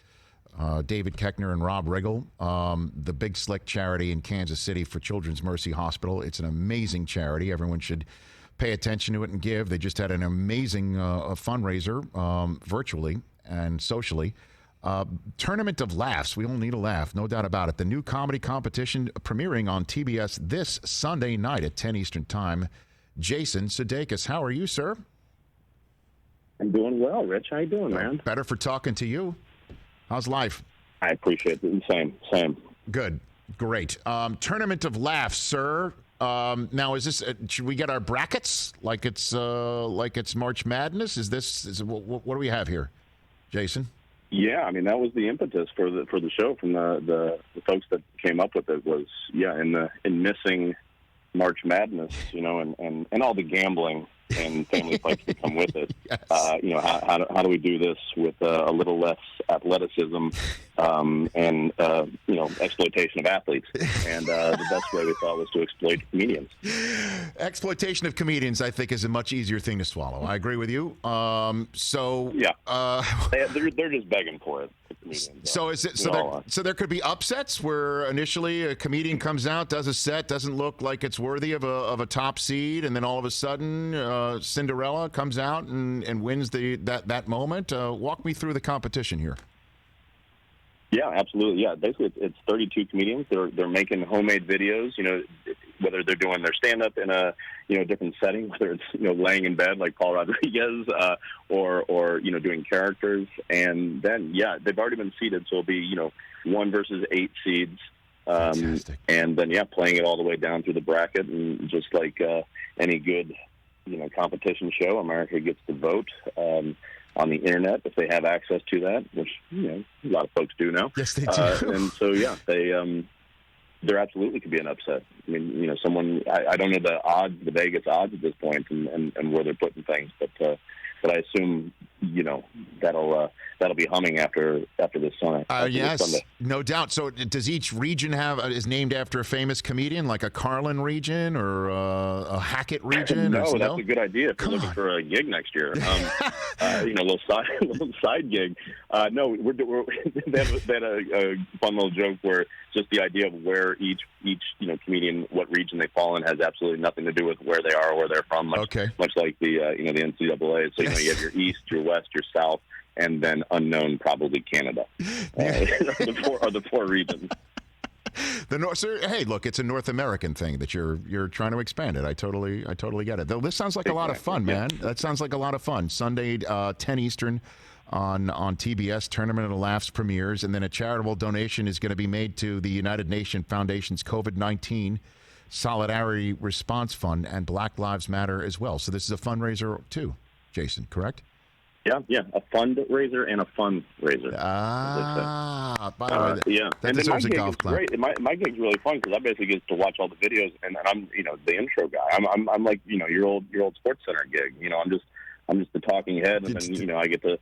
David Keckner and Rob Riggle, the Big Slick charity in Kansas City for Children's Mercy Hospital. It's an amazing charity. Everyone should pay attention to it and give. They just had an amazing fundraiser virtually and socially. Tournament of Laughs. We all need a laugh, no doubt about it. The new comedy competition premiering on TBS this Sunday night at 10 Eastern Time. Jason Sudeikis, how are you, sir? I'm doing well, Rich. How you doing, man? Better for talking to you. How's life? I appreciate it. Same. Good. Great. Tournament of Laughs, sir. Now, is this? Should we get our brackets like it's March Madness? What do we have here, Jason? Yeah, I mean that was the impetus for the show from the folks that came up with it was in missing March Madness, and all the gambling and family fights that come with it. Yes. How do we do this with a little less athleticism and exploitation of athletes? And the best way we thought was to exploit comedians. Exploitation of comedians, I think, is a much easier thing to swallow. I agree with you. They're just begging for it. So is it so there could be upsets where initially a comedian comes out, does a set, doesn't look like it's worthy of a top seed, and then all of a sudden Cinderella comes out and wins that moment. Walk me through the competition here. Yeah, absolutely. Yeah, basically it's 32 comedians. They're making homemade videos. Whether they're doing their stand-up in a different setting, whether it's laying in bed like Paul Rodriguez, or doing characters, and then they've already been seeded, so it'll be 1 versus 8 seeds, and then playing it all the way down through the bracket, and just like any good competition show, America gets to vote on the internet if they have access to that, which a lot of folks do now. Yes, they do. And so there absolutely could be an upset. I mean, someone I don't know the odds, the Vegas odds at this point, and where they're putting things, but I assume that'll be humming after this Sunday. Yes, Sunday. No doubt. So does each region is named after a famous comedian, like a Carlin region or a Hackett region? No, that's a good idea if you're looking for a gig next year. A little side gig. No, they had a fun little joke where just the idea of where each comedian, what region they fall in, has absolutely nothing to do with where they are or where they're from. Much like the the NCAA. So you have your East, your West, your South, and then unknown, probably Canada. Are the four regions. Hey, look, it's a North American thing that you're trying to expand it. I totally get it. Though this sounds like a lot of fun, man. That sounds like a lot of fun. Sunday, 10 Eastern on TBS, Tournament of Laughs premieres, and then a charitable donation is going to be made to the United Nations Foundation's COVID-19 Solidarity Response Fund and Black Lives Matter as well. So this is a fundraiser too, Jason, correct? Yeah, a fundraiser and a fundraiser. By the way, yeah, that deserves a golf clap. Great. My gig's really fun because I basically get to watch all the videos, and I'm the intro guy. I'm like your old Sports Center gig. I'm just the talking head, and then I get to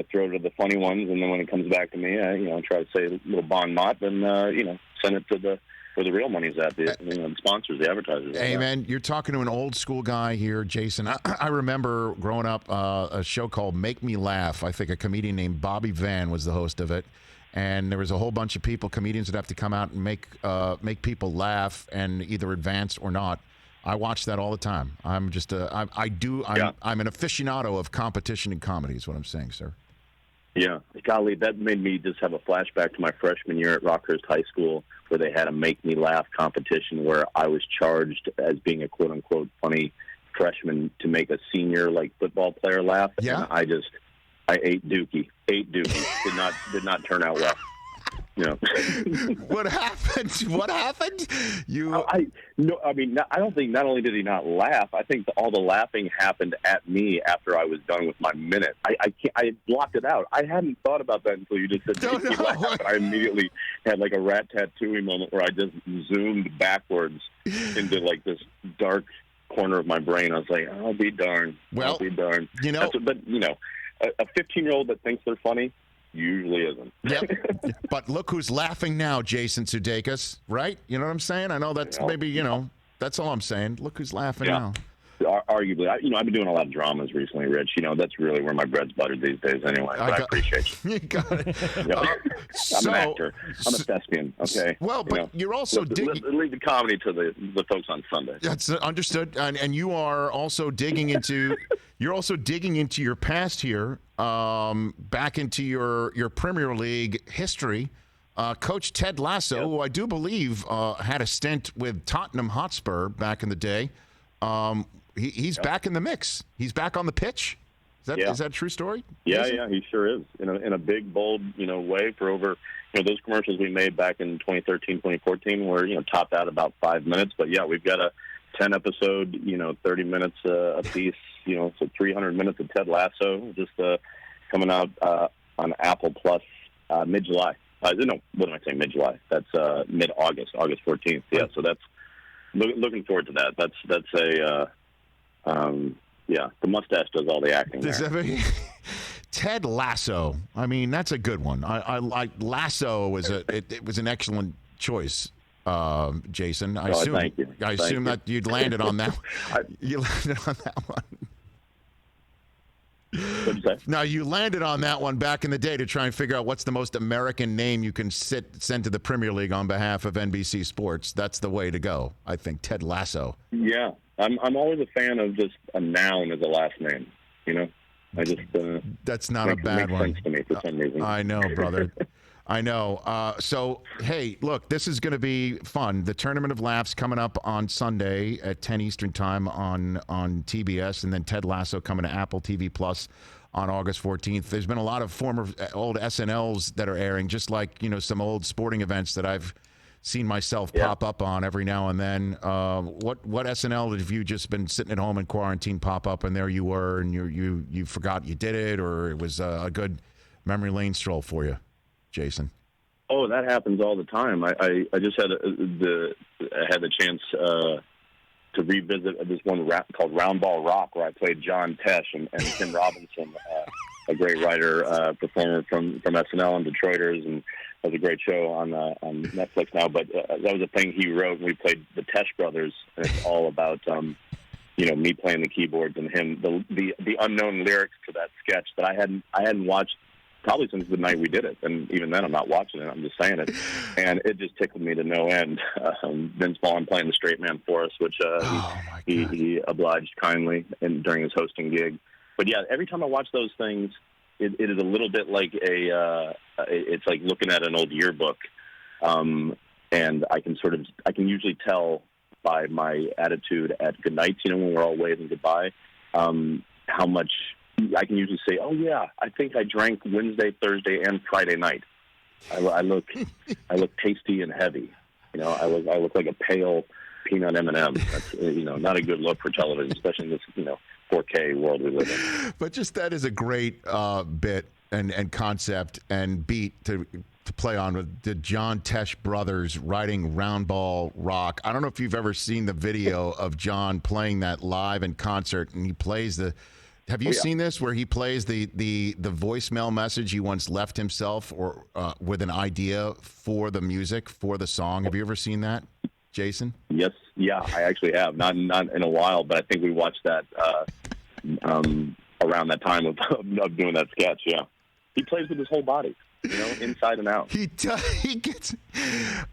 throw to the funny ones, and then when it comes back to me, I try to say a little bon mot, and send it to where the real money's at, the sponsors, the advertisers. Hey, man, you're talking to an old school guy here, Jason. I remember growing up a show called Make Me Laugh. I think a comedian named Bobby Van was the host of it. And there was a whole bunch of comedians that have to come out and make people laugh, and either advance or not. I watch that all the time. I'm an aficionado of competition in comedy is what I'm saying, sir. Yeah, golly, that made me just have a flashback to my freshman year at Rockhurst High School, where they had a Make Me Laugh competition where I was charged as being a quote-unquote funny freshman to make a senior football player laugh. Yeah. And I ate Dookie. Did not turn out well. What happened? I don't think not only did he not laugh, I think all the laughing happened at me after I was done with my minute. I blocked it out. I hadn't thought about that until you just said laugh, and I immediately had like a rat tattooing moment where I just zoomed backwards into this dark corner of my brain. I was like, I'll be darned. Well, I'll be darned. A 15-year-old that thinks they're funny usually isn't. Yep. But look who's laughing now, Jason Sudeikis, right? You know what I'm saying? I know that's that's all I'm saying. Look who's laughing now. Arguably, I've been doing a lot of dramas recently, Rich. That's really where my bread's buttered these days anyway. But I appreciate you. You got it. I'm an actor. I'm a thespian, okay? Well, but you're also leave the comedy to the folks on Sunday. That's understood. And you are also digging into your past here, back into your Premier League history. Coach Ted Lasso, who I do believe had a stint with Tottenham Hotspur back in the day. He's back in the mix. He's back on the pitch. Is that a true story? Yeah, he sure is. In a big, bold, way for over, those commercials we made back in 2013, 2014 were, topped out about 5 minutes. But yeah, we've got a 10 episode, 30 minutes a piece, so 300 minutes of Ted Lasso just coming out on Apple Plus mid-July. No, what am I saying? Mid-July. That's mid-August, August 14th. Yeah, so that's looking forward to that. That's a the mustache does all the acting there. Ted Lasso. I mean, that's a good one. I like Lasso. It was an excellent choice, Jason. Thank you. I assume that you'd landed on that. You landed on that one. What'd you say? Now, you landed on that one back in the day to try and figure out what's the most American name you can send to the Premier League on behalf of NBC Sports. That's the way to go, I think. Ted Lasso. Yeah, I'm always a fan of just a noun as a last name. I just that's not a bad one. Makes sense to me for some reason. I know, brother. I know. So, hey, look, this is going to be fun. The Tournament of Laughs coming up on Sunday at 10 Eastern time on TBS, and then Ted Lasso coming to Apple TV Plus on August 14th. There's been a lot of former old SNLs that are airing, just like, some old sporting events that I've seen myself pop up on every now and then. What SNL have you just been sitting at home in quarantine pop up, and there you were, and you forgot you did it, or it was a good memory lane stroll for you, Jason? Oh, that happens all the time. I just had the chance to revisit this one called Roundball Rock, where I played John Tesh and Tim Robinson, a great writer, performer from SNL and Detroiters, and that was a great show on Netflix now. But that was a thing he wrote, and we played the Tesh brothers, and it's all about me playing the keyboards and him. The unknown lyrics to that sketch that I hadn't watched probably since the night we did it, and even then I'm not watching it, I'm just saying it, and it just tickled me to no end. Vince Vaughn playing the straight man for us, which he obliged kindly during his hosting gig. But yeah, every time I watch those things, it is a little bit like it's like looking at an old yearbook. and I can usually tell by my attitude at good nights, when we're all waving goodbye, how much I can usually say, oh yeah, I think I drank Wednesday, Thursday, and Friday night. I look tasty and heavy. I look like a pale peanut M&M. That's not a good look for television, especially in this 4K world we live in. But just that is a great bit and concept and beat to play on with the John Tesh brothers writing Round Ball Rock. I don't know if you've ever seen the video of John playing that live in concert, and he plays the. Have you seen this where he plays the voicemail message he once left himself or with an idea for the music for the song? Have you ever seen that, Jason? Yes, yeah, I actually have. Not in a while, but I think we watched that around that time of doing that sketch. Yeah, he plays with his whole body. Inside and out. He gets.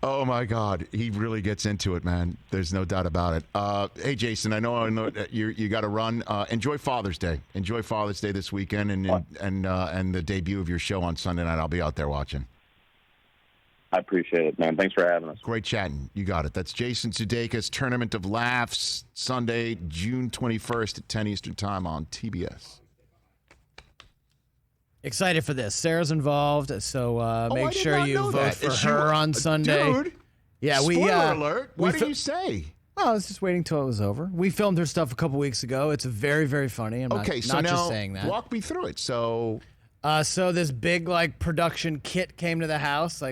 Oh my God, he really gets into it, man. There's no doubt about it. Hey, Jason, I know that you got to run. Enjoy Father's Day. Enjoy Father's Day this weekend, and the debut of your show on Sunday night. I'll be out there watching. I appreciate it, man. Thanks for having us. Great chatting. You got it. That's Jason Sudeikis, Tournament of Laughs, Sunday, June 21st at 10 Eastern Time on TBS. Excited for this. Sarah's involved, so make sure you vote for her on Sunday. Dude, yeah, spoiler alert. What did you say? Well, I was just waiting till it was over. We filmed her stuff a couple weeks ago. It's very, very funny. I'm not just saying that. Walk me through it. So this big production kit came to the house,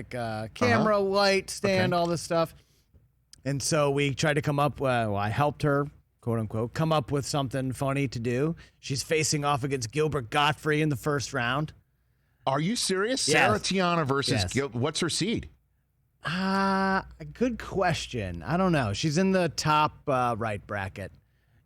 camera, light, stand, all this stuff. And so we tried to come up. I helped her, quote unquote, come up with something funny to do. She's facing off against Gilbert Gottfried in the first round. Are you serious? Yes. Sarah Tiana versus Gilbert. What's her seed? Good question. I don't know. She's in the top right bracket.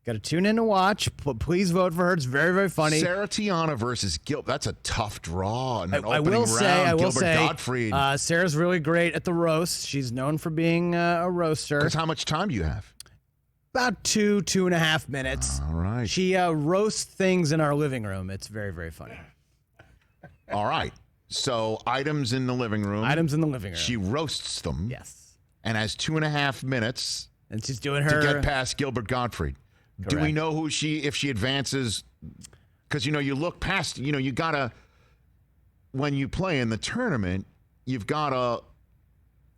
Got to tune in to watch. Please vote for her. It's very, very funny. Sarah Tiana versus Gilbert. That's a tough draw. In an I will say, Gottfried. Sarah's really great at the roast. She's known for being a roaster. Because how much time do you have? About 2.5 minutes. All right. She roasts things in our living room. It's very, very funny. All right. So items in the living room. Items in the living room. She roasts them. Yes. And has 2.5 minutes. And she's doing her to get past Gilbert Gottfried. Correct. Do we know if she advances? Because you look past. You gotta, when you play in the tournament, you've gotta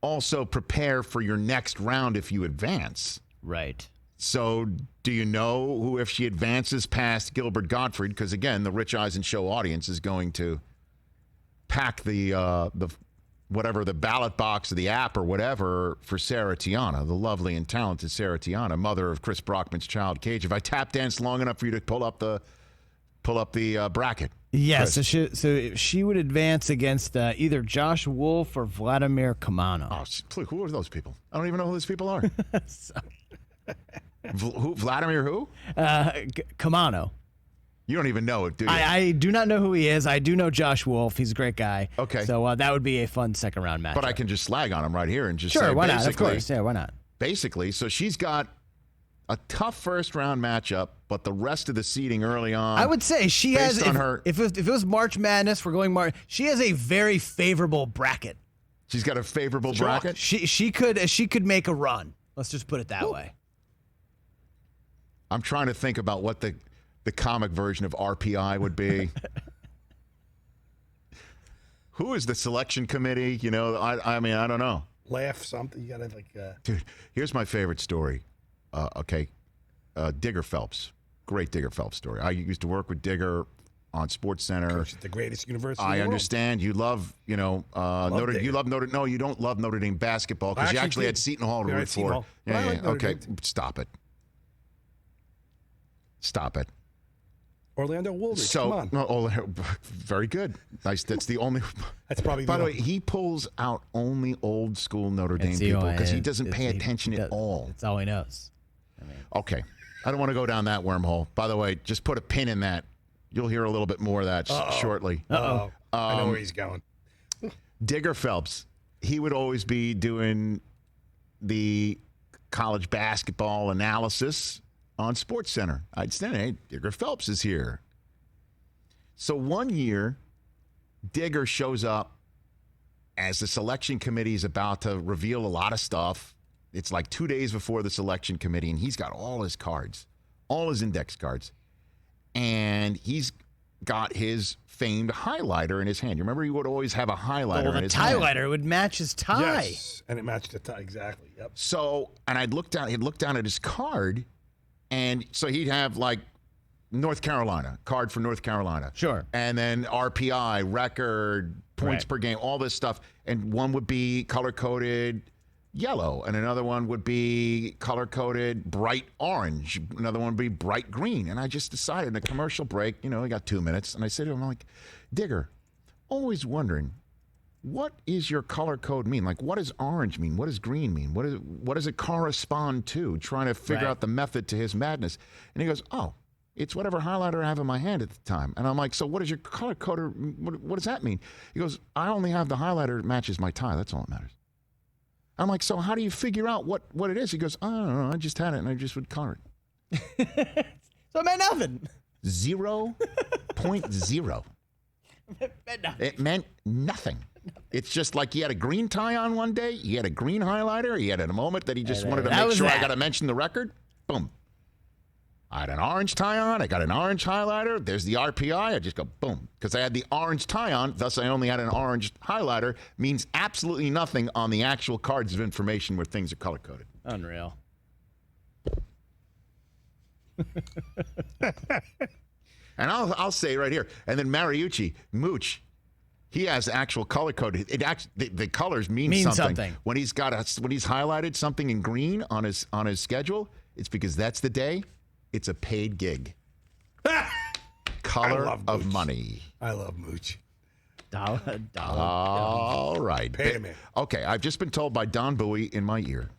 also prepare for your next round if you advance. Right. So do you know who, if she advances past Gilbert Gottfried, because again, the Rich Eisen show audience is going to pack the ballot box of the app or whatever for Sarah Tiana, the lovely and talented Sarah Tiana, mother of Chris Brockman's child Cage. If I tap dance long enough for you to pull up the bracket. Yes, so she would advance against either Josh Wolf or Vladimir Kamano. Oh, who are those people? I don't even know who those people are. Who? Vladimir who? Kamano. You don't even know it, do you? I do not know who he is. I do know Josh Wolf. He's a great guy. Okay. So that would be a fun second round match. But I can just slag on him right here and just say, why not? Of course. Yeah, why not? Basically, so she's got a tough first round matchup, but the rest of the seeding early on. I would say she has. If it was March Madness, we're going March. She has a very favorable bracket. She's got a favorable bracket. She could make a run. Let's just put it that way. I'm trying to think about what the comic version of RPI would be. Who is the selection committee? I mean, I don't know. Laugh something. You gotta Dude, here's my favorite story. Digger Phelps. Great Digger Phelps story. I used to work with Digger on Sports Center. It's the greatest university. I in the understand world. you love, Notre. You love Notre. No, you don't love Notre Dame basketball because you actually had Seton Hall to root for. Yeah. Okay, stop it. Stop it. Orlando Woolridge. Come on. Very good. Nice. That's the only. That's probably. By the way, he pulls out only old school Notre Dame people because he doesn't pay attention at all. That's all he knows. Okay, I don't want to go down that wormhole. By the way, just put a pin in that. You'll hear a little bit more of that shortly. I know where he's going. Digger Phelps. He would always be doing the college basketball analysis on Sports Center. I'd say, hey, Digger Phelps is here. So one year, Digger shows up as the selection committee is about to reveal a lot of stuff, it's like 2 days before the selection committee, and he's got all his cards, all his index cards, and he's got his famed highlighter in his hand. You remember he would always have a highlighter in his hand. The highlighter would match his tie. Yes, and it matched the tie, exactly. Yep. So, and he'd look down at his card, and so he'd have like North Carolina, card for North Carolina. Sure. And then RPI, record, points per game, all this stuff. And one would be color-coded yellow, and another one would be color-coded bright orange. Another one would be bright green. And I just decided in a commercial break, we got 2 minutes, and I said to him, I'm like, Digger, always wondering, what is your color code mean? Like, what does orange mean? What does green mean? What does it correspond to? Trying to figure out the method to his madness. And he goes, oh, it's whatever highlighter I have in my hand at the time. And I'm like, so what is your color coder? What does that mean? He goes, I only have the highlighter that matches my tie. That's all that matters. I'm like, so how do you figure out what it is? He goes, I don't know. I just had it, and I just would color it. So it meant nothing. 0.0. It meant nothing. It's just like he had a green tie on one day. He had a green highlighter. He had a moment that he just wanted to make sure I got to mention the record. Boom. I had an orange tie on. I got an orange highlighter. There's the RPI. I just go boom. Because I had the orange tie on, thus I only had an orange highlighter. Means absolutely nothing on the actual cards of information where things are color-coded. Unreal. And I'll say right here. And then Mariucci, Mooch, he has actual color code. The colors mean something. When he's highlighted something in green on his schedule, it's because that's the day. It's a paid gig. Color of money. I love Mooch. Dollar. All right. Pay him. Okay, I've just been told by Don Bowie in my ear,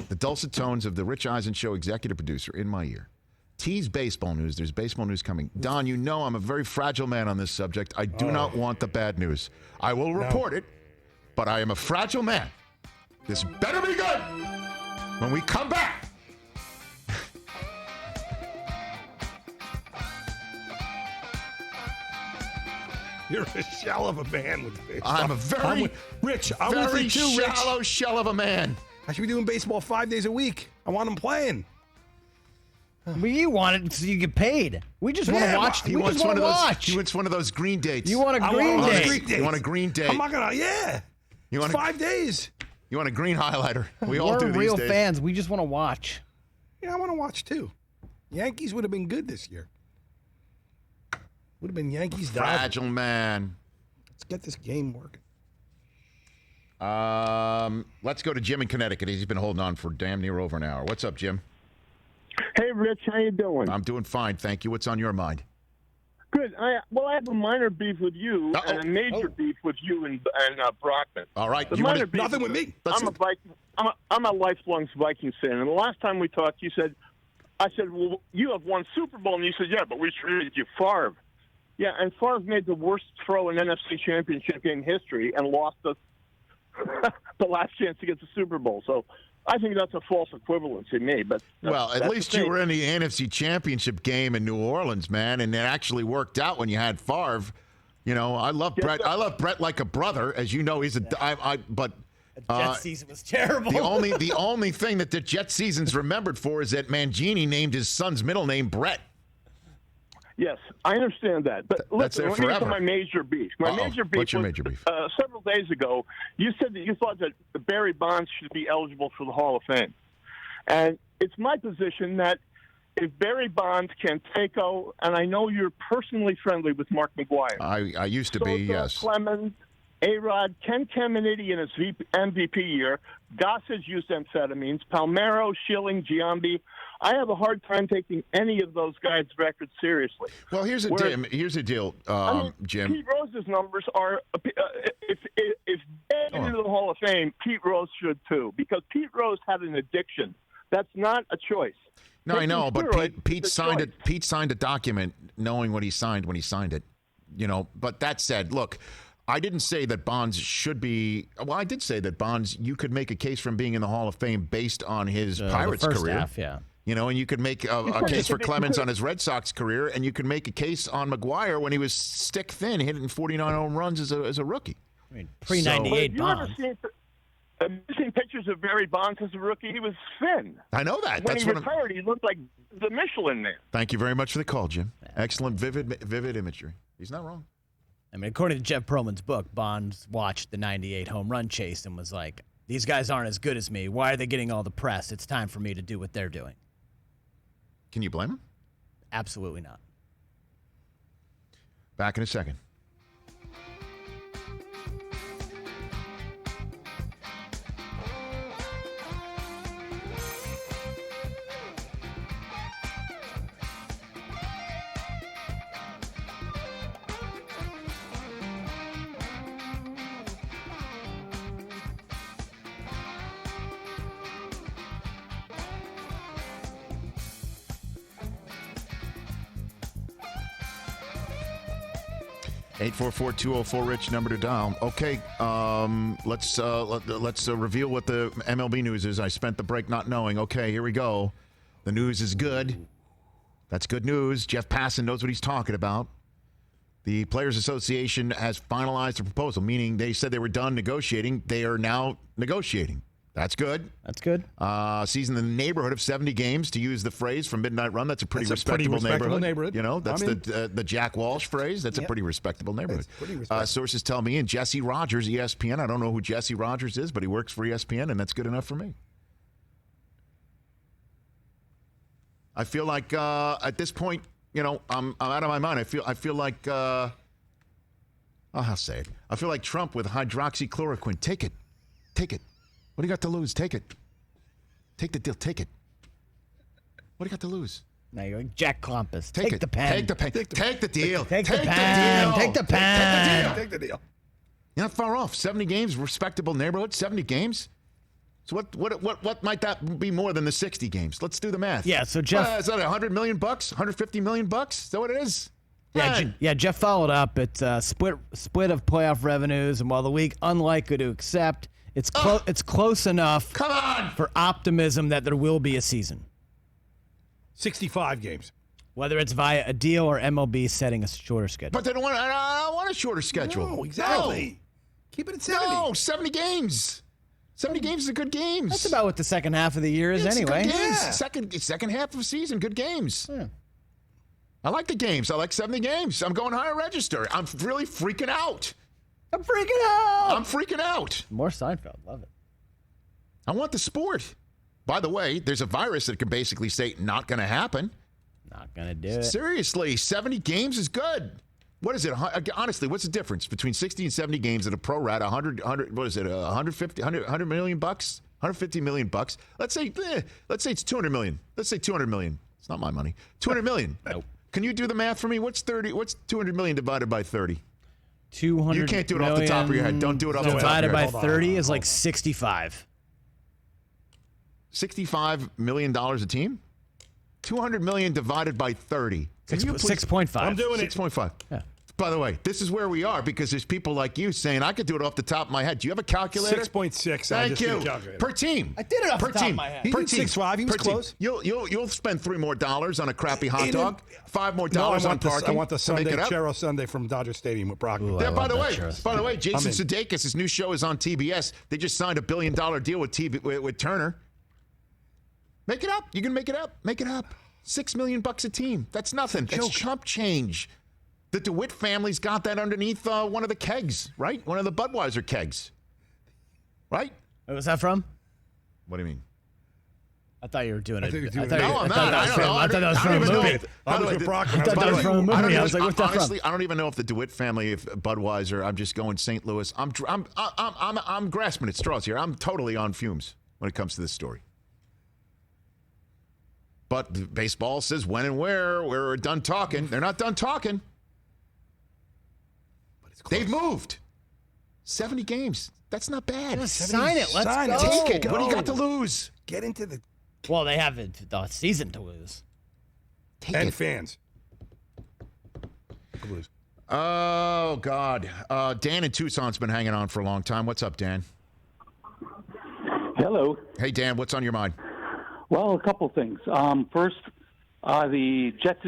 the dulcet tones of the Rich Eisen Show executive producer in my ear. Tease baseball news. There's baseball news coming. Don, you know I'm a very fragile man on this subject. I do not want the bad news. I will report it, but I am a fragile man. This better be good when we come back. You're a shell of a man with baseball. I'm a very shallow shell of a man. I should be doing baseball 5 days a week. I want him playing. Well, you want it so you get paid. We just want to watch. He wants one of those green dates. You want a green date? You want a green date? I'm not gonna. Yeah. You want 5 days? You want a green highlighter? We all do these real days. fans. We just want to watch. Yeah, I want to watch too. Yankees would have been good this year. Would have been Yankees. Fragile man. Let's get this game working. Let's go to Jim in Connecticut. He's been holding on for damn near over an hour. What's up, Jim? Hey, Rich. How you doing? I'm doing fine, thank you. What's on your mind? Good. I have a minor beef with you and a major beef with you and Brockman. All right. Nothing with me. I'm a lifelong Vikings fan. And the last time we talked, I said, well, you have won Super Bowl. And you said, yeah, but we traded you Favre. Yeah, and Favre made the worst throw in NFC Championship game history and lost us the last chance to get the Super Bowl. So I think that's a false equivalency to me. But at least you were in the NFC Championship game in New Orleans, man, and it actually worked out when you had Favre. You know, I love Brett. I love Brett like a brother, as you know. He's a but. Jet season was terrible. The only thing that the Jet season's remembered for is that Mangini named his son's middle name Brett. Yes, I understand that. But listen, let me get to my major beef. What's your major beef? Several days ago, you said that you thought that Barry Bonds should be eligible for the Hall of Fame. And it's my position that if Barry Bonds, Canseco, and I know you're personally friendly with Mark McGwire. I used to be, yes. Clemens, A-Rod, Ken Caminiti in his MVP year, Gossage used amphetamines, Palmeiro, Schilling, Giambi. I have a hard time taking any of those guys' records seriously. Well, here's the deal, Jim. Pete Rose's numbers are if they get into the Hall of Fame, Pete Rose should too, because Pete Rose had an addiction. That's not a choice. No, I know, but Pete signed it. Pete signed a document knowing what he signed when he signed it. You know, but that said, look. I didn't say that Bonds should be. Well, I did say that Bonds, you could make a case for him being in the Hall of Fame based on his Pirates career. Half, yeah. You know, and you could make a case for Clemens on his Red Sox career, and you could make a case on McGwire when he was stick thin, hitting 49 home runs as a rookie. I mean, pre-98 Bonds. Have you seen pictures of Barry Bonds as a rookie? He was thin. I know that. When That's he what retired, he looked like the Michelin Man. Thank you very much for the call, Jim. Excellent, vivid imagery. He's not wrong. I mean, according to Jeff Pearlman's book, Bonds watched the 98 home run chase and was like, these guys aren't as good as me. Why are they getting all the press? It's time for me to do what they're doing. Can you blame him? Absolutely not. Back in a second. Eight 844-204-RICH, number to dial. Okay, let's reveal what the MLB news is. I spent the break not knowing. Okay, here we go. The news is good. That's good news. Jeff Passan knows what he's talking about. The Players Association has finalized a proposal, meaning they said they were done negotiating. They are now negotiating. That's good. That's good. Season in the neighborhood of 70 games, to use the phrase from Midnight Run. That's a pretty respectable neighborhood. You know, that's the Jack Walsh phrase. That's a pretty respectable neighborhood. Sources tell me, and Jesse Rogers, ESPN. I don't know who Jesse Rogers is, but he works for ESPN, and that's good enough for me. I feel like at this point, you know, I'm out of my mind. I feel like I'll say it. I feel like Trump with hydroxychloroquine. Take it. What do you got to lose? Take it. Take the deal. Take it. What do you got to lose? Now you're like Jack Klompus. Take it. the pen. Take the pen. Take the deal. Take the pen. Take the pen. Take the deal. You're not far off. 70 games, respectable neighborhood. 70 games. So what might that be more than the 60 games? Let's do the math. Yeah. So Jeff, is that $100 million? $150 million? Is that what it is? Yeah. Jeff followed up. It's split of playoff revenues, and while the league unlikely to accept, it's close enough. Come on. For optimism that there will be a season. 65 games. Whether it's via a deal or MLB setting a shorter schedule. But they don't want. I don't want a shorter schedule. No, exactly. No. Keep it at 70. No, 70 games. 70 games is good games. That's about what the second half of the year is anyway. Good games. Second half of the season, good games. Yeah. I like the games. I like 70 games. I'm going higher register. I'm really freaking out. I'm freaking out. More Seinfeld. Love it. I want the sport. By the way, there's a virus that can basically say not going to happen. Not going to do it. Seriously, 70 games is good. What is it? Honestly, what's the difference between 60 and 70 games at a pro rata? 100 what is it? 150, 100 million bucks? 150 million bucks? Let's say it's 200 million. Let's say 200 million. It's not my money. 200 million. Nope. Can you do the math for me? What's 200 million divided by 30? 200 You can't do it off the top of your head. Don't do it off the top of your head. Divided by 30 is like 65. $65 million a team? 200 million divided by 30. 6.5. I'm doing 6.5. Yeah. By the way, this is where we are because there's people like you saying, I could do it off the top of my head. Do you have a calculator? 6.6. Thank you. Per team. I did it off the top of my head. He did 6.5. He was close. You'll spend $3 more on a crappy hot dog. $5 more on parking. I want the Sunday make it up. Churro Sunday from Dodger Stadium with broccoli. Yeah, by the way, Jason Sudeikis, his new show is on TBS. They just signed a $1 billion deal with Turner. Make it up. You can make it up. Make it up. $6 million a team. That's nothing. That's chump change. The DeWitt family's got that underneath one of the kegs, right? One of the Budweiser kegs, right? Where was that from? What do you mean? I thought you were doing it. No, I'm not. I thought that was from a movie. I thought that was from a movie. I was like, what's that from? Honestly, I don't even know if the DeWitt family, if Budweiser. I'm just going St. Louis. I'm grasping at straws here. I'm totally on fumes when it comes to this story. But baseball says when and where. We're done talking. They're not done talking. They've moved. 70 games. That's not bad. Just sign it. Let's go. Take it. What do you got to lose? Get into the... Well, they have the season to lose. And fans. Oh, God. Dan in Tucson's been hanging on for a long time. What's up, Dan? Hello. Hey, Dan. What's on your mind? Well, a couple things. First, the Jets'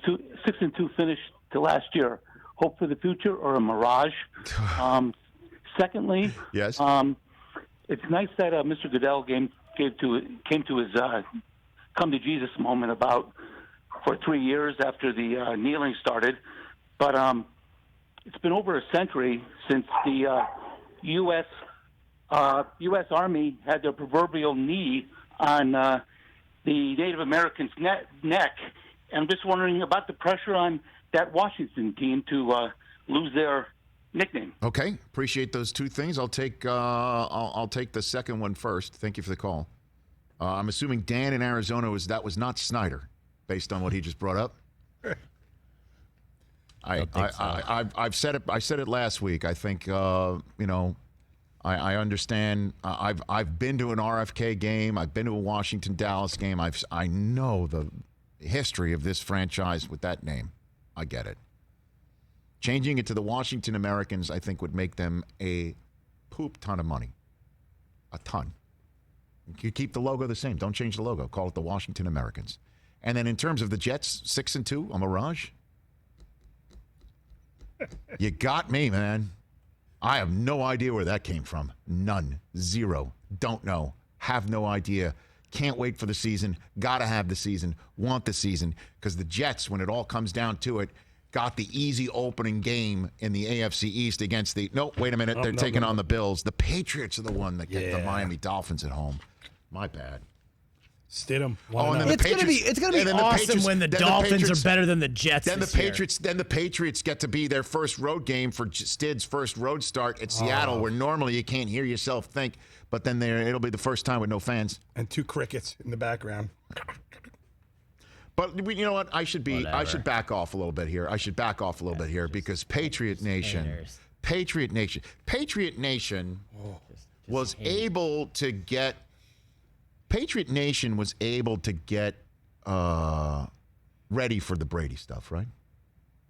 6-2 finish to last year. Hope for the future or a mirage? Secondly, yes, it's nice that Mr. Goodell came to his come to Jesus moment for 3 years after the kneeling started. But it's been over a century since the U.S. Army had their proverbial knee on the Native Americans' neck. And I'm just wondering about the pressure on that Washington team to lose their nickname. Okay, appreciate those two things. I'll take the second one first. Thank you for the call. I'm assuming Dan in Arizona was not Snyder, based on what he just brought up. I've said it. I said it last week. I think I understand. I've been to an RFK game. I've been to a Washington Dallas game. I know the history of this franchise with that name. I get it. Changing it to the Washington Americans, I think, would make them a poop ton of money. A ton. You keep the logo the same. Don't change the logo. Call it the Washington Americans. And then in terms of the Jets, 6-2, a mirage. You got me, man. I have no idea where that came from. None. Zero. Don't know. Have no idea. Can't wait for the season. Gotta have the season. Want the season. Because the Jets, when it all comes down to it, got the easy opening game in the AFC East against the... No, wait a minute. They're taking on the Bills. The Patriots are the one that get the Miami Dolphins at home. My bad. Stidham. And then it's gonna be awesome when the Dolphins are better than the Jets. Then the Patriots get to be their first road game for Stid's first road start at Seattle, where normally you can't hear yourself think, but then it'll be the first time with no fans and 2 crickets in the background. But you know what? I should back off a little bit here. Because Patriot Nation was able to get ready for the Brady stuff, right?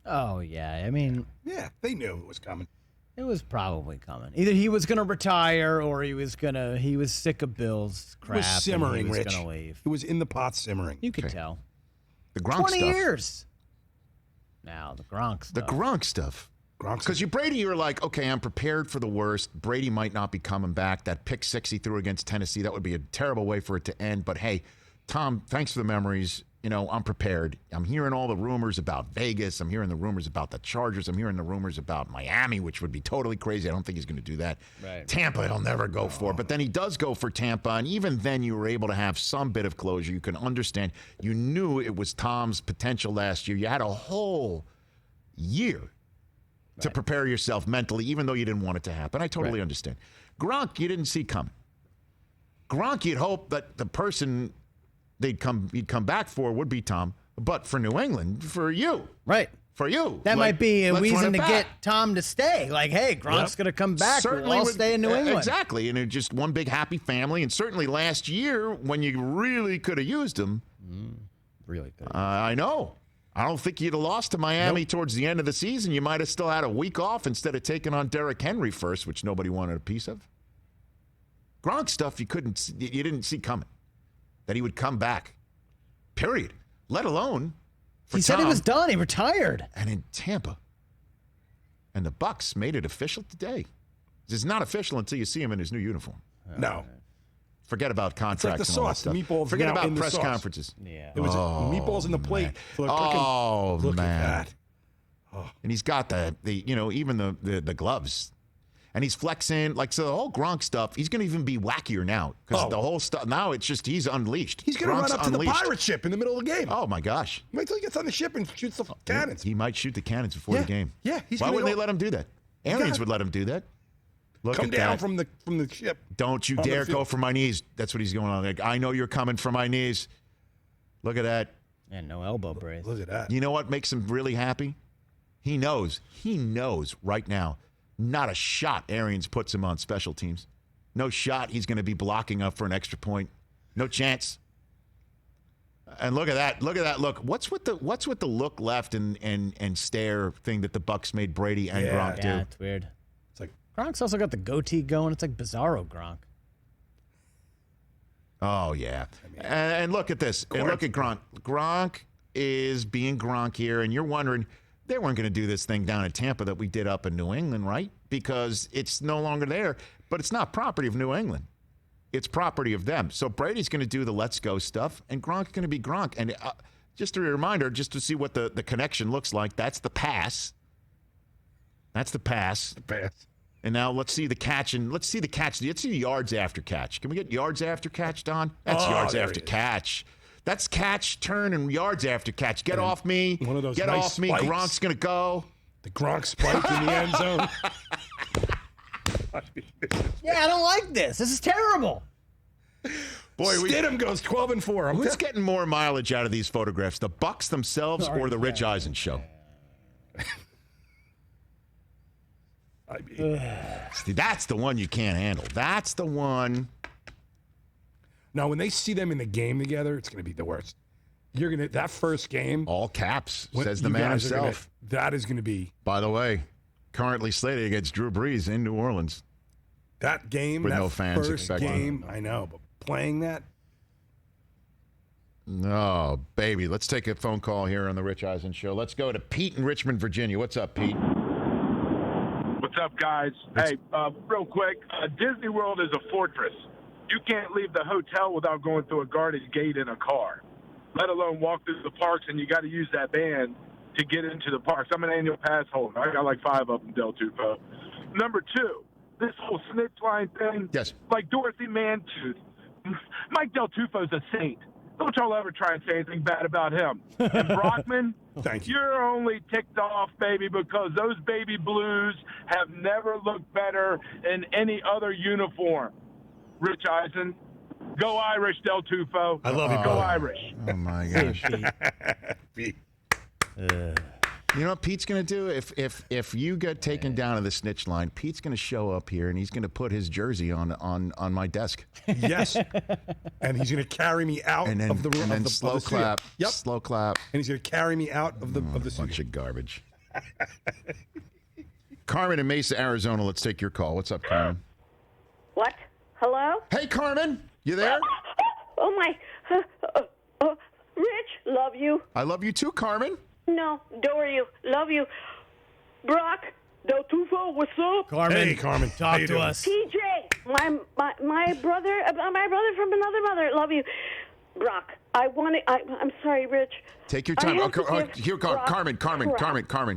Oh, yeah. I mean... Yeah, they knew it was coming. It was probably coming. Either he was going to retire or he was sick of Bill's crap. It was simmering, and he was Rich. going to leave. It was in the pot simmering. You could tell. The Gronk 20 stuff. years. Now, the Gronk stuff. The Gronk stuff. Because you're like, okay, I'm prepared for the worst. Brady might not be coming back. That pick 6 he threw against Tennessee, that would be a terrible way for it to end. But hey, Tom, thanks for the memories. I'm prepared. I'm hearing all the rumors about Vegas. I'm hearing the rumors about the Chargers. I'm hearing the rumors about Miami, which would be totally crazy. I don't think he's going to do that. Right. Tampa, he'll never go for. But then he does go for Tampa, and even then you were able to have some bit of closure. You can understand. You knew it was Tom's potential last year. You had a whole year to prepare yourself mentally, even though you didn't want it to happen. I totally understand. Gronk, you didn't see coming. Gronk, you'd hope that the person he'd come back for would be Tom, but for New England, for you. Right. For you. That might be a reason to get Tom to stay. Like, hey, Gronk's going to come back. We'll all stay in New England. Exactly. And it's just one big happy family. And certainly last year, when you really could have used him. Really could. I know. I don't think you'd have lost to Miami towards the end of the season. You might have still had a week off instead of taking on Derrick Henry first, which nobody wanted a piece of. Gronk stuff you didn't see coming. That he would come back. Period. Let alone for He said he was done. He retired. And in Tampa. And the Bucs made it official today. It's not official until you see him in his new uniform. No. Forget about contracts. It's like the sauce. The meatballs. Forget now about in press the sauce. conferences. Yeah. It was meatballs in the plate. Man. Look man. at that. Oh. And he's got the even the gloves. And he's flexing. So the whole Gronk stuff, he's going to even be wackier now. Because the whole stuff, now it's just he's unleashed. He's going to run up to the pirate ship in the middle of the game. Oh, my gosh. Wait till he gets on the ship and shoots the cannons. He might shoot the cannons before the game. Yeah. Why wouldn't they let him do that? Arians would let him do that. Look Come at down that. from the ship. Don't you dare go for my knees. That's what he's going on. Like, I know you're coming for my knees. Look at that. And no elbow brace. Look at that. You know what makes him really happy? He knows right now, not a shot Arians puts him on special teams. No shot he's going to be blocking up for an extra point. No chance. And look at that. Look. What's with the look left and stare thing that the Bucs made Brady and Gronk do? Yeah, it's weird. It's like Gronk's also got the goatee going. It's like Bizarro Gronk. Oh, yeah. And look at this. And look at Gronk. Gronk is being Gronk here, and you're wondering, they weren't going to do this thing down in Tampa that we did up in New England, right? because it's no longer there. But it's not property of New England. It's property of them. So Brady's going to do the let's go stuff, and Gronk's going to be Gronk. And just a reminder, just to see what the connection looks like, that's the pass. That's the pass. The pass. And now let's see the catch, and let's see the yards after catch. Can we get yards after catch, Don? That's yards after catch. That's catch, turn, and yards after catch. Get off me. One of those Get nice off me. spikes. Gronk's going to go. The Gronk spike in the end zone. Yeah, I don't like this. This is terrible. Boy, Stidham goes 12-4. Who's getting more mileage out of these photographs, the Bucks themselves or the Rich Eisen show? See, that's the one you can't handle. That's the one. No, when they see them in the game together, it's going to be the worst. You're going to that first game, all caps, says the man himself. That is going to be. By the way, currently slated against Drew Brees in New Orleans. That game, with that no fans first expecting. game, I know, but playing that. Oh, baby. Let's take a phone call here on the Rich Eisen Show. Let's go to Pete in Richmond, Virginia. What's up, Pete? What's up, guys? Hey, real quick, Disney World is a fortress. You can't leave the hotel without going through a guarded gate in a car, let alone walk through the parks, and you got to use that band to get into the parks. I'm an annual pass holder. I got like 5 of them, Del Tufo. Number 2, this whole snitch line thing. Yes. Like Dorothy Mantooth. Mike Del Tufo's a saint. Don't y'all ever try and say anything bad about him. And Brockman, thank you. You're only ticked off, baby, because those baby blues have never looked better in any other uniform. Rich Eisen, go Irish, Del Tufo. I love you. Go Irish. Oh, my gosh. You know what Pete's going to do? If you get taken down to the snitch line, Pete's going to show up here, and he's going to put his jersey on my desk. Yes. And he's going to carry me out And then, of the room. and then of the, slow of the studio. clap. Yep. Slow clap. And he's going to carry me out of the bunch of garbage. Carmen in Mesa, Arizona. Let's take your call. What's up, Carmen? What? Hello? Hey, Carmen. You there? Oh, my. Rich, love you. I love you too, Carmen. No, adore you. Love you. Brock, Del Tufo, what's up? Carmen, Hey, Carmen. talk How you to doing? us. TJ, my brother from another mother. Love you. Brock, I'm sorry, Rich. Take your I time. have to Okay, give here, Brock Carmen. crap.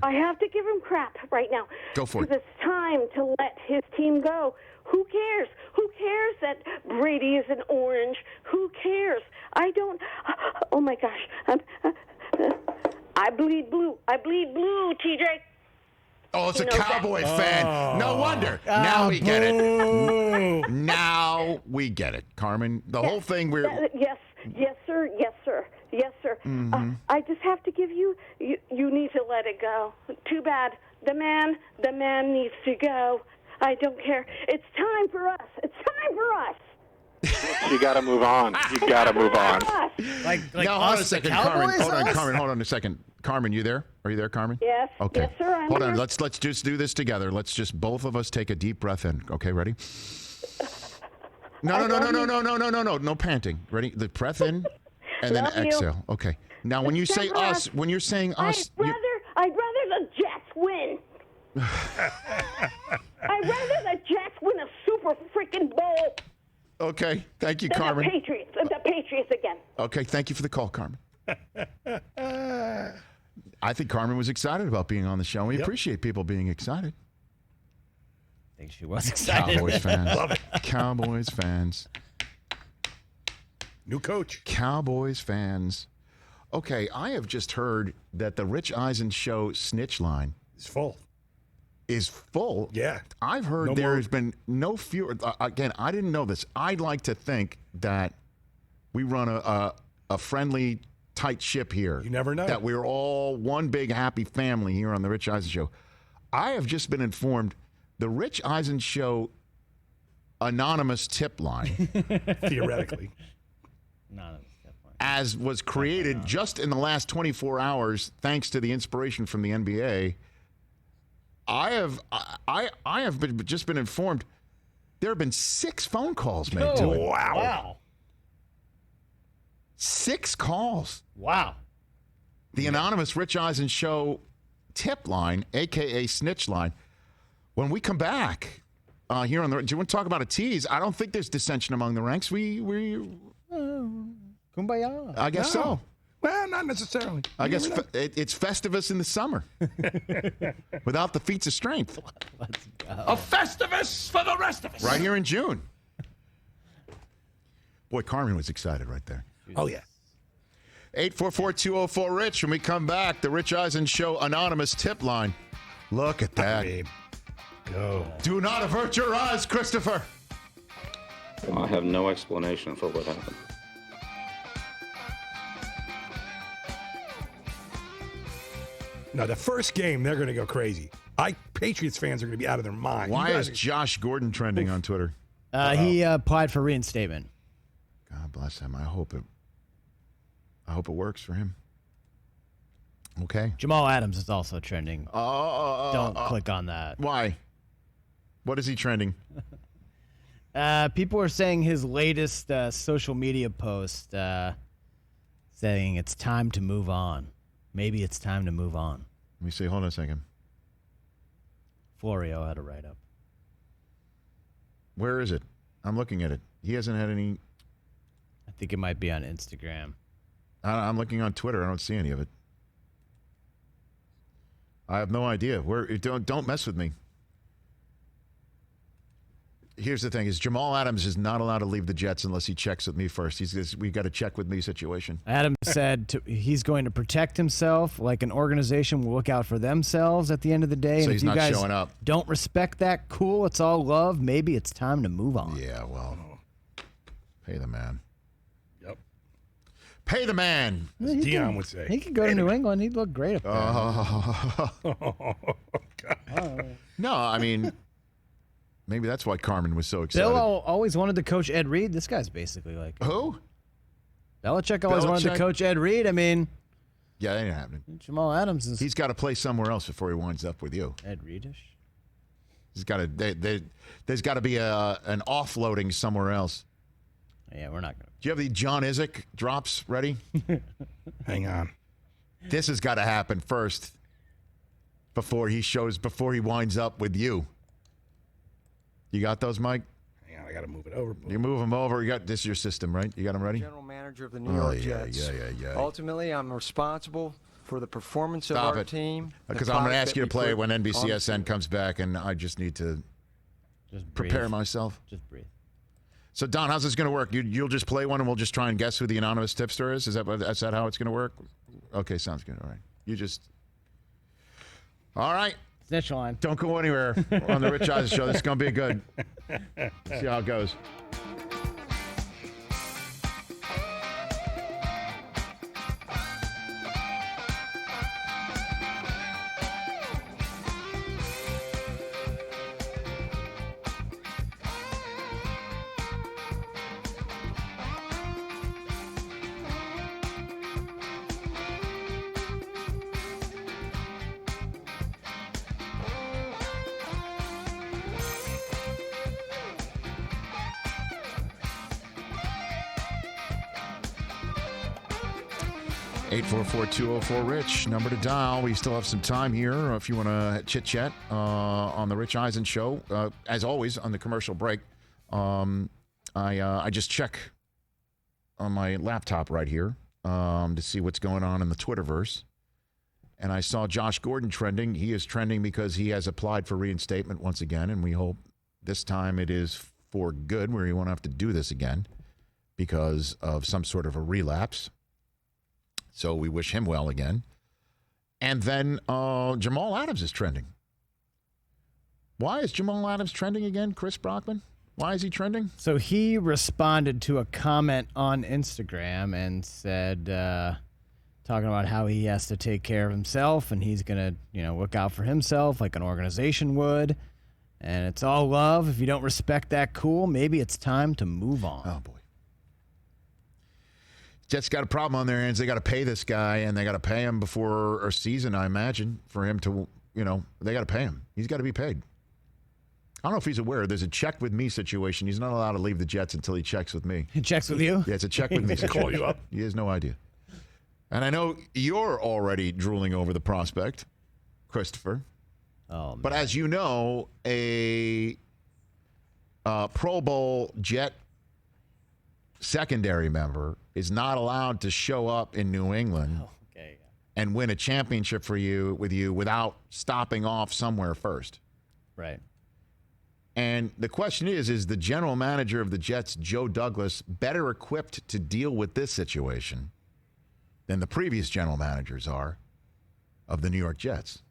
I have to give him crap right now. Go for it. Because it's time to let his team go. Who cares? Who cares that Brady is an orange? Who cares? I don't. Oh my gosh. I bleed blue. I bleed blue, TJ. Oh, it's He a knows Cowboy that. fan. No wonder. Now we get it. Now we get it, Carmen. The whole thing Yes, sir. Yes, sir. Yes, sir. I just have to give you need to let it go. Too bad. The man needs to go. I don't care. It's time for us. It's time for us. You got to move on. You got to move on. Like now, hold on a us, second, the Carmen. Cowboys, Hold on, us? Carmen. Hold on a second. Carmen, you there? Are you there, Carmen? Yes. Okay. Yes, sir. I'm Hold here. on. Let's just do this together. Let's just both of us take a deep breath in. Okay, ready? No. No panting. Ready? The breath in and then Love you. exhale. Okay. Now, when you say us, when you're saying us, I'd rather the Jets win. I'd rather the Jets win a Super freaking Bowl okay. Thank you, than Carmen. the Patriots again. Okay, thank you for the call, Carmen. I think Carmen was excited about being on the show. We appreciate people being excited. I think she was excited. Cowboys fans. Love it. Cowboys fans. New coach. Cowboys fans. Okay, I have just heard that the Rich Eisen Show snitch line It's full. is full. Yeah. I've heard No there more. has been no fewer. Again, I didn't know this. I'd like to think that we run a friendly, tight ship here. You never know. That we're all one big happy family here on the Rich Eisen Show. I have just been informed the Rich Eisen Show anonymous tip line, Theoretically. as was created just in the last 24 hours, thanks to the inspiration from the NBA. I have just been informed there have been 6 phone calls made to it. Wow. 6 calls. Wow. The anonymous Rich Eisen Show tip line, a.k.a. snitch line. When we come back here on the, do you want to talk about a tease? I don't think there's dissension among the ranks. Kumbaya. I guess so. Well, not necessarily. I guess it's Festivus in the summer without the feats of strength. Let's go. A Festivus for the rest of us. Right here in June. Boy, Carmen was excited right there. Oh, yeah. 844-204-RICH. When we come back, the Rich Eisen Show anonymous tip line. Look at that. Babe. Go. Do not avert your eyes, Christopher. I have no explanation for what happened. No, the first game, they're going to go crazy. Patriots fans are going to be out of their mind. Why is Josh Gordon trending on Twitter? He applied for reinstatement. God bless him. I hope it works for him. Okay. Jamal Adams is also trending. Don't click on that. Why? What is he trending? People are saying his latest social media post saying it's time to move on. Maybe it's time to move on. Let me see. Hold on a second. Florio had a write-up. Where is it? I'm looking at it. He hasn't had any. I think it might be on Instagram. I'm looking on Twitter. I don't see any of it. I have no idea. Don't mess with me. Here's the thing: is Jamal Adams is not allowed to leave the Jets unless he checks with me first. We got a check with me situation. Adams said he's going to protect himself, like an organization will look out for themselves at the end of the day. So and he's if you not guys showing up. Don't respect that. Cool, it's all love. Maybe it's time to move on. Yeah, well, pay the man. Yep. Pay the man, as Dion would say. He could go to New England. He'd look great up there. No, I mean. Maybe that's why Carmen was so excited. Bill always wanted to coach Ed Reed. This guy's basically like who? Belichick always wanted to coach Ed Reed. I mean, yeah, that ain't happening. Jamal Adams is. He's got to play somewhere else before he winds up with you. Ed Reedish. He's got to. There's got to be an offloading somewhere else. Yeah, we're not going to. Do you have the John Izek drops ready? Hang on. This has got to happen first before he winds up with you. You got those, Mike? Hang on, I got to move it over. You move them over. This is your system, right? You got them ready? General manager of the New York Jets. Yeah. Ultimately, I'm responsible for the performance of our team. Because I'm going to ask you to play when NBCSN comes back, and I just need to prepare myself. Just breathe. So, Don, how's this going to work? You'll just play one, and we'll just try and guess who the anonymous tipster is? Is that how it's going to work? Okay, sounds good. All right. All right. Snitch Line. Don't go anywhere on the Rich Eisen Show. This is going to be good. See how it goes. $844-204-RICH, number to dial. We still have some time here if you want to chit-chat on the Rich Eisen Show. As always, on the commercial break, I just check on my laptop right here to see what's going on in the Twitterverse. And I saw Josh Gordon trending. He is trending because he has applied for reinstatement once again, and we hope this time it is for good, where he won't have to do this again because of some sort of a relapse. So we wish him well again. And then Jamal Adams is trending. Why is Jamal Adams trending again, Chris Brockman? Why is he trending? So he responded to a comment on Instagram and said, talking about how he has to take care of himself and he's going to, look out for himself like an organization would. And it's all love. If you don't respect that, cool. Maybe it's time to move on. Oh, boy. Jets got a problem on their hands. They got to pay this guy, and they got to pay him before a season, I imagine, for him to, they got to pay him. He's got to be paid. I don't know if he's aware. There's a check with me situation. He's not allowed to leave the Jets until he checks with me. He checks with you? Yeah, it's a check with me situation. Call you up. He has no idea. And I know you're already drooling over the prospect, Christopher. Oh, but as you know, a Pro Bowl Jet secondary member is not allowed to show up in New England and win a championship with you without stopping off somewhere first. Right. And the question is the general manager of the Jets, Joe Douglas, better equipped to deal with this situation than the previous general managers are of the New York Jets?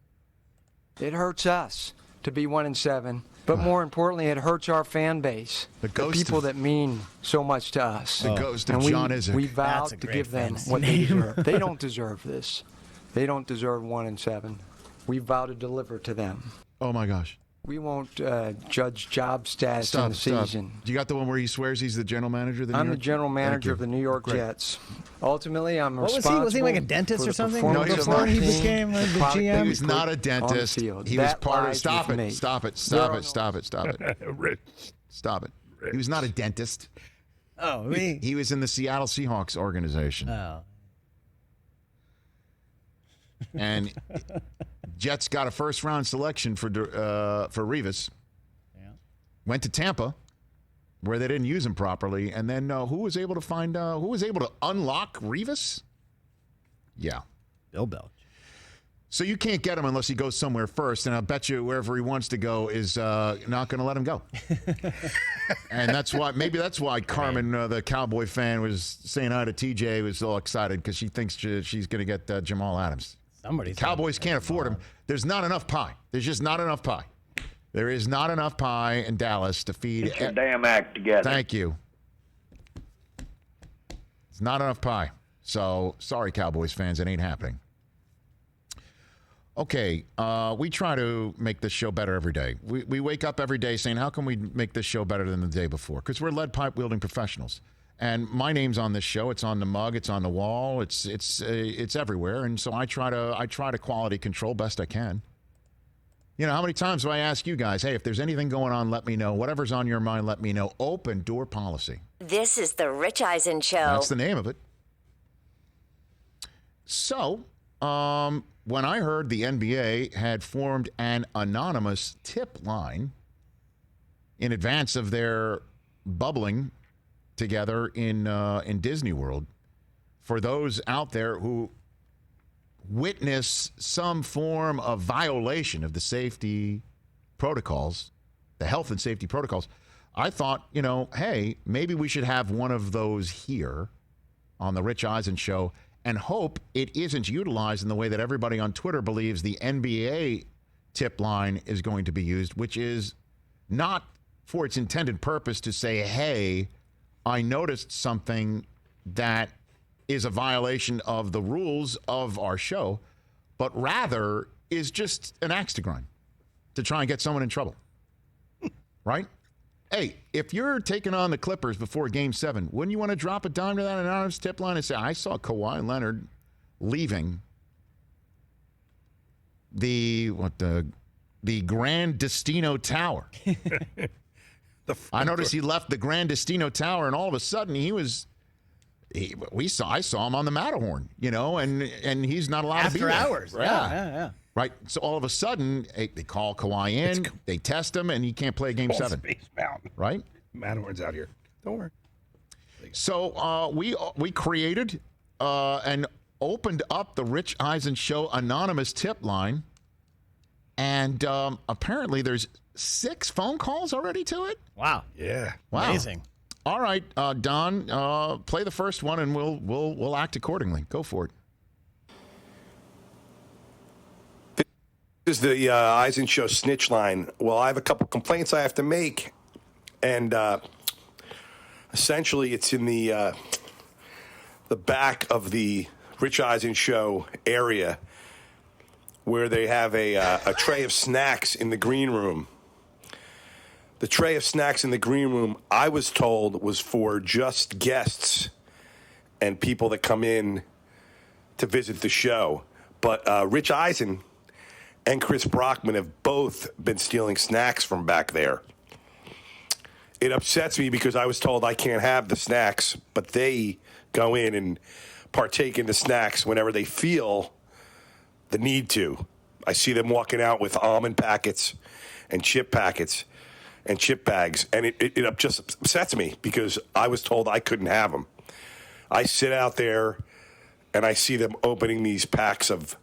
It hurts us to be 1-7, but more importantly, it hurts our fan base, the people that mean so much to us. The ghost of John Izek. We vowed to give them what they deserve. They don't deserve this. They don't deserve 1-7. We vow to deliver to them. Oh, my gosh. We won't judge job status in the season. You got the one where he swears he's the general manager of the New York? I'm the general manager of the New York Jets. Ultimately, I'm What responsible. was he like a dentist or something? No, before he became the GM? He was not a dentist. He was part of. Stop it. Stop it. He was not a dentist. Oh, he was in the Seattle Seahawks organization. Oh. And Jets got a first-round selection for Revis. Yeah. Went to Tampa, where they didn't use him properly, and then who was able to unlock Revis? Yeah, Bill Belichick. So you can't get him unless he goes somewhere first, and I bet you wherever he wants to go is not going to let him go. And that's why Carmen, the Cowboy fan, was saying hi to TJ, was all excited because she thinks she's going to get Jamal Adams. Cowboys can't afford him. There's not enough pie. There's just not enough pie. There is not enough pie in Dallas to feed. Get your damn act together. Thank you. It's not enough pie. So sorry, Cowboys fans, it ain't happening. Okay, we try to make this show better every day. We wake up every day saying, how can we make this show better than the day before? Because we're lead pipe wielding professionals. And my name's on this show. It's on the mug. It's on the wall. It's everywhere. And so I try to quality control best I can. You know, how many times do I ask you guys, hey, if there's anything going on, let me know. Whatever's on your mind, let me know. Open door policy. This is the Rich Eisen Show. That's the name of it. So, when I heard the NBA had formed an anonymous tip line in advance of their bubbling together in Disney World, for those out there who witness some form of violation of the safety protocols, the health and safety protocols, I thought, hey, maybe we should have one of those here on the Rich Eisen Show and hope it isn't utilized in the way that everybody on Twitter believes the NBA tip line is going to be used, which is not for its intended purpose to say, hey, I noticed something that is a violation of the rules of our show, but rather is just an axe to grind to try and get someone in trouble. Right? Hey, if you're taking on the Clippers before Game 7, wouldn't you want to drop a dime to that anonymous tip line and say, I saw Kawhi Leonard leaving the Grand Destino Tower. I noticed he left the Grand Destino Tower, and all of a sudden I saw him on the Matterhorn, and he's not allowed to be there. After hours. Right. Yeah. Right. So all of a sudden, they call Kawhi in, they test him, and he can't play Game 7. Space Mountain. Right? Matterhorn's out here. Don't worry. So we created and opened up the Rich Eisen Show anonymous tip line, and apparently there's 6 phone calls already to it. Wow. Yeah. Wow. Amazing. All right, Don, play the first one, and we'll act accordingly. Go for it. This is the Eisen Show Snitch Line. Well, I have a couple complaints I have to make, and essentially it's in the back of the Rich Eisen Show area where they have a tray of snacks in the green room. The tray of snacks in the green room, I was told, was for just guests and people that come in to visit the show. But Rich Eisen and Chris Brockman have both been stealing snacks from back there. It upsets me because I was told I can't have the snacks, but they go in and partake in the snacks whenever they feel the need to. I see them walking out with almond packets and chip packets and chip bags, and it just upsets me because I was told I couldn't have them. I sit out there, and I see them opening these packs of,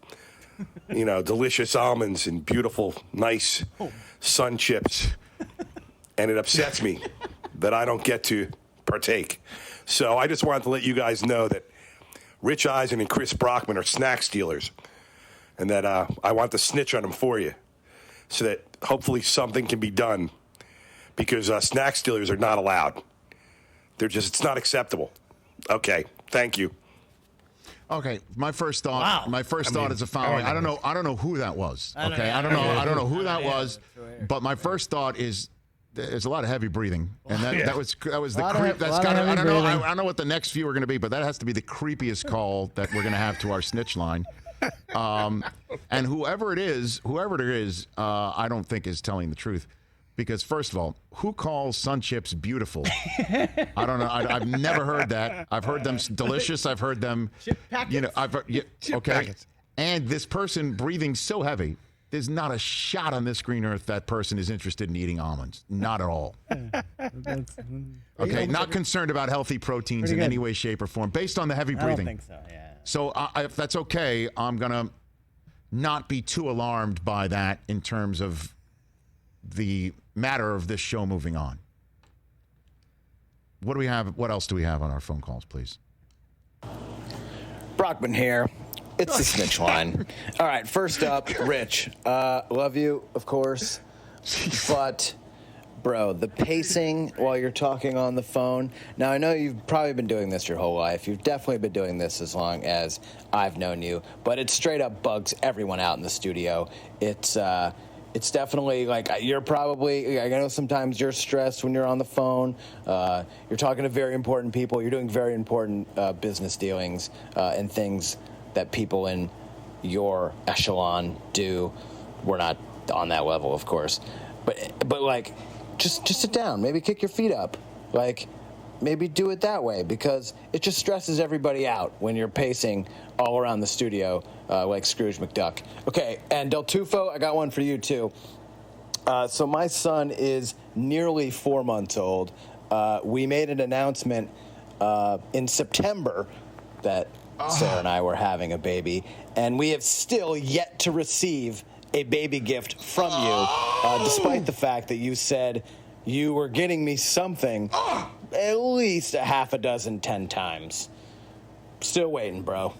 delicious almonds and beautiful, nice sun chips, and it upsets me that I don't get to partake. So I just wanted to let you guys know that Rich Eisen and Chris Brockman are snack stealers, and that I want to snitch on them for you so that hopefully something can be done, because snack stealers are not allowed. It's not acceptable. Okay, thank you. Okay, my first thought. Wow. My first thought is the following. I don't know who that was. Okay, I don't know who that was. But my first thought is there's a lot of heavy breaing, and that was the creep. That's got. I don't know what the next few are going to be, but that has to be the creepiest call that we're going to have to our snitch line. And whoever it is, I don't think is telling the truth. Because first of all, who calls sun chips beautiful? I don't know. I've never heard that. I've heard them delicious. I've heard them, chip packets. Okay. Packets. And this person breathing so heavy, there's not a shot on this green earth that person is interested in eating almonds. Not at all. Okay. Not concerned about healthy proteins in any way, shape, or form, based on the heavy breathing. I don't think so. Yeah. So if that's okay, I'm gonna not be too alarmed by that in terms of the matter of this show moving on. What do we have? What else do we have on our phone calls, please? Brockman here. It's the Snitch Line. All right, first up, Rich. Love you, of course. But, bro, the pacing while you're talking on the phone. Now, I know you've probably been doing this your whole life. You've definitely been doing this as long as I've known you. But it straight up bugs everyone out in the studio. It's definitely like you're probably, I know sometimes you're stressed when you're on the phone. You're talking to very important people. You're doing very important business dealings and things that people in your echelon do. We're not on that level, of course. But like, just sit down. Maybe kick your feet up. Like, maybe do it that way, because it just stresses everybody out when you're pacing all around the studio like Scrooge McDuck. Okay, and Del Tufo, I got one for you too. So my son is nearly 4 months old. We made an announcement in September that Sarah and I were having a baby, and we have still yet to receive a baby gift from you, despite the fact that you said you were getting me something at least a half a dozen, 10 times. Still waiting, bro.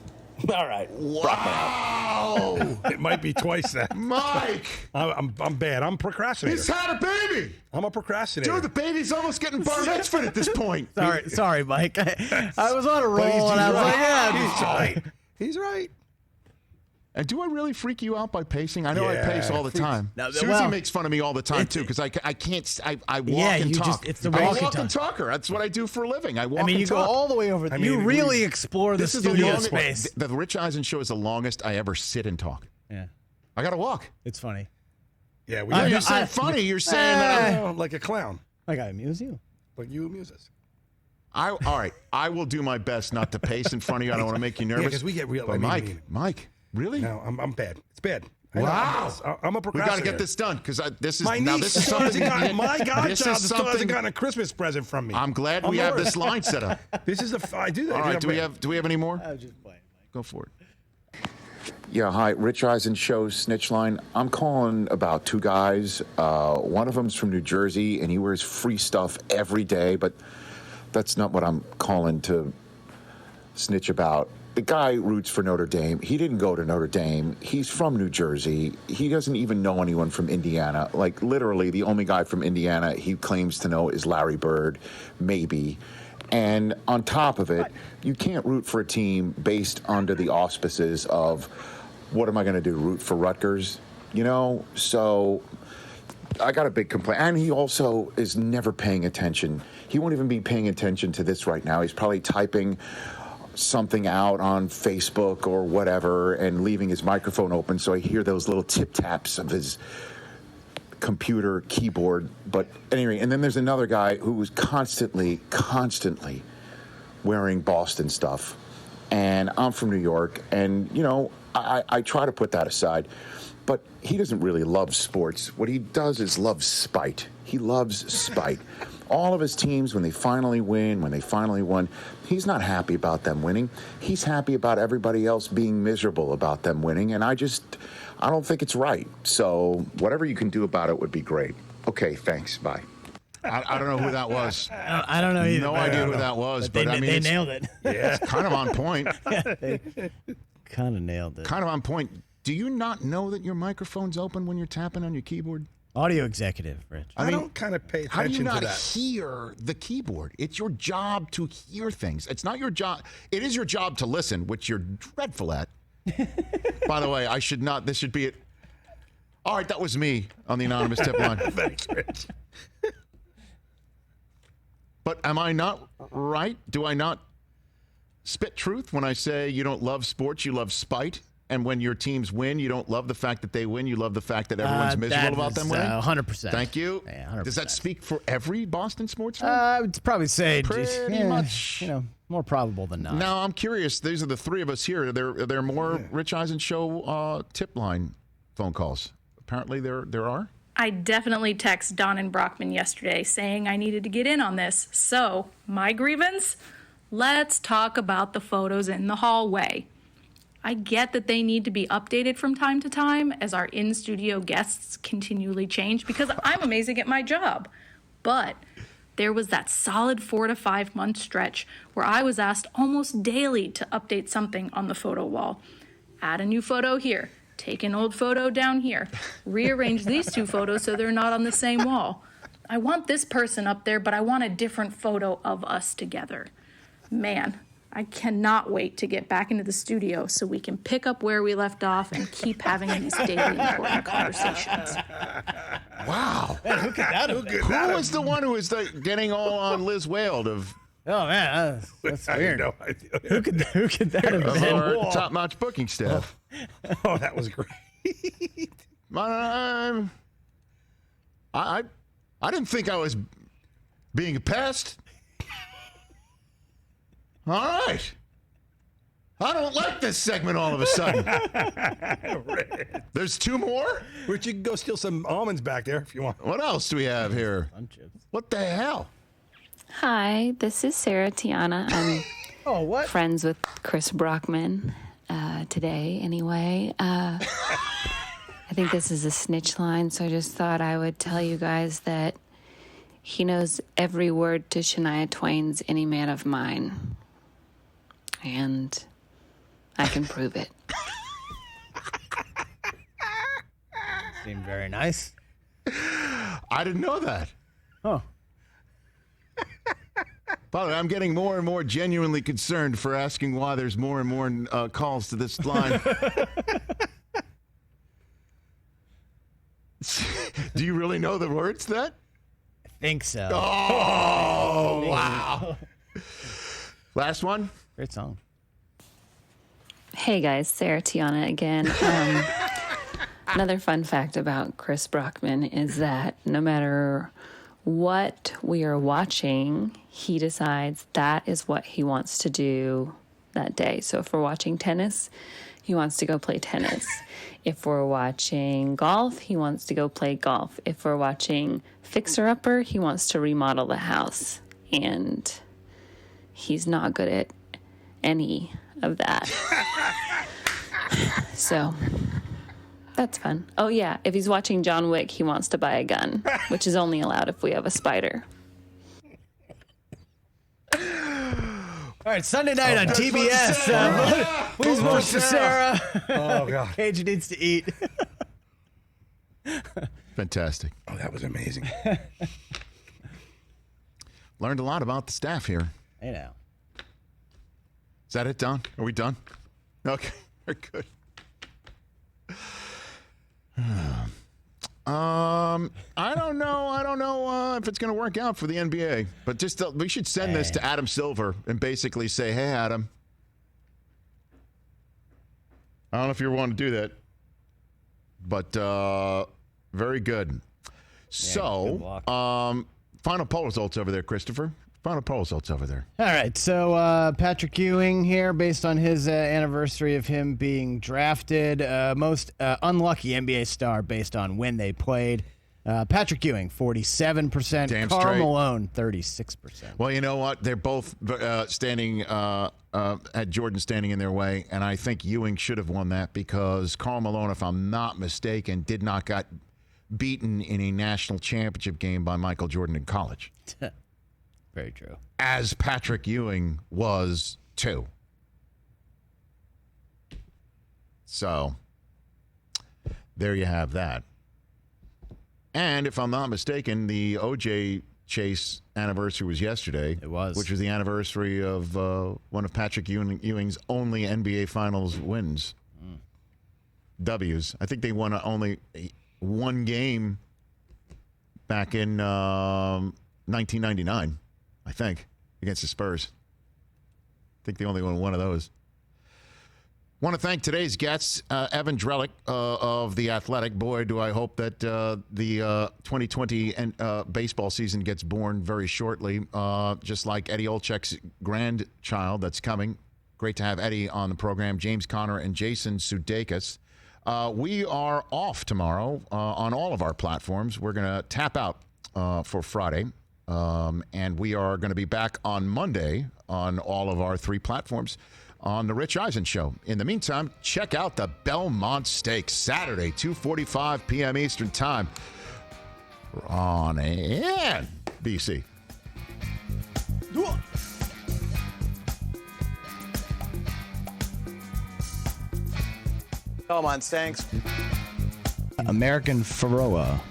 All right. Wow. It might be twice that. Mike! I'm bad. I'm procrastinator. He's had a baby! I'm a procrastinator. Dude, the baby's almost getting bar mitzvahed at this point. Sorry, Mike. I was on a roll, and I was like, He's right. He's right. And do I really freak you out by pacing? I know I pace all the time. No, Susie makes fun of me all the time, too, because I can't. I walk and talk. It's the I'm a walk walking talker. That's what I do for a living. I walk and talk. you go all the way over. You really explore the studio space. The Rich Eisen show is the longest I ever sit and talk. Yeah. I got to walk. It's funny. Yeah, you're saying funny. You're saying that I'm like a clown. Like I amuse you. Like you amuse us. All right. I will do my best not to pace in front of you. I don't want to make you nervous. Because we get real. But Mike. Really? No, I'm bad. It's bad. Wow. I'm a procrastinator. We got to get this done, because this is my niece still something. my godchild still hasn't gotten a Christmas present from me. I'm glad we have this line set up. This is I do that. All right. Do we have any more? I was just playing, Mike. Go for it. Yeah, hi, Rich Eisen Show Snitch Line. I'm calling about two guys. One of them's from New Jersey, and he wears free stuff every day, but that's not what I'm calling to snitch about. The guy roots for Notre Dame. He didn't go to Notre Dame. He's from New Jersey. He doesn't even know anyone from Indiana. Like, literally, the only guy from Indiana he claims to know is Larry Bird, maybe. And on top of it, you can't root for a team based under the auspices of, what am I going to do, root for Rutgers? You know? So I got a big complaint. And he also is never paying attention. He won't even be paying attention to this right now. He's probably typing something out on Facebook or whatever and leaving his microphone open, so I hear those little tip taps of his computer keyboard. But anyway, and then there's another guy who was constantly wearing Boston stuff, and I'm from New York, and I try to put that aside, but he doesn't really love sports. What he does is love spite. He loves spite. All of his teams, when they finally win, when they finally won, he's not happy about them winning. He's happy about everybody else being miserable about them winning, and I don't think it's right. So whatever you can do about it would be great. Okay, thanks. Bye. I don't know who that was. I don't know either. No idea who that was, but I mean, they nailed it. Yeah, it's kind of on point. Kind of nailed it. Kind of on point. Do you not know that your microphone's open when you're tapping on your keyboard? Audio executive, Rich. I don't kind of pay How do you attention to not that. hear the keyboard? It's your job to hear things. It's not your job. It is your job to listen, which you're dreadful at. By the way, I should not. This should be it. All right, that was me on the anonymous tip line. Thanks, Rich. But am I not right? Do I not spit truth when I say you don't love sports, you love spite? And when your teams win, you don't love the fact that they win. You love the fact that everyone's miserable about them winning? 100%. Thank you. Yeah, 100%. Does that speak for every Boston sports fan? I would probably say Pretty much. more probable than not. Now, I'm curious. These are the three of us here. Are there more Rich Eisen Show tip line phone calls? Apparently there are. I definitely texted Don and Brockman yesterday saying I needed to get in on this. So, my grievance? Let's talk about the photos in the hallway. I get that they need to be updated from time to time as our in-studio guests continually change because I'm amazing at my job. But there was that solid 4 to 5 month stretch where I was asked almost daily to update something on the photo wall. Add a new photo here. Take an old photo down here. Rearrange these two photos so they're not on the same wall. I want this person up there, but I want a different photo of us together. Man, I cannot wait to get back into the studio so we can pick up where we left off and keep having these daily important conversations. Wow. Man, who could that have been? Who was the one who was getting all on Liz Whaled of... Oh, man, that's weird. I have no idea. Who could that have been? Our top-notch booking staff. Oh, that was great. I didn't think I was being a pest. All right. I don't like this segment all of a sudden. There's two more? Rich, you can go steal some almonds back there if you want. What else do we have here? What the hell? Hi, this is Sarah Tiana. I'm friends with Chris Brockman today, anyway. I think this is a snitch line, so I just thought I would tell you guys that he knows every word to Shania Twain's Any Man of Mine. And I can prove it. Seemed very nice. I didn't know that. Oh. By the way, I'm getting more and more genuinely concerned for asking why there's more and more calls to this line. Do you really know the words to that? I think so. Oh, wow. Last one? Great song. Hey guys, Sarah Tiana again. Another fun fact about Chris Brockman is that no matter what we are watching, he decides that is what he wants to do that day. So if we're watching tennis, he wants to go play tennis. If we're watching golf, he wants to go play golf. If we're watching Fixer Upper, he wants to remodel the house. And he's not good at any of that. So that's fun. Oh yeah, if he's watching John Wick, he wants to buy a gun, which is only allowed if we have a spider. All right, Sunday night on TBS. Please vote for Sarah. Oh, God. Cage needs to eat. Fantastic. Oh, that was amazing. Learned a lot about the staff here. Hey now. Is that it, Don? Are we done? Okay, very good. I don't know if it's going to work out for the NBA, but just we should send this to Adam Silver and basically say, hey, Adam. I don't know if you want to do that, but very good. So, final poll results over there, Christopher. Final poll results over there. All right, so Patrick Ewing here, based on his anniversary of him being drafted, most unlucky NBA star based on when they played. Patrick Ewing, 47%. Damn Karl straight. Malone, 36%. Well, you know what? They're both standing, had Jordan standing in their way, and I think Ewing should have won that because Karl Malone, if I'm not mistaken, did not get beaten in a national championship game by Michael Jordan in college. Very true. As Patrick Ewing was too. So, there you have that. And if I'm not mistaken, the O.J. Chase anniversary was yesterday. It was. Which was the anniversary of one of Patrick Ewing's only NBA Finals wins. W's. I think they won only one game back in 1999, I think, against the Spurs. I think they only won one of those. Want to thank today's guests, Evan Drellich of The Athletic. Boy, do I hope that the 2020 baseball season gets born very shortly, just like Eddie Olczyk's grandchild that's coming. Great to have Eddie on the program, James Conner and Jason Sudeikis. We are off tomorrow on all of our platforms. We're going to tap out for Friday, and we are going to be back on Monday on all of our 3 platforms on the Rich Eisen Show. In the meantime, check out the Belmont Stakes, Saturday, 2:45 p.m. Eastern Time on NBC. Belmont Stakes. American Pharoah.